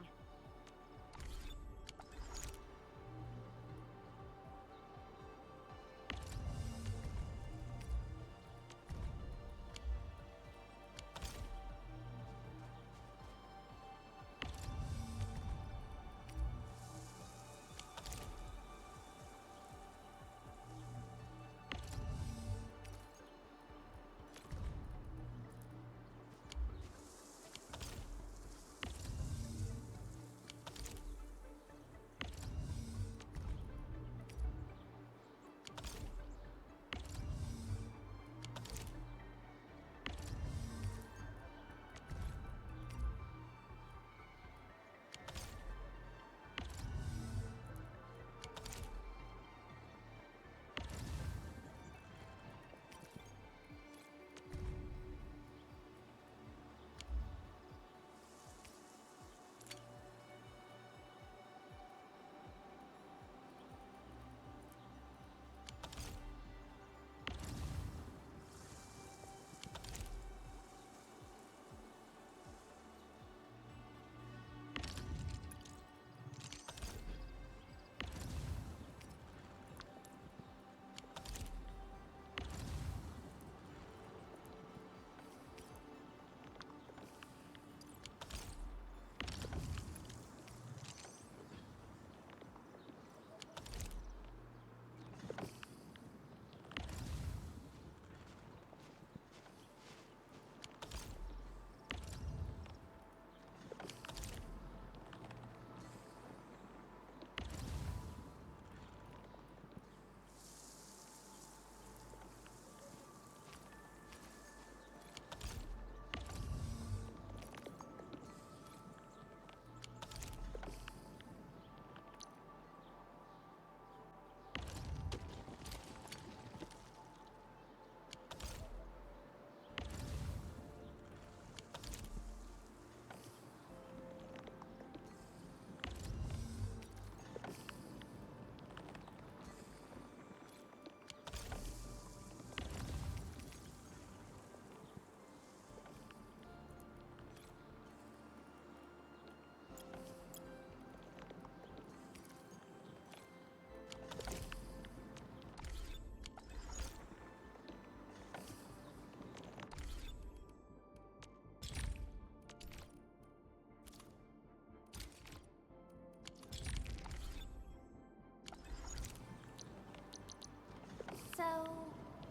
So,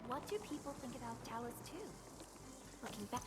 what do people think about Talos 2? Looking back...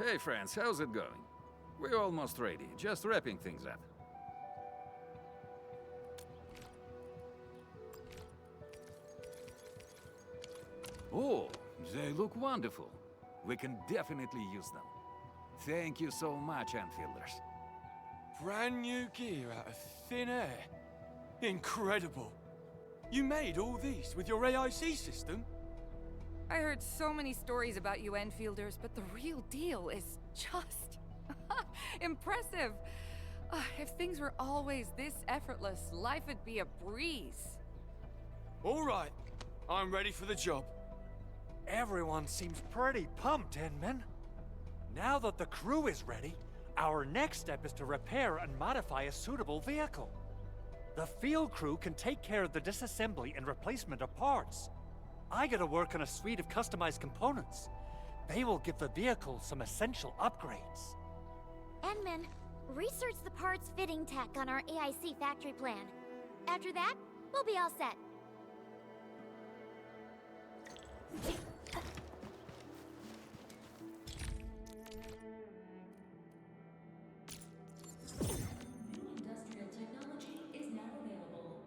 Hey friends, how's it going? We're almost ready, just wrapping things up. Oh, they look wonderful. We can definitely use them. Thank you so much, Enfielders. Brand new gear out of thin air. Incredible. You made all these with your AIC system? I heard so many stories about you Enfielders, but the real deal is just impressive. If things were always this effortless, life would be a breeze. All right, I'm ready for the job. Everyone seems pretty pumped, Inman. Now that the crew is ready, our next step is to repair and modify a suitable vehicle. The field crew can take care of the disassembly and replacement of parts. I gotta work on a suite of customized components. They will give the vehicle some essential upgrades. Enman, research the parts fitting tech on our AIC factory plan. After that, we'll be all set. Industrial technology is now available.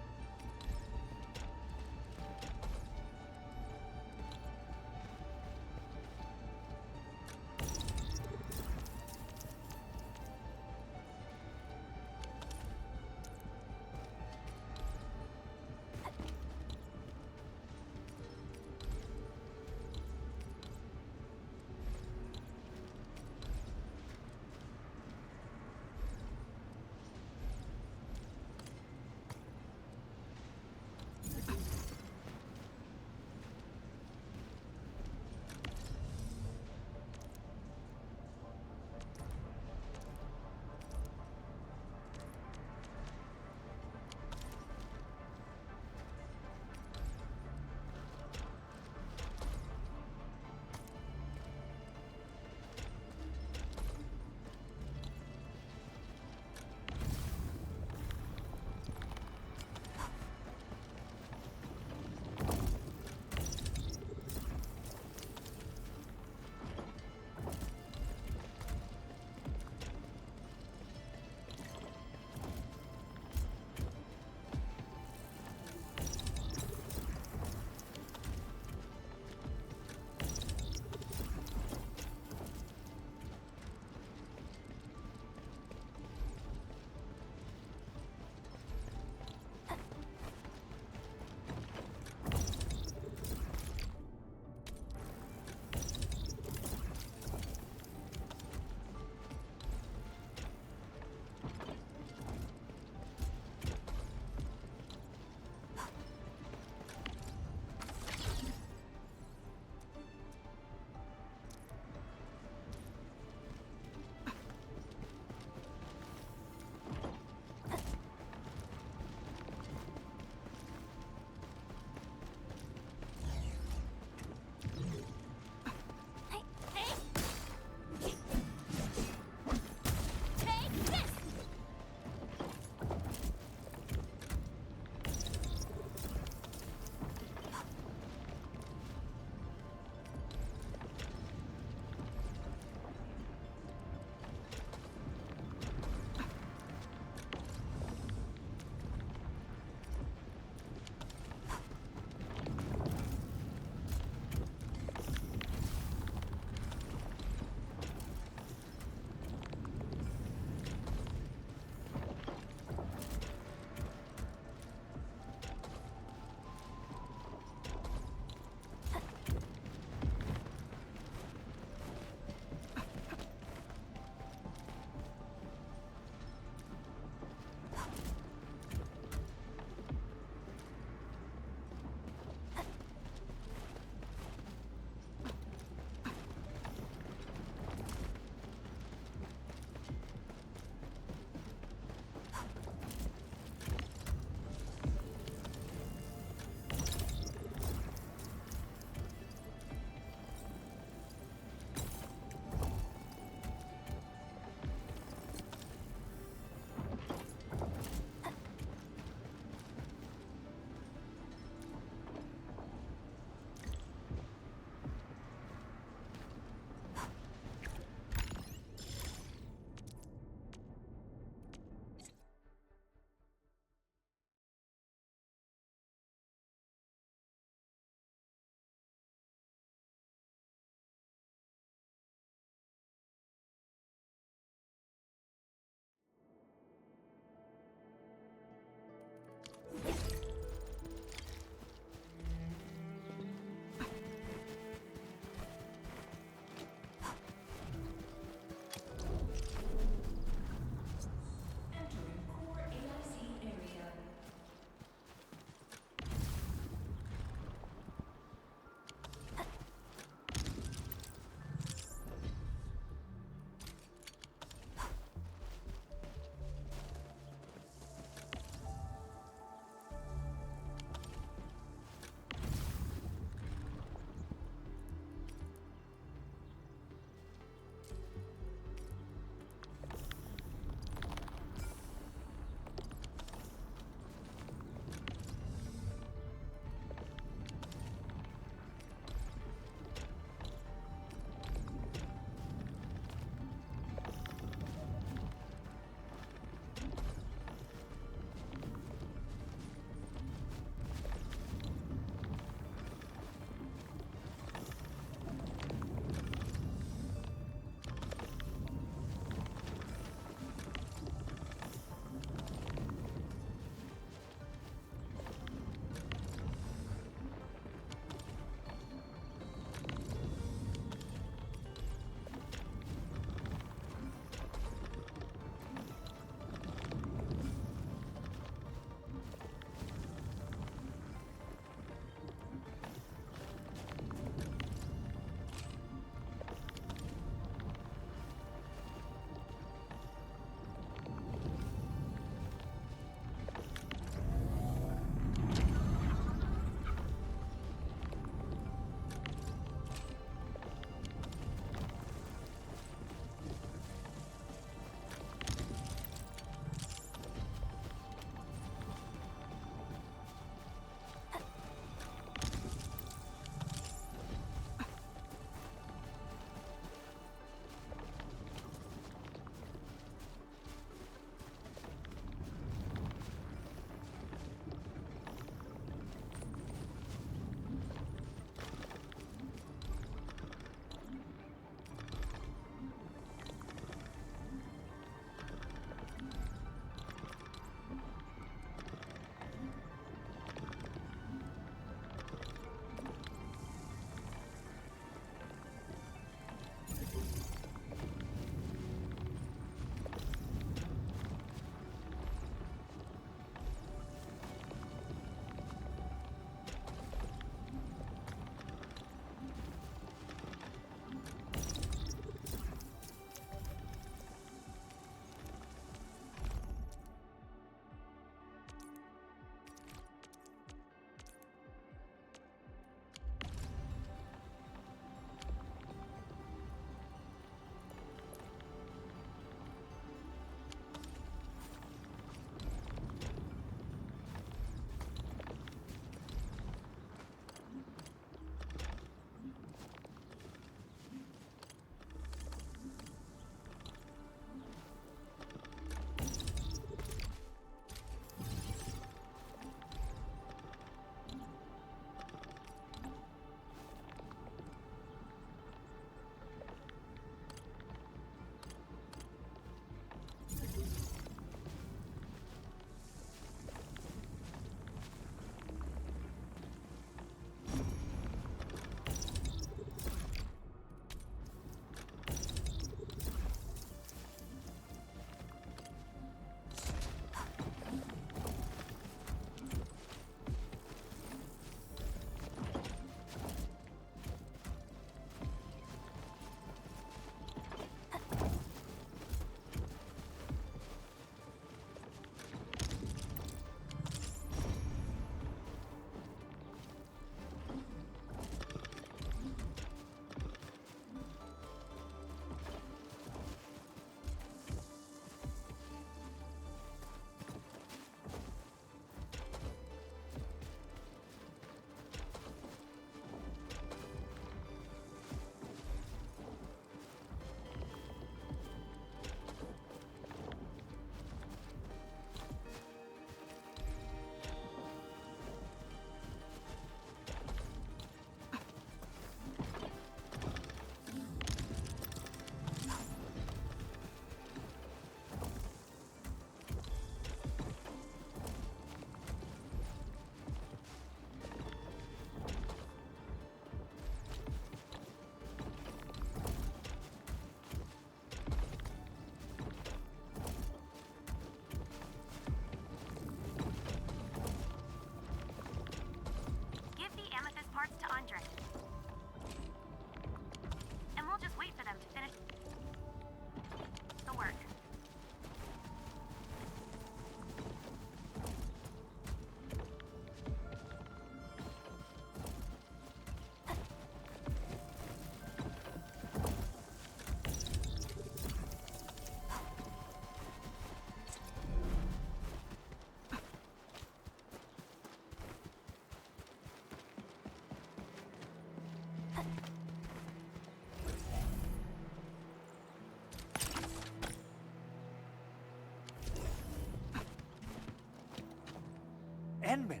Enman,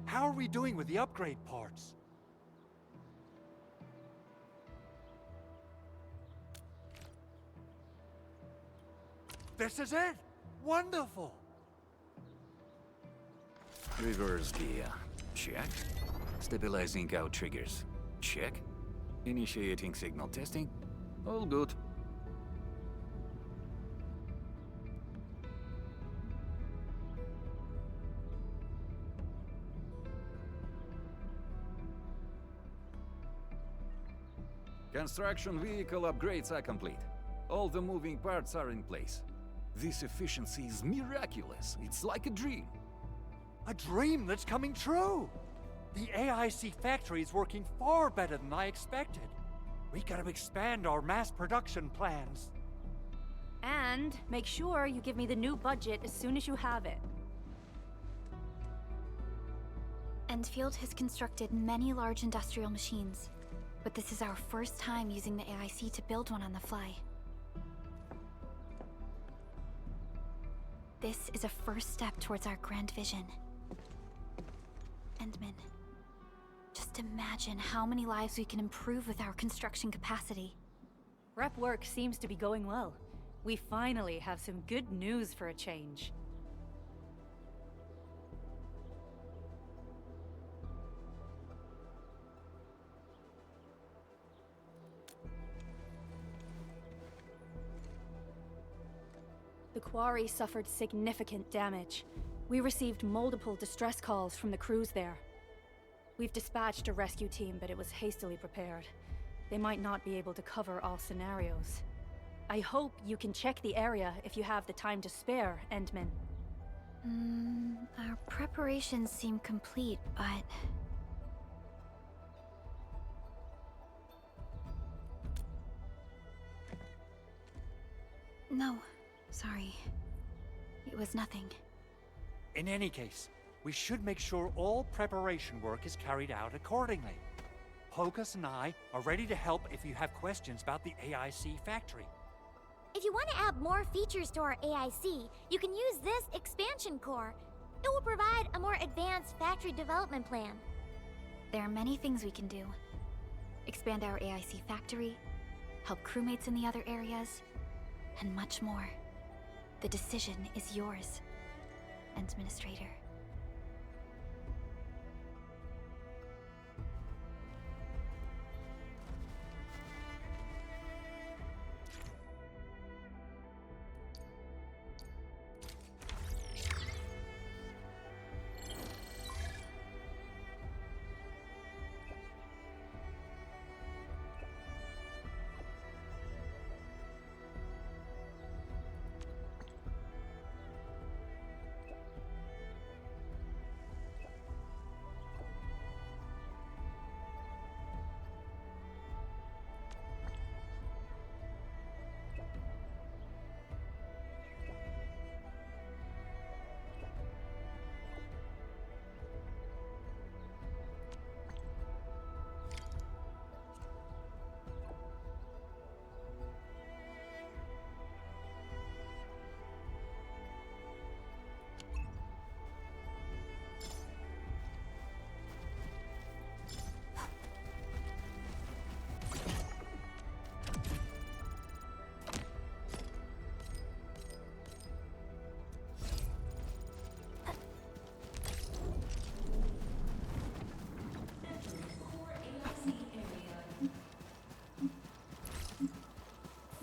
how are we doing with the upgrade parts? This is it! Wonderful! Reverse gear. Check. Stabilizing out triggers. Check. Initiating signal testing. All good. Construction vehicle upgrades are complete. All the moving parts are in place. This efficiency is miraculous. It's like a dream. A dream that's coming true! The AIC factory is working far better than I expected. We gotta expand our mass production plans. And make sure you give me the new budget as soon as you have it. Endfield has constructed many large industrial machines, but this is our first time using the AIC to build one on the fly. This is a first step towards our grand vision. Endman, just imagine how many lives we can improve with our construction capacity. Rep work seems to be going well. We finally have some good news for a change. The quarry suffered significant damage. We received multiple distress calls from the crews there. We've dispatched a rescue team, but it was hastily prepared. They might not be able to cover all scenarios. I hope you can check the area if you have the time to spare, Endman. Our preparations seem complete, but... No, sorry. It was nothing. In any case, we should make sure all preparation work is carried out accordingly. Hokus and I are ready to help if you have questions about the AIC factory. If you want to add more features to our AIC, you can use this expansion core. It will provide a more advanced factory development plan. There are many things we can do. Expand our AIC factory, help crewmates in the other areas, and much more. The decision is yours, Administrator.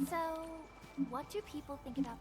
So, what do people think about